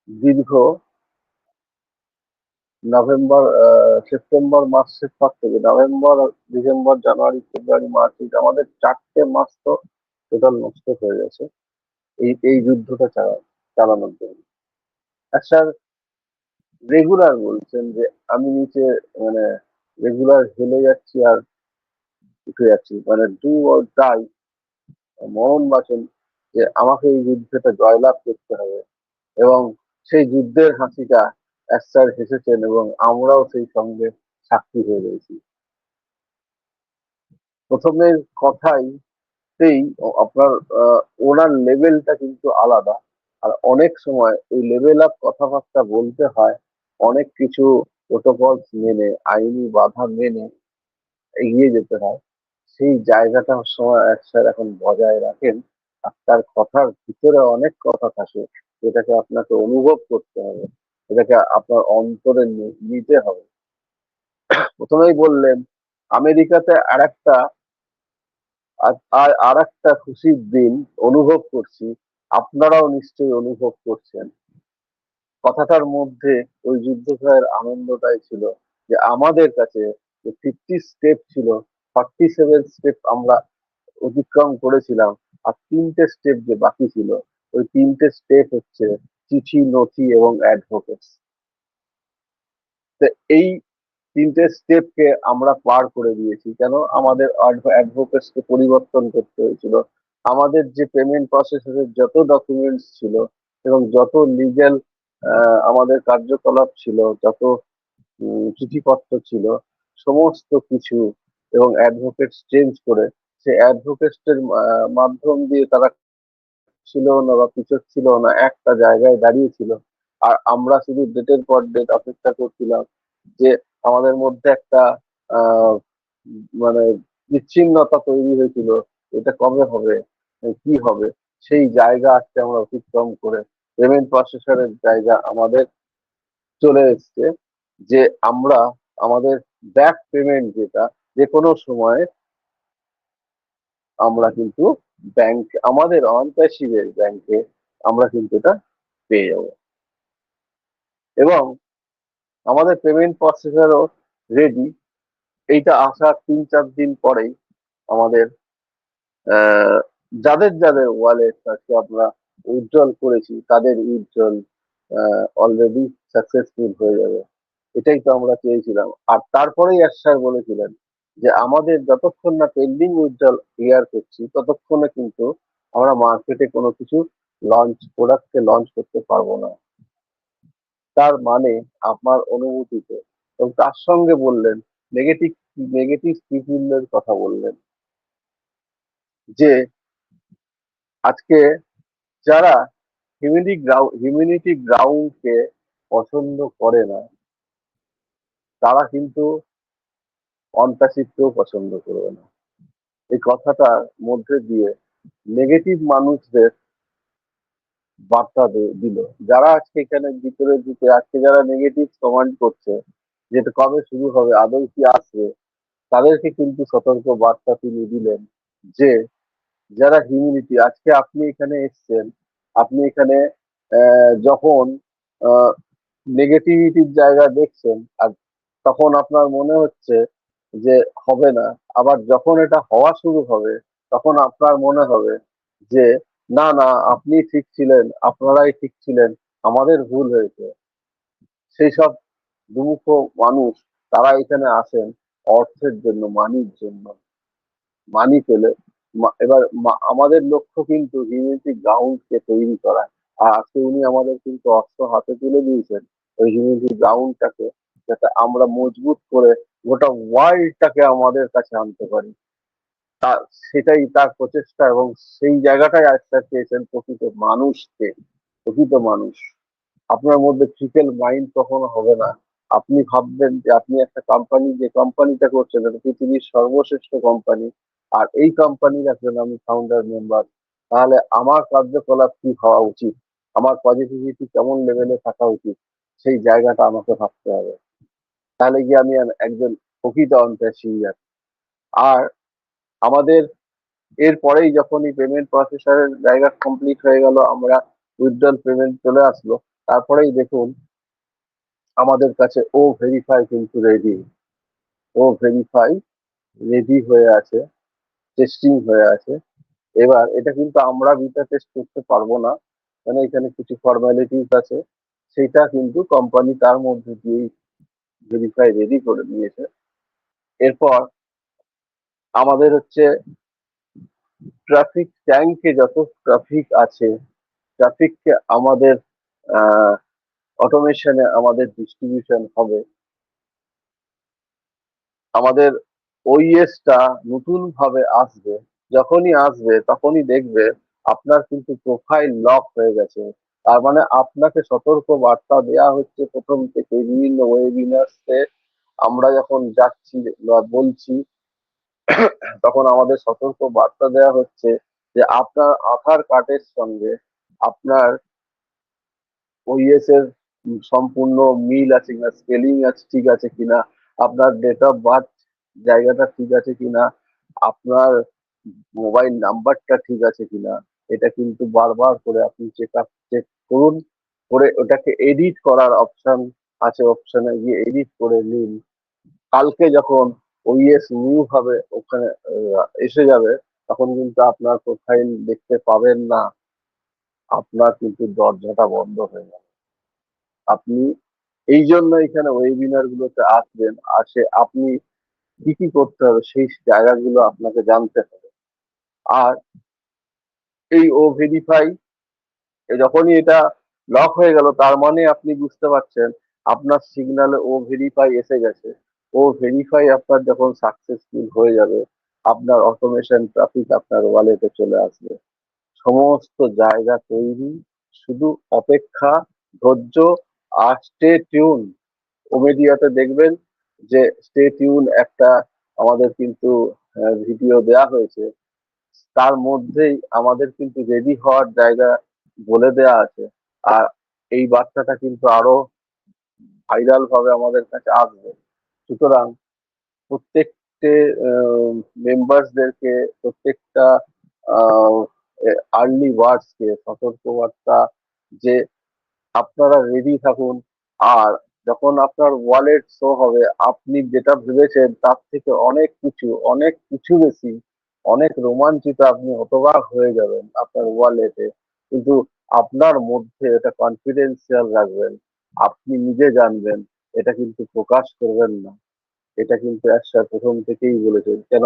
দীর্ঘ সেপ্টেম্বর মাসের পর থেকে, নভেম্বর, ডিসেম্বর, জানুয়ারি, ফেব্রুয়ারি, মার্চ, আমাদের 4টে মাস তো টোটাল নষ্ট হয়ে গেছে এই যুদ্ধটা চালানোর জন্য। স্যার রেগুলার বলছেন যে আমি নিচে, মানে রেগুলার হেলে যাচ্ছি আর উঠে যাচ্ছি, মানে ডু অর ডাই, মরণ বাঁচন, যে আমাকে এই যুদ্ধটা জয়লাভ করতে হবে। এবং সেই যুদ্ধের হাসিটা স্যার হেসেছেন এবং আমরাও সেই সঙ্গে সাক্ষী হয়ে রয়েছি। প্রথমের কথাইতেই আপনার ওনার লেভেলটা কিন্তু আলাদা। আর অনেক সময় ওই লেভেল আপ কথাবার্তা বলতে হয়, অনেক কিছু প্রোটোকলস মেনে, আইনি বাধা মেনে এগিয়ে যেতে হয়। সেই জায়গাটা সময় স্যার এখন বজায় রাখেন। আর তার কথার ভিতরে অনেক কথা থাকে, এটাকে আপনাকে অনুভব করতে হবে, এটাকে আপনার অন্তরে নিতে হবে। প্রথমেই বললেন আমেরিকাতে আর একটা খুশির দিন অনুভব করছি, আপনারাও নিশ্চয়ই অনুভব করছেন। কথাটার মধ্যে ওই যুদ্ধের আনন্দটাই ছিল, যে আমাদের কাছে যে 50 স্টেপ ছিল, 47 স্টেপ আমরা অতিক্রম করেছিলাম, আর 3টে স্টেপ যে বাকি ছিল, ওই 3টে স্টেপ হচ্ছে চিঠি, নথি এবং অ্যাডভোকেটস। এই তিনটে স্টেপকে আমরা পার করে দিয়েছি। কেন? আমাদের অ্যাডভোকেটসকে পরিবর্তন করতে হয়েছিল। আমাদের যে পেমেন্ট প্রসেসের যত ডকুমেন্টস ছিল এবং যত লিগ্যাল আমাদের কার্যকলাপ ছিল, যত চিঠিপত্র ছিল, সমস্ত কিছু এবং অ্যাডভোকেটস চেঞ্জ করে সে অ্যাডভোকেটসের মাধ্যম দিয়ে তারা ছিল না বা পিছর ছিল না, একটা জায়গায় দাঁড়িয়েছিল। আর আমরা শুধু ডেটের পর ডেট অপেক্ষা করছিলাম যে আমাদের মধ্যে একটা আহ মানে বিচ্ছিন্নতা তৈরি হয়েছিল, এটা কবে হবে, কি হবে। সেই জায়গা আজকে আমরা অতিক্রম করে পেমেন্ট প্রসেসরের জায়গা আমাদের চলে এসছে যে আমরা আমাদের ব্যাক পেমেন্ট যেটা যে কোনো সময় আমরা কিন্তু ব্যাংক আমাদের অনপ্যাসিভের ব্যাংকে আমরা কিন্তু এটা পেয়ে যাব। এবং আমাদের পেমেন্ট প্রসেসরও রেডি। এইটা আসার 3-4 দিন পরেই আমাদের আহ, যাদের যাদের ওয়ালেট আজকে আমরা উইথড্রল করেছি তাদের উইথড্রল অলরেডি সাকসেসফুল হয়ে যাবে। এটাই তো আমরা চেয়েছিলাম। আর তারপরেই স্যার বলেছিলেন যে আমাদের যতক্ষণ না পেন্ডিং উইথড্রল ক্লিয়ার করছি ততক্ষণে কিন্তু আমরা মার্কেটে কোনো কিছু প্রোডাক্টকে লঞ্চ করতে পারবো না। তার মানে আমার অনুভূতিতে, এবং তার সঙ্গে বললেন নেগেটিভ নেগেটিভ পিপুলের কথা বললেন যে আজকে যারা হিউম্যানিটি গ্রাউন্ডকে পছন্দ করে না তারা কিন্তু অনপ্যাসিভকেও পছন্দ করবে না। এই কথাটার মধ্যে দিয়ে নেগেটিভ মানুষদের বার্তা দিল। যারা আজকে এখানে ভিতরে ঢুকে আজকে যারা নেগেটিভ কমেন্ট করছে যেটা কবে শুরু হবে, আদৌ কি আসবে, তাদেরকে কিন্তু সতর্ক বার্তা তিনি দিলেন যে যারা হিউম্যানিটি, আজকে আপনি এখানে এসছেন, আপনি এখানে যখন নেগেটিভিটির জায়গা দেখছেন আর তখন আপনার মনে হচ্ছে যে হবে না, আবার যখন এটা হওয়া শুরু হবে তখন আপনার মনে হবে যে না না আপনি ঠিক ছিলেন, আপনারাই ঠিক ছিলেন, আমাদের ভুল হয়েছে। সেই সব দুমুখ মানুষ তারা এখানে আসেন অর্থের জন্য, মানির জন্য। মানি পেলে এবার আমাদের লক্ষ্য কিন্তু হিউম্যানিটি গ্রাউন্ডকে তৈরি করা। আর আজকে উনি আমাদের কিন্তু অস্ত্র হাতে তুলে দিয়েছেন ওই হিউম্যানিটি গ্রাউন্ডটাকে, যাতে আমরা মজবুত করে গোটা ওয়ার্ল্ডটাকে আমাদের কাছে আনতে পারি। সেটাই তার প্রচেষ্টা এবং সেই জায়গাটাই আজকে চেয়েছেন প্রকৃত মানুষ। আপনার মধ্যে ট্রিপল মাইন্ড কখনো হবে না। আপনি ভাববেন যে আপনি একটা কোম্পানি, যে কোম্পানিটা করছেন এটা পৃথিবীর সর্বশ্রেষ্ঠ কোম্পানি, আর এই কোম্পানির একজন আমি ফাউন্ডার মেম্বার। তাহলে আমার কার্যকলাপ কি হওয়া উচিত, আমার পজিটিভিটি কেমন লেভেলে থাকা উচিত, সেই জায়গাটা আমাকে ভাবতে হবে। তাহলে গিয়ে আমি একজন প্রকৃত অন্ত্যাসীর। আর আমাদের এরপরেই যখনই পেমেন্ট প্রসেসরের জায়গা কমপ্লিট হয়ে গেল, আমরা উইথড্রল পেমেন্ট চলে আসলো, তারপরেই দেখুন আমাদের কাছে ও ভেরিফাই কিন্তু রেডি। ও ভেরিফাই রেডি হয়ে আছে, টেস্টিং হয়ে আছে। এবার এটা কিন্তু আমরা বিটা টেস্ট করতে পারবো না, মানে এখানে কিছু ফর্মালিটিস আছে, সেটা কিন্তু কোম্পানি তার মধ্যে দিয়েই ভেরিফাই রেডি করে দিয়েছে। এরপর আমাদের হচ্ছে ট্রাফিক ট্যাঙ্কে যত ট্রাফিক আছে, ট্রাফিককে আমাদের অটোমেশনে আমাদের ডিস্ট্রিবিউশন হবে। আমাদের ওইএসটা নতুন ভাবে আসবে, যখনই আসবে তখনই দেখবে আপনার কিন্তু প্রোফাইল লক হয়ে গেছে। তার মানে আপনাকে সতর্ক বার্তা দেওয়া হচ্ছে প্রথম থেকে বিভিন্ন ওয়েবিনার্সে। আমরা যখন যাচ্ছি বা বলছি তখন আমাদের সতর্ক বার্তা দেওয়া হচ্ছে যে আপনার আধার কার্ডের সঙ্গে আপনার ওইএস এর সম্পূর্ণ মিল আছে কিনা, স্পেলিং আছে ঠিক আছে কিনা, আপনার ডেট অফ বার্থ জায়গাটা ঠিক আছে কিনা, আপনার মোবাইল নাম্বারটা ঠিক আছে কিনা, এটা কিন্তু বারবার করে আপনি চেক করুন। করে ওটাকে এডিট করার অপশন আছে, অপশনে গিয়ে এডিট করে নিন। কালকে যখন ওইএস নিউ হবে ওখানে এসে যাবে, তখন কিন্তু আপনার প্রোফাইল দেখতে পাবেন না, আপনার কিন্তু দরজাটা বন্ধ হয়ে যাবে। আপনি এই জন্য এখানে ওয়েবিনার গুলোতে আসবেন, আসে আপনি কি কি করতে হবে সেই জায়গাগুলো আপনাকে জানতে হবে। আর এই ও ভেরিফাই যখনই এটা লক হয়ে গেল তার মানে আপনি বুঝতে পারছেন আপনার সিগন্যালে ও ভেরিফাই এসে গেছে। ও ভেরিফাই আপনার যখন সাকসেসফুল হয়ে যাবে, আপনার অটোমেশন ট্রাফিক আপনার ওয়ালেটে চলে আসবে। সমস্ত জায়গা তৈরি, শুধু অপেক্ষা, ধৈর্য আর স্টে টিউন। ওমেডিয়াতে দেখবেন যে স্টে টিউন একটা আমাদের কিন্তু ভিডিও দেয়া হয়েছে, তার মধ্যেই আমাদের কিন্তু রেডি হওয়ার জায়গা বলে দেয়া আছে। আর এই বার্তাটা কিন্তু আরো ভাইরাল ভাবে আমাদের কাছে আসবে। সুতরাং প্রত্যেকটি মেম্বার্সদেরকে, প্রত্যেকটা আর্লি বার্ডসকে সতর্কবার্তা যে আপনারা রেডি থাকুন। আর যখন আপনার ওয়ালেট শো হবে, আপনি যেটা ভেবেছেন তার থেকে অনেক কিছু বেশি, অনেক রোমাঞ্চিত, আপনি হতবাক হয়ে যাবেন আপনার ওয়ালেটে। কিন্তু আপনার মধ্যে এটা কনফিডেন্সিয়াল রাখবেন, আপনি নিজে জানবেন, এটা কিন্তু প্রকাশ করবেন না। এটা কিন্তু একসাথে প্রথম থেকেই বলেছেন। কেন,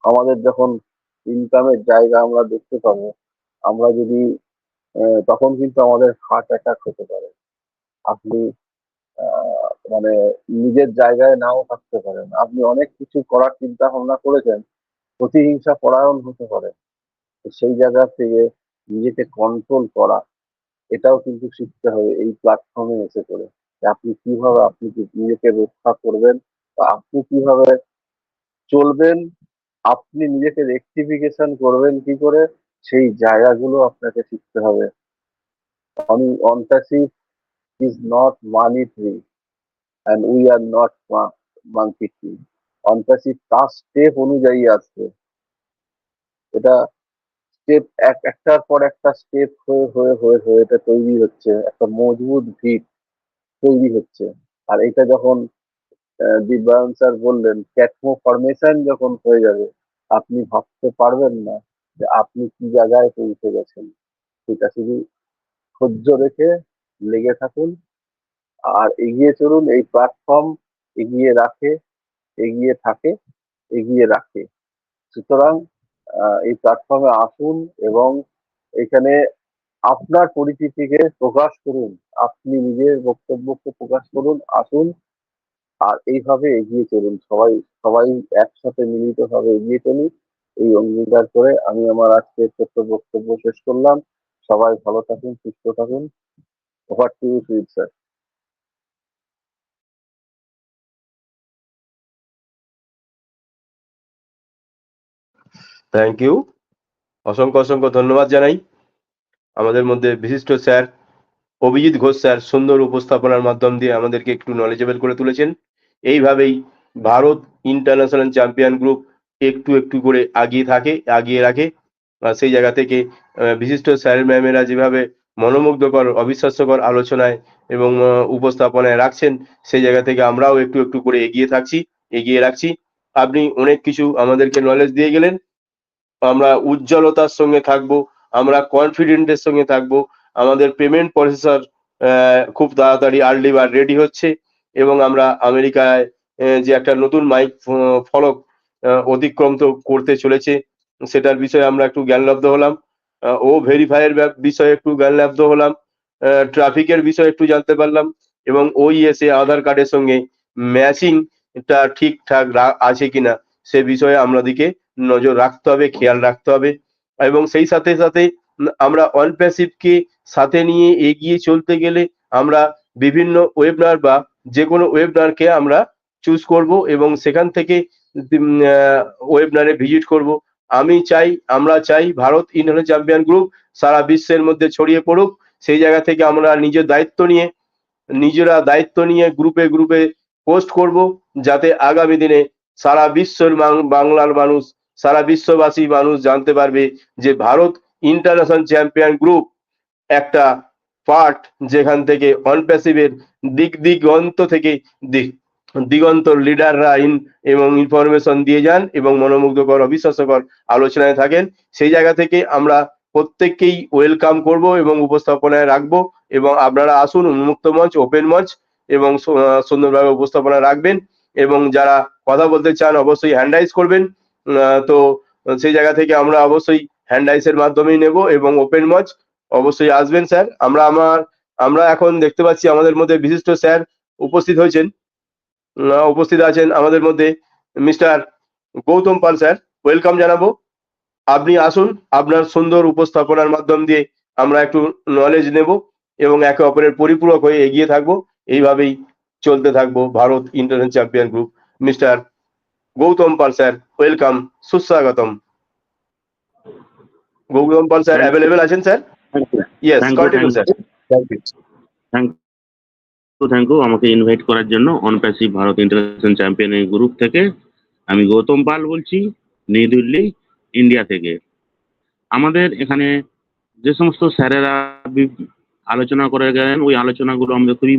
আমাদের যখন ইনকামের জায়গা আমরা দেখতে পাবো, আমরা যদি তখন কিন্তু আমাদের হার্ট অ্যাটাক হতে পারে। আপনি মানে নিজের জায়গায় নাও থাকতে পারেন, আপনি অনেক কিছু করার চিন্তা ভাবনা করেছেন, প্রতিহিংসা পরায়ণ হতে পারে। তো সেই জায়গা থেকে নিজেকে কন্ট্রোল করা, এটাও কিন্তু শিখতে হবে এই প্ল্যাটফর্মে এসে করে। যে আপনি কিভাবে নিজেকে রক্ষা করবেন বা আপনি কিভাবে চলবেন, আপনি নিজেকে রেকটিফিকেশন করবেন কি করে, সেই জায়গাগুলো আপনাকে শিখতে হবে। অনপ্যাসিভ is not money tree and we are not monkey tree. অনপ্যাসিভ তার স্টেপ অনুযায়ী আসবে। এটা স্টেপ একটার পর একটা স্টেপ হয়ে হয়ে হয়ে হয়ে এটা তৈরি হচ্ছে, একটা মজবুত ভিত তৈরি হচ্ছে। আর এটা যখন দিব্যায়ন স্যার বললেন ক্যাটমো ফরমেশন যখন হয়ে যাবে, আপনি ভাবতে পারবেন না যে আপনি কি জায়গায় পৌঁছে গেছেন। সেটা শুধু ধৈর্য রেখে লেগে থাকুন আর এগিয়ে চলুন। এই প্ল্যাটফর্ম এগিয়ে রাখে, এগিয়ে থাকে, এগিয়ে রাখে। সুতরাং এই প্ল্যাটফর্মে আসুন এবং এখানে আপনার পরিচিতিকে প্রকাশ করুন, আপনি নিজের বক্তব্যকে প্রকাশ করুন, আসুন। আর এইভাবে এগিয়ে চলুন, সবাই সবাই একসাথে মিলিতভাবে এগিয়ে চলুন। এই অঙ্গীকার করে আমি আমার আজকের ছোট্ট বক্তব্য শেষ করলাম। সবাই ভালো থাকুন, সুস্থ থাকুন। Over to you Sujit sir. Thank you, অসংখ্য অসংখ্য ধন্যবাদ জানাই আমাদের মধ্যে বিশিষ্ট স্যার অভিজিৎ ঘোষ স্যার সুন্দর উপস্থাপনার মাধ্যম দিয়ে আমাদেরকে একটু নলেজেবল করে তুলেছেন। এইভাবেই ভারত ইন্টারন্যাশনাল চ্যাম্পিয়ন গ্রুপ একটু একটু করে আগিয়ে রাখে। আর সেই জায়গা থেকে বিশিষ্ট স্যার ম্যামেরা যেভাবে মনোমুগ্ধকর অবিশ্বাস্যকর আলোচনায় এবং উপস্থাপনায় রাখছেন, সেই জায়গা থেকে আমরাও একটু একটু করে এগিয়ে রাখছি। আপনি অনেক কিছু আমাদেরকে নলেজ দিয়ে গেলেন। আমরা উজ্জ্বলতার সঙ্গে থাকবো, আমরা কনফিডেন্টের সঙ্গে থাকবো। আমাদের পেমেন্ট প্রসেসর খুব তাড়াতাড়ি আর্লি বার রেডি হচ্ছে এবং আমরা আমেরিকায় যে একটা নতুন মাইক ফলক অতিক্রান্ত করতে চলেছে, সেটার বিষয়ে আমরা একটু জ্ঞানলব্ধ হলাম। ও ভেরিফাইয়ের বিষয়ে একটু জ্ঞানলব্ধ হলাম, ট্রাফিকের বিষয়ে একটু জানতে পারলাম এবং ওইএসএ আধার কার্ডের সঙ্গে ম্যাচিংটা ঠিকঠাক আছে কিনা সে বিষয়ে আমাদেরকে নজর রাখতে হবে, খেয়াল রাখতে হবে। এবং সেই সাথে সাথে আমরা অনপ্যাসিভকে সাথে নিয়ে এগিয়ে চলতে গেলে আমরা বিভিন্ন ওয়েবিনার বা যে কোনো ওয়েবিনারকে আমরা চুজ করব এবং সেখান থেকে ওয়েবিনারে ভিজিট করব। আমরা চাই ভারত ইন্টারন্যাশনাল চ্যাম্পিয়ন গ্রুপ সারা বিশ্বের মধ্যে ছড়িয়ে পড়ুক। সেই জায়গা থেকে আমরা নিজেরা দায়িত্ব নিয়ে গ্রুপে গ্রুপে পোস্ট করব, যাতে আগামী দিনে সারা বিশ্বের বাংলার মানুষ, সারা বিশ্ববাসী মানুষ জানতে পারবে যে ভারত ইন্টারন্যাশনাল চ্যাম্পিয়ন গ্রুপ একটা পার্ট, যেখান থেকে অনপ্যাসিভের দিগন্ত থেকে দিগন্ত লিডাররা এবং ইনফরমেশন দিয়ে যান এবং মনোমুগ্ধকর অবিশ্বাস্যকর আলোচনায় থাকেন। সেই জায়গা থেকে আমরা প্রত্যেককেই ওয়েলকাম করব এবং উপস্থাপনায় রাখবো এবং আপনারা আসুন, উন্মুক্ত মঞ্চ, ওপেন মঞ্চ, এবং সুন্দরভাবে উপস্থাপনা রাখবেন, এবং যারা কথা বলতে চান অবশ্যই হ্যান্ড রাইজ করবেন। তো সেই জায়গা থেকে আমরা অবশ্যই হ্যান্ড রাইজ এর মাধ্যমেই নেব, এবং ওপেন মঞ্চ অবশ্যই আসবেন স্যার। আমরা এখন দেখতে পাচ্ছি আমাদের মধ্যে বিশিষ্ট স্যার উপস্থিত হয়েছেন, উপস্থিত আছেন আমাদের মধ্যে mister Gautam Pal sir, welcome জানাবো। আপনি আসুন, আপনার সুন্দর উপস্থাপনার মাধ্যম দিয়ে আমরা একটু নলেজ নেব এবং একে অপরের পরিপূরক হয়ে এগিয়ে থাকবো। এইভাবেই চলতে থাকবো Bharat international champion group. Mr Gautam Pal sir, welcome, সুস্বাগতম। গৌতম পাল স্যার অ্যাভেলেবেল আছেন sir? Yes, continue sir. Thank you আমাকে ইনভাইট করার জন্য OnPassive Bharat international champion group থেকে। আমি গৌতম পাল বলছি, নিউ দিল্লি, ইন্ডিয়া থেকে। আমাদের এখানে যে সমস্ত স্যারেরা আলোচনা করে গেলেন, ওই আলোচনাগুলো আমাদের খুবই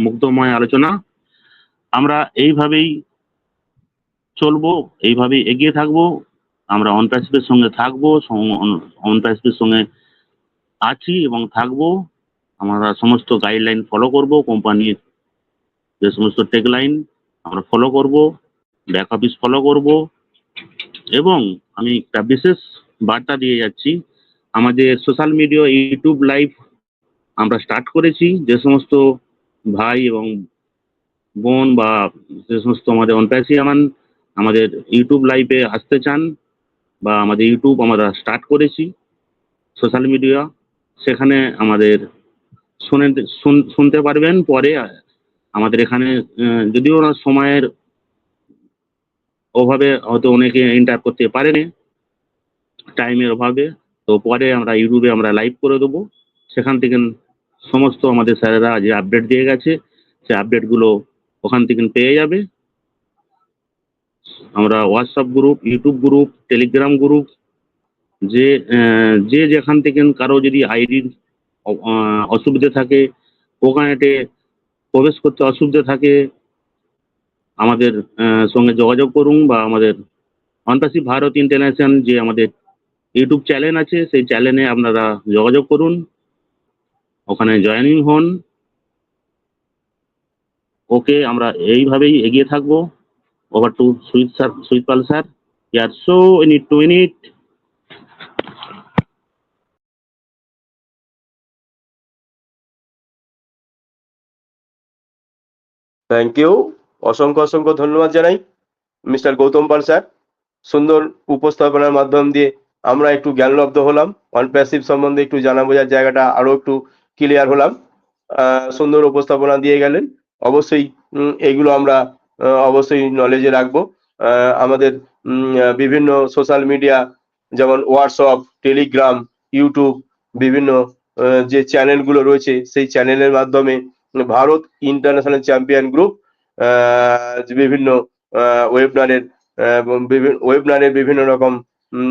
মুগ্ধময় আলোচনা। আমরা এইভাবেই চলবো, এইভাবেই এগিয়ে থাকবো। আমরা অন প্যাসিভের সঙ্গে থাকবো, অন প্যাসিভের সঙ্গে আছি এবং থাকবো। আমরা সমস্ত গাইডলাইন ফলো করব, কোম্পানির যে সমস্ত টেকলাইন আমরা ফলো করব, ব্যাক অফিস ফলো করব। এবং আমি একটা বিশেষ বার্তা দিয়ে যাচ্ছি, আমাদের সোশ্যাল মিডিয়া ইউটিউব লাইভ আমরা স্টার্ট করেছি। যে সমস্ত ভাই এবং বোন বা যে সমস্ত আমাদের অনপ্যাসিয়ামান আমাদের ইউটিউব লাইভে আসতে চান, বা আমাদের ইউটিউব আমরা স্টার্ট করেছি সোশ্যাল মিডিয়া, সেখানে আমাদের শুনতে পারবেন পরে। আমাদের এখানে যদিও না সময়ের অভাবে হয়তো অনেকে এন্টার করতে পারেনি, টাইমের অভাবে, তো পরে আমরা ইউটিউবে আমরা লাইভ করে দেবো। সেখান থেকে সমস্ত আমাদের স্যারেরা যে আপডেট দিয়ে গেছে, সেই আপডেটগুলো ওখান থেকে পেয়ে যাবে। আমরা WhatsApp group, YouTube group, Telegram group, যে যেখান থেকে কারো যদি আইডির অসুবিধা থাকে, ওখানেতে প্রবেশ করতে অসুবিধা থাকে, আমাদের সঙ্গে যোগাযোগ করুন, বা আমাদের অনপ্যাসিভ ভারত ইন্টারন্যাশনাল যে আমাদের ইউটিউব চ্যানেল আছে, সেই চ্যানেলে আপনারা যোগাযোগ করুন, ওখানে জয়েনিং হন। ওকে, আমরা এইভাবেই এগিয়ে থাকবো। Over to sweet Pal sir. Year so in 2 minute. Thank you, অসংখ্য অসংখ্য ধন্যবাদ জানাই মিস্টার গৌতম পাল স্যার। সুন্দর উপস্থাপনার মাধ্যম দিয়ে আমরা একটু জ্ঞানলব্ধ হলাম, অন প্যাসিভ সম্বন্ধে একটু জানা বোঝার জায়গাটা আরো একটু ক্লিয়ার হলাম। সুন্দর উপস্থাপনা দিয়ে গেলেন। অবশ্যই এইগুলো আমরা অবশ্যই নলেজে রাখবো। আমাদের বিভিন্ন সোশ্যাল মিডিয়া যেমন হোয়াটসঅ্যাপ, টেলিগ্রাম, ইউটিউব, বিভিন্ন যে চ্যানেলগুলো রয়েছে, সেই চ্যানেলের মাধ্যমে ভারত ইন্টারন্যাশনাল চ্যাম্পিয়ন গ্রুপ বিভিন্ন ওয়েবনারের বিভিন্ন রকম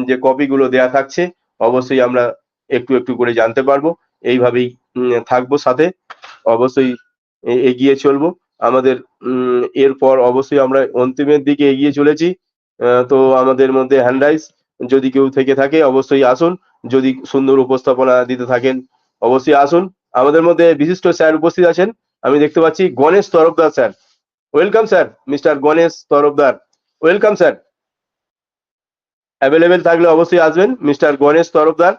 যে কপিগুলো দেয়া থাকছে, অবশ্যই আমরা একটু একটু করে জানতে পারবো। এইভাবেই থাকবো সাথে, অবশ্যই এগিয়ে চলবো। আমাদের এরপর অবশ্যই আমরা অন্তিমের দিকে এগিয়ে চলেছি। তো আমাদের মধ্যে হ্যান্ড রাইজ যদি কেউ থেকে থাকে অবশ্যই আসুন, যদি সুন্দর উপস্থাপনা দিতে থাকেন অবশ্যই আসুন। আমাদের মধ্যে বিশিষ্ট স্যার উপস্থিত আছেন, আমি দেখতে পাচ্ছি Ganesh Tarafdar sir. Welcome sir, Mr Ganesh Tarafdar, welcome sir. Available থাকলে অবশ্যই আসবেন Mr Ganesh Tarafdar.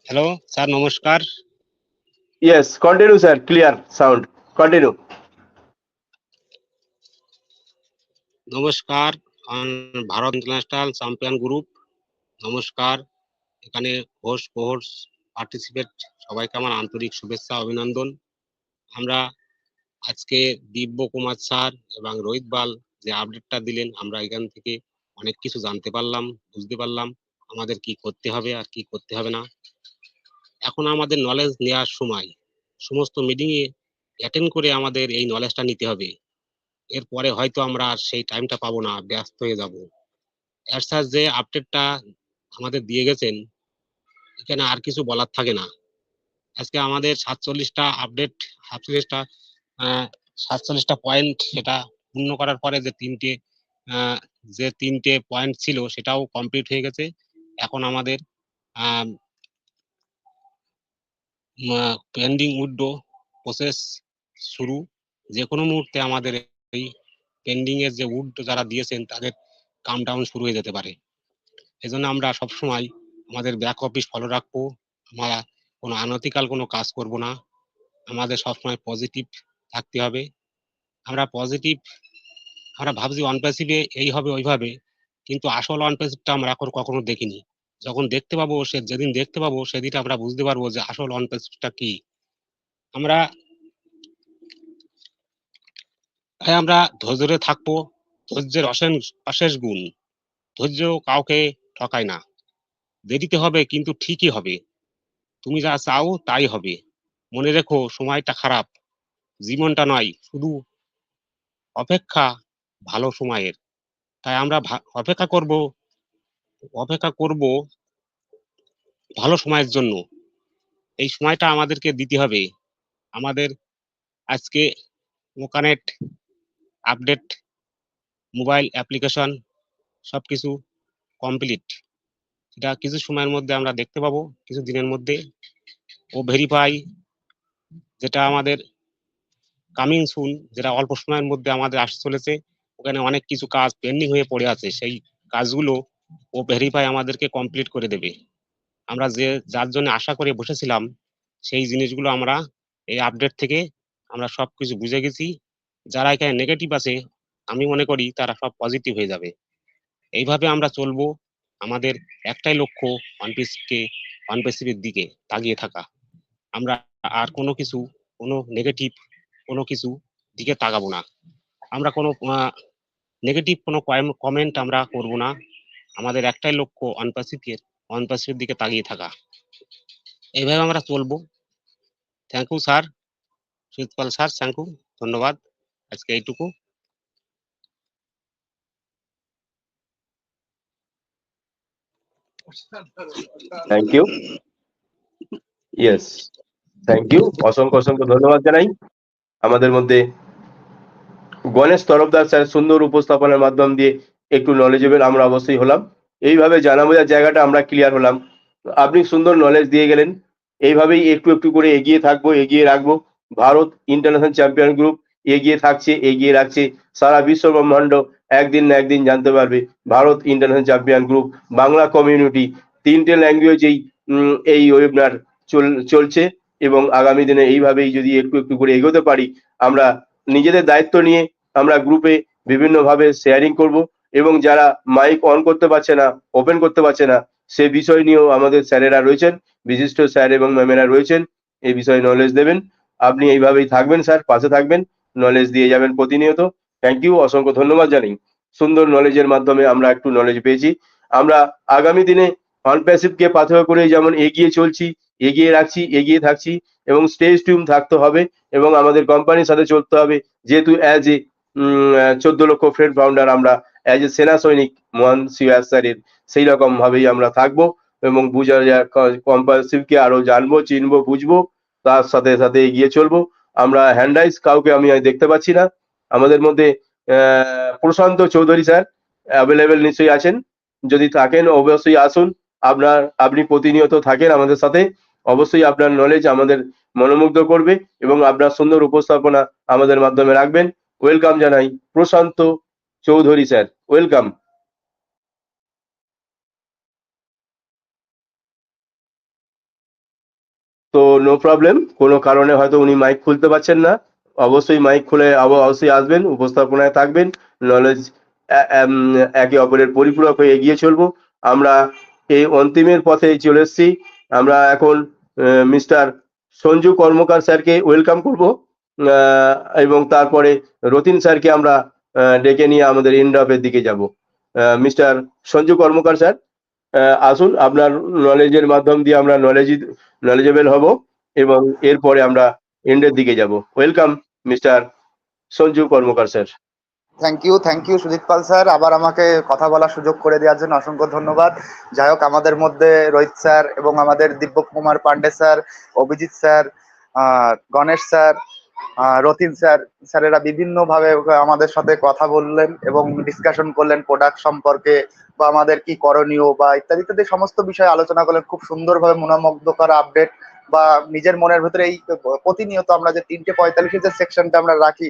Hello sir, নমস্কার। Yes, continue sir, clear sound, continue. নমস্কার, ভারত ইন্টারন্যাশনাল চ্যাম্পিয়ন গ্রুপ। নমস্কার, এখানে হোস্ট কোহোস্ট পার্টিসিপেট সবাইকে আমার আন্তরিক শুভেচ্ছা, অভিনন্দন। আমরা আজকে দিব্য কুমার স্যার এবং রোহিত বাল যে আপডেটটা দিলেন, আমরা এখান থেকে অনেক কিছু জানতে পারলাম, বুঝতে পারলাম আমাদের কি করতে হবে আর কি করতে হবে না। এখন আমাদের নলেজ নেওয়ার সময়, সমস্ত মিটিং এ অ্যাটেন্ড করে আমাদের এই নলেজটা নিতে হবে। এরপরে হয়তো আমরা আর সেই টাইমটা পাবো না, ব্যস্ত হয়ে যাব। এর স্যার যে আপডেটটা আমাদের দিয়ে গেছেন, এখানে আর কিছু বলার থাকে না। আজকে আমাদের 47টা আপডেট, 47টা 47টা পয়েন্ট সেটা পূর্ণ করার পরে যে তিনটে পয়েন্ট ছিল সেটাও কমপ্লিট হয়ে গেছে। এখন আমাদের পেন্ডিং উইথড্র প্রসেস শুরু। যে কোনো মুহূর্তে আমাদের এই পেন্ডিং এর যে উড যারা দিয়েছেন তাদের কাম ডাউন শুরু হয়ে যেতে পারে। এজন্য আমরা সবসময় আমাদের ব্যাক অফিস ফলো রাখবো। আমরা কোনো আনএথিক্যাল কোনো কাজ করব না। আমাদের সবসময় পজিটিভ থাকতে হবে। আমরা পজিটিভ, আমরা ভাবছি অন প্যাসিভে এই হবে ওইভাবে, কিন্তু আসল অন প্যাসিভটা আমরা এখন কখনো দেখিনি। যখন দেখতে পাবো, যেদিন দেখতে পাবো সেদিন আমরা বুঝতে পারবো যে আসল অন প্যাসিভটা কি। আমরা আমরা ধৈর্য ধরে থাকবো। ধৈর্যের অশেষ গুণ। ধৈর্য কাউকে ঠকায় না। দেরিতে হবে কিন্তু ঠিকই হবে। তুমি যা চাও তাই হবে। মনে রেখো, সময়টা খারাপ, জীবনটা নয়, শুধু অপেক্ষা ভালো সময়ের। তাই আমরা অপেক্ষা করব ভালো সময়ের জন্য। এই সময়টা আমাদেরকে দিতে হবে। আমাদের আজকে মোকানেট আপডেট, মোবাইল অ্যাপ্লিকেশন সবকিছু কমপ্লিট। এটা কিছু সময়ের মধ্যে আমরা দেখতে পাবো, কিছু দিনের মধ্যে। ও ভেরিফাই, যেটা আমাদের কামিং সুন, যেটা অল্প সময়ের মধ্যে আমাদের আসতে চলেছে। ওখানে অনেক কিছু কাজ পেন্ডিং হয়ে পড়ে আছে, সেই কাজগুলো ও ভেরিফাই আমাদেরকে কমপ্লিট করে দেবে। আমরা যার জন্য আশা করে বসেছিলাম, সেই জিনিসগুলো আমরা এই আপডেট থেকে আমরা সবকিছু বুঝে গেছি। যারা এখানে নেগেটিভ আছে, আমি মনে করি তারা সব পজিটিভ হয়ে যাবে। এইভাবে আমরা চলবো। আমাদের একটাই লক্ষ্য, ওয়ান প্যাসিভের দিকে তাকিয়ে থাকা। আমরা আর কোনো নেগেটিভ কোনো কিছু দিকে তাকাবো না। আমরা কোনো নেগেটিভ কোনো কমেন্ট আমরা করব না। আমাদের একটাই লক্ষ্য, ওয়ান প্যাসিভের দিকে তাকিয়ে থাকা। এইভাবে আমরা চলবো। Thank you sir, Sujit Pal sir, thank you, ধন্যবাদ। আজকে এইটুকু। Thank you. Yes, thank you, অসংখ্য অসংখ্য ধন্যবাদ জানাই। আমাদের মধ্যে গণেশ তরফদার স্যার সুন্দর উপস্থাপনার মাধ্যম দিয়ে একটু নলেজেবল আমরা অবশ্যই হলাম। এইভাবে জানা বোঝার জায়গাটা আমরা ক্লিয়ার হলাম। আপনি সুন্দর নলেজ দিয়ে গেলেন। এইভাবেই একটু একটু করে এগিয়ে থাকবো, এগিয়ে রাখবো। ভারত ইন্টারন্যাশনাল চ্যাম্পিয়ন গ্রুপ এগিয়ে থাকছে, এগিয়ে রাখছে। সারা বিশ্ব ব্রহ্মাণ্ড একদিন না একদিন জানতে পারবে Bharat international champion group. Bangla community 3টে ল্যাঙ্গুয়েজেই এই ওয়েবিনার চলছে, এবং আগামী দিনে এইভাবেই যদি একটু একটু করে এগোতে পারি, আমরা নিজেদের দায়িত্ব নিয়ে আমরা গ্রুপে বিভিন্নভাবে শেয়ারিং করব, এবং যারা মাইক অন করতে পারছে না, ওপেন করতে পারছে না, সে বিষয় নিয়েও আমাদের স্যারেরা রয়েছেন, বিশিষ্ট স্যার এবং ম্যামেরা রয়েছেন, এই বিষয়ে নলেজ দেবেন। আপনি এইভাবেই থাকবেন স্যার, পাশে থাকবেন, নলেজ দিয়ে যাবেন প্রতিনিয়ত। থ্যাংক ইউ, অসংখ্য ধন্যবাদ জানাই। সুন্দর নলেজের মাধ্যমে আমরা একটু নলেজ পেয়েছি। আমরা আগামী দিনে অনপ্যাসিভকে পাথেয় করে যেমন এগিয়ে চলছি, এগিয়ে রাখছি, এগিয়ে থাকছি, এবং স্টেজ টিউন থাকতে হবে, এবং আমাদের কোম্পানির সাথে চলতে হবে। যেহেতু অ্যাজ এ 14 লক্ষ ফ্রেন্ড ফাউন্ডার, আমরা অ্যাজ এ সেনা সৈনিক মহান সিয়াজ স্যারের, সেই রকম ভাবেই আমরা থাকবো, এবং কম্পালসিভকে আরো জানবো, চিনবো, বুঝবো, তার সাথে সাথে এগিয়ে চলবো। আমরা হ্যান্ডাইস কাউকে আমি দেখতে পাচ্ছি না। আমাদের মধ্যে প্রশান্ত চৌধুরী স্যার অ্যাভেলেবেল নিশ্চয়ই আছেন, যদি থাকেন অবশ্যই আসুন। আপনি প্রতিনিয়ত থাকেন আমাদের সাথে, অবশ্যই আপনার নলেজ আমাদের মনোমুগ্ধ করবে, এবং আপনার সুন্দর উপস্থাপনা আমাদের মাধ্যমে রাখবেন। ওয়েলকাম জানাই প্রশান্ত চৌধুরী স্যার, ওয়েলকাম। তো নো প্রবলেম, কোনো কারণে হয়তো উনি মাইক খুলতে পারছেন না, অবশ্যই মাইক খুলে অবশ্যই আসবেন, উপস্থাপনায় থাকবেন। নলেজ একে অপরের পরিপূরক হয়ে এগিয়ে চলবো। আমরা এই অন্তিমের পথে চলে এসেছি। আমরা এখন মিস্টার সঞ্জু কর্মকার স্যারকে ওয়েলকাম করব, এবং তারপরে রতিন স্যারকে আমরা ডেকে নিয়ে আমাদের এন্ড অফের দিকে যাব। মিস্টার সঞ্জু কর্মকার স্যার, আসুন, আপনার নলেজের মাধ্যম দিয়ে আমরা নলেজেবল হব, এবং এরপরে আমরা এন্ডের দিকে যাব। Welcome mister Sanju Karmakar sir. Thank you Sujit Pal sir, আবার আমাকে কথা বলার সুযোগ করে দেওয়ার জন্য অসংখ্য ধন্যবাদ। যাই হোক, আমাদের মধ্যে রোহিত স্যার এবং আমাদের Divya Kumar Pandey sir, Abhijit sir, Ganesh sir, Rathin স্যারেরা বিভিন্নভাবে আমাদের সাথে কথা বললেন এবং ডিসকাশন করলেন প্রোডাক্ট সম্পর্কে, বা আমাদের কি করণীয় বা ইত্যাদি ইত্যাদি সমস্ত বিষয়ে আলোচনা করলেন। খুব সুন্দরভাবে মনোমুগ্ধকর আপডেট বা নিজের মনের ভেতরে এই প্রতিনিয়ত আমরা যে 3:45 যে সেকশনটা আমরা রাখি,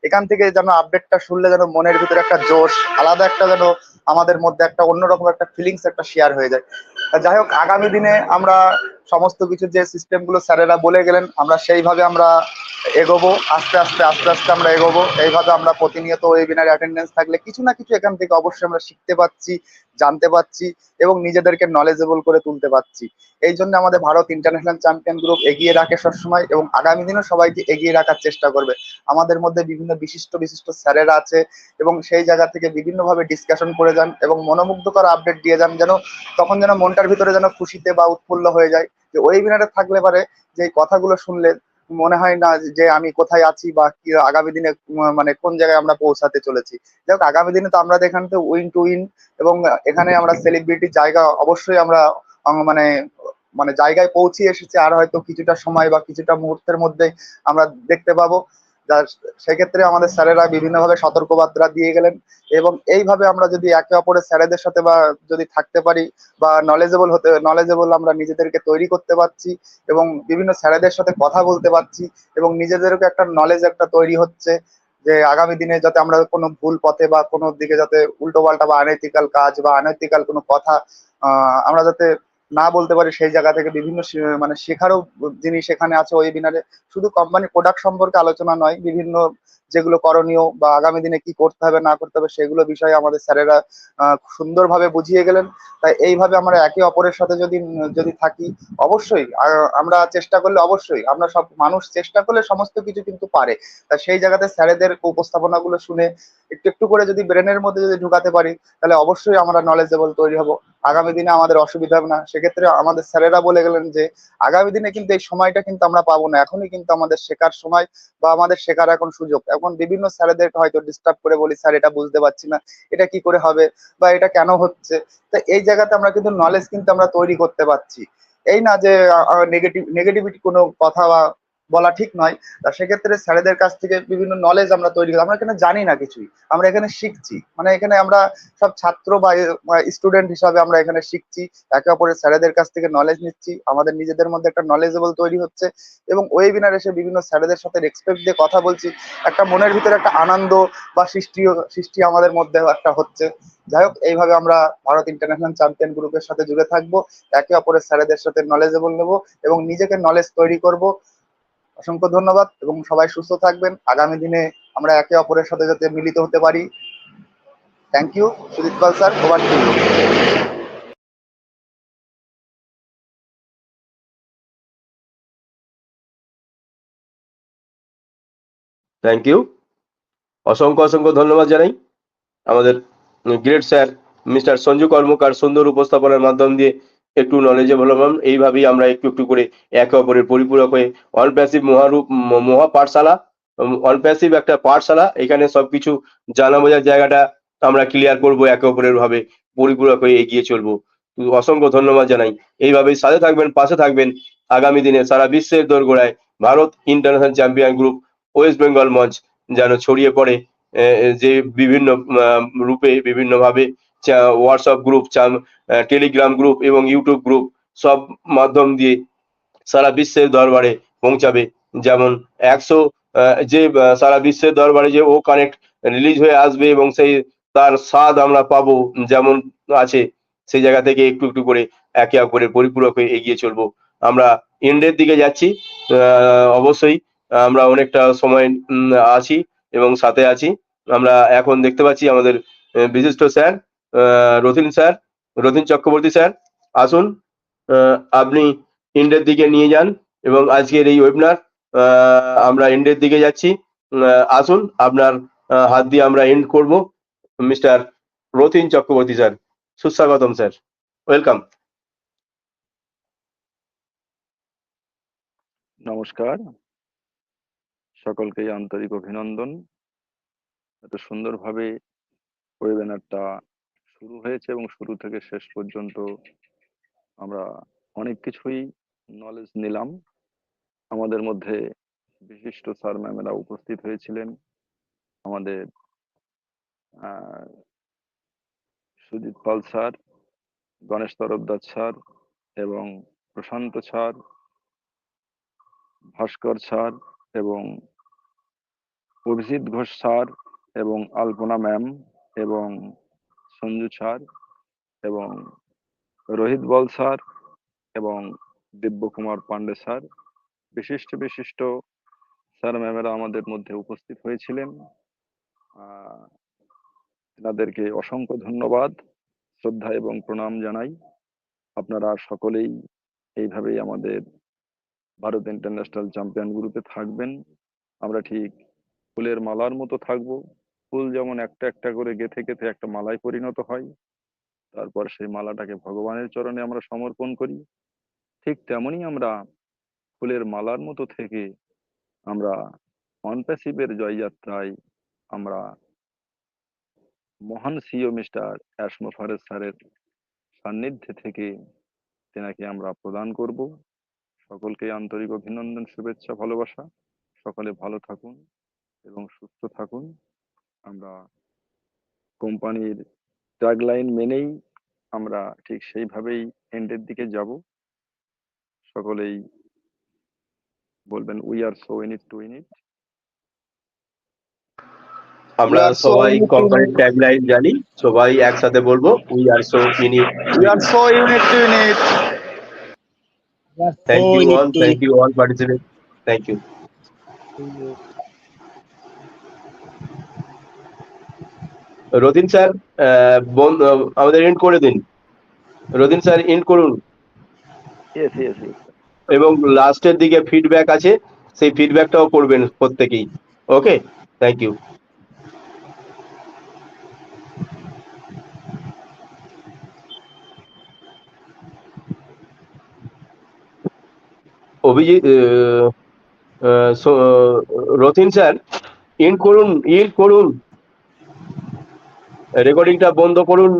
এখান থেকে যেন আপডেটটা শুনলে যেন মনের ভিতরে একটা জোশ, আলাদা একটা যেন আমাদের মধ্যে একটা অন্যরকম একটা ফিলিংস একটা শেয়ার হয়ে যায়। যাই হোক, আগামী দিনে আমরা সমস্ত কিছু যে সিস্টেম গুলো স্যারেরা বলে গেলেন, আমরা সেইভাবে আমরা এগোবো, আস্তে আস্তে আস্তে আস্তে আমরা এগোবো। এইভাবে আমরা প্রতিনিয়ত ওয়েবিনার অ্যাটেন্ডেন্স থাকলে কিছু না কিছু এখান থেকে অবশ্যই আমরা শিখতে পাচ্ছি, জানতে পাচ্ছি এবং নিজেদেরকে নলেজেবল করে তুলতে পারছি। এই জন্য আমাদের ভারত ইন্টারন্যাশনাল চ্যাম্পিয়ন গ্রুপ এগিয়ে রাখে সবসময় এবং আগামী দিনেও সবাইকে এগিয়ে রাখার চেষ্টা করবে। আমাদের মধ্যে বিভিন্ন বিশিষ্ট বিশিষ্ট স্যারেরা আছে এবং সেই জায়গা থেকে বিভিন্নভাবে ডিসকাশন করে যান এবং মনোমুগ্ধকর আপডেট দিয়ে যান, যেন তখন যেন মনটার ভিতরে যেন খুশিতে বা উৎফুল্ল হয়ে যায়। যে ওয়েবিনারে থাকলে পারে যে এই কথাগুলো শুনলে মনে হয় না যে আমি কোথায় আছি বা কি আগামী দিনে মানে কোন জায়গায় আমরা পৌঁছাতে চলেছি। যাই হোক, আগামী দিনে তো আমরা এখান থেকে উইন টু উইন এবং এখানে আমরা সেলিব্রিটির জায়গা অবশ্যই আমরা মানে মানে জায়গায় পৌঁছে এসেছি, আর হয়তো কিছুটা সময় বা কিছুটা মুহূর্তের মধ্যে আমরা দেখতে পাবো। যার সেক্ষেত্রে আমাদের স্যারেরা বিভিন্নভাবে সতর্কবার্তা দিয়ে গেলেন এবং এইভাবে আমরা যদি একে অপরের স্যারেদের সাথে বা যদি থাকতে পারি বা নলেজেবল আমরা নিজেদেরকে তৈরি করতে পারছি এবং বিভিন্ন স্যারেদের সাথে কথা বলতে পারছি এবং নিজেদেরকে একটা নলেজ একটা তৈরি হচ্ছে যে আগামী দিনে যাতে আমরা কোনো ভুল পথে বা কোনো দিকে যাতে উল্টোপাল্টা বা আনএথিক্যাল কাজ বা আনএথিক্যাল কোনো কথা আমরা যাতে না বলতে পারি, সেই জায়গা থেকে বিভিন্ন মানে শেখারও জিনিস এখানে আছে ওয়েবিনারে। শুধু কোম্পানি প্রোডাক্ট সম্পর্কে আলোচনা নয়, বিভিন্ন যেগুলো করণীয় বা আগামী দিনে কি করতে হবে না করতে হবে সেগুলো বিষয়ে আমাদের স্যারেরা সুন্দরভাবে বুঝিয়ে গেলেন। তাই এইভাবে আমরা একে অপরের সাথে যদি যদি থাকি, অবশ্যই আমরা চেষ্টা করলে অবশ্যই আমরা সব মানুষ চেষ্টা করলে সমস্ত কিছু কিন্তু পারে। তা সেই জায়গাতে স্যারেদের উপস্থাপনাগুলো শুনে একটু একটু করে যদি ব্রেনের মধ্যে যদি ঢুকাতে পারি, তাহলে অবশ্যই আমরা নলেজেবল তৈরি হব, আগামী দিনে আমাদের অসুবিধা হবে না। সেক্ষেত্রে আমাদের স্যারেরা বলে গেলেন যে আগামী দিনে কিন্তু এই সময়টা কিন্তু আমরা পাবো না, এখনই কিন্তু আমাদের শেখার সময় বা আমাদের শেখার এখন সুযোগ। এখন বিভিন্ন স্যারেদেরকে হয়তো ডিস্টার্ব করে বলি, স্যার এটা বুঝতে পারছি না, এটা কি করে হবে বা এটা কেন হচ্ছে। তো এই জায়গাতে আমরা কিন্তু নলেজ কিন্তু আমরা তৈরি করতে পারছি। এই না যে নেগেটিভিটি কোনো কথা বা বলা ঠিক নয়। তা সেক্ষেত্রে স্যারেদের কাছ থেকে বিভিন্ন নলেজ আমরা তৈরি করি, আমরা এখানে জানি না কিছুই, আমরা এখানে শিখছি, মানে এখানে আমরা সব ছাত্র বা স্টুডেন্ট হিসাবে আমরা এখানে শিখছি, একে অপরের স্যারেদের কাছ থেকে নলেজ নিচ্ছি, আমাদের নিজেদের মধ্যে একটা নলেজেবল তৈরি হচ্ছে এবং ওয়েবিনার এসে বিভিন্ন স্যারেদের সাথে রেসপেক্ট দিয়ে কথা বলছি, একটা মনের ভিতরে একটা আনন্দ বা সৃষ্টি আমাদের মধ্যে একটা হচ্ছে। যাই হোক, এইভাবে আমরা ভারত ইন্টারন্যাশনাল চ্যাম্পিয়ন গ্রুপের সাথে জুড়ে থাকবো, একে অপরের স্যারেদের সাথে নলেজেবল নেব এবং নিজেকে নলেজ তৈরি করব। অসংখ্য ধন্যবাদ এবং সবাই সুস্থ থাকবেন, আগামী দিনে আমরা একে অপরের সাথে যাতে মিলিত হতে পারি। Thank you. Sujit Pal sir, over to you. Thank you. অসংখ্য অসংখ্য ধন্যবাদ জানাই আমাদের great sir mister Sanju Karmakar সুন্দর উপস্থাপনার মাধ্যম দিয়ে একটু নলেজেবল হলাম। এইভাবেই আমরা একটু একটু করে একে অপরের পরিপূরক হয়ে অনপ্যাসিভ মহা পাঠশালা, অনপ্যাসিভ একটা পাঠশালা, এখানে সবকিছু জানা বোঝার জায়গাটা আমরা ক্লিয়ার করব, একে অপরের ভাবে পরিপূরক হয়ে এগিয়ে চলবো। অসংখ্য ধন্যবাদ জানাই। এইভাবেই সাথে থাকবেন, পাশে থাকবেন। আগামী দিনে সারা বিশ্বের দোরগোড়ায় Bharat international champion group west Bengal মঞ্চ যেন ছড়িয়ে পড়ে, যে বিভিন্ন রূপে বিভিন্নভাবে হোয়াটসঅ্যাপ গ্রুপ, টেলিগ্রাম গ্রুপ এবং ইউটিউব গ্রুপ সব মাধ্যম দিয়ে সারা বিশ্বের দরবারে পৌঁছাবে। যেমন 100 যে সারা বিশ্বের দরবারে যে ও কানেক্ট রিলিজ হয়ে আসবে এবং সেই তার স্বাদ আমরা পাবো যেমন আছে, সেই জায়গা থেকে একটু একটু করে একে অপরের পরিপূরক হয়ে এগিয়ে চলবো। আমরা এন্ডের দিকে যাচ্ছি, অবশ্যই আমরা অনেকটা সময় আছি এবং সাথে আছি। আমরা এখন দেখতে পাচ্ছি আমাদের বিশিষ্ট স্যার রথীন চক্রবর্তী স্যার, আসুন আপনি এন্ডের দিকে নিয়ে যান এবং আজকের এই ওয়েবিনার আমরা এন্ডের দিকে যাচ্ছি। আসুন আপনার হাত দিয়ে আমরা এন্ড করব। মিস্টার রথীন চক্রবর্তী স্যার, সুস্বাগতম স্যার, ওয়েলকাম। নমস্কার, সকলকেই আন্তরিক অভিনন্দন। এত সুন্দরভাবে ওয়েবিনারটা শুরু হয়েছে এবং শুরু থেকে শেষ পর্যন্ত আমরা অনেক কিছুই নলেজ নিলাম। আমাদের মধ্যে বিশিষ্ট স্যার ম্যামেরা উপস্থিত হয়েছিলেন। আমাদের সুজিত পাল স্যার, গণেশ তরফদার স্যার এবং প্রশান্ত স্যার, ভাস্কর স্যার এবং অভিজিৎ ঘোষ স্যার এবং আলপনা ম্যাম এবং সঞ্জু স্যার এবং রোহিত বল স্যার এবং দিব্য কুমার পান্ডে স্যার, বিশিষ্ট বিশিষ্ট স্যার ম্যামেরা আমাদের মধ্যে উপস্থিত হয়েছিলেন। তাদেরকে অসংখ্য ধন্যবাদ, শ্রদ্ধা এবং প্রণাম জানাই। আপনারা সকলেই এইভাবেই আমাদের ভারত ইন্টারন্যাশনাল চ্যাম্পিয়ন গ্রুপে থাকবেন। আমরা ঠিক ফুলের মালার মতো থাকবো। ফুল যেমন একটা একটা করে গেথে গেথে একটা মালায় পরিণত হয়, তারপর সেই মালাটাকে ভগবানের চরণে আমরা সমর্পণ করি, ঠিক তেমনি আমরা ফুলের মালার মতো থেকে আমরা অনপ্যাসিভের জয়যাত্রায় আমরা মহান সিও মিস্টার অ্যাশমো ফারেজ স্যারের সান্নিধ্যে থেকে তেনাকে আমরা প্রদান করব। সকলকে আন্তরিক অভিনন্দন, শুভেচ্ছা, ভালোবাসা। সকলে ভালো থাকুন এবং সুস্থ থাকুন। আমরা কোম্পানির ট্যাগলাইন মেনেই আমরা ঠিক সেইভাবেই এন্ডের দিকে যাব। সকলেই বলবেন we are so in it to win it. আমরা সবাই কোম্পানির ট্যাগলাইন জানি, সবাই একসাথে বলবো we are so in it. We are so in it to win it. Thank you all participant, thank you. Rathin sir আমাদের এন্ড করে দিন। রতিন স্যার এন্ড করুন ইয়েস ইয়েস ইয়েস। এবং লাস্টের দিকে ফিডব্যাক আছে, সেই ফিডব্যাকটাও করবেন প্রত্যেকেই। Okay, thank you. Abhijit Rathin sir end করুন, রেকর্ডিংটা বন্ধ করুন।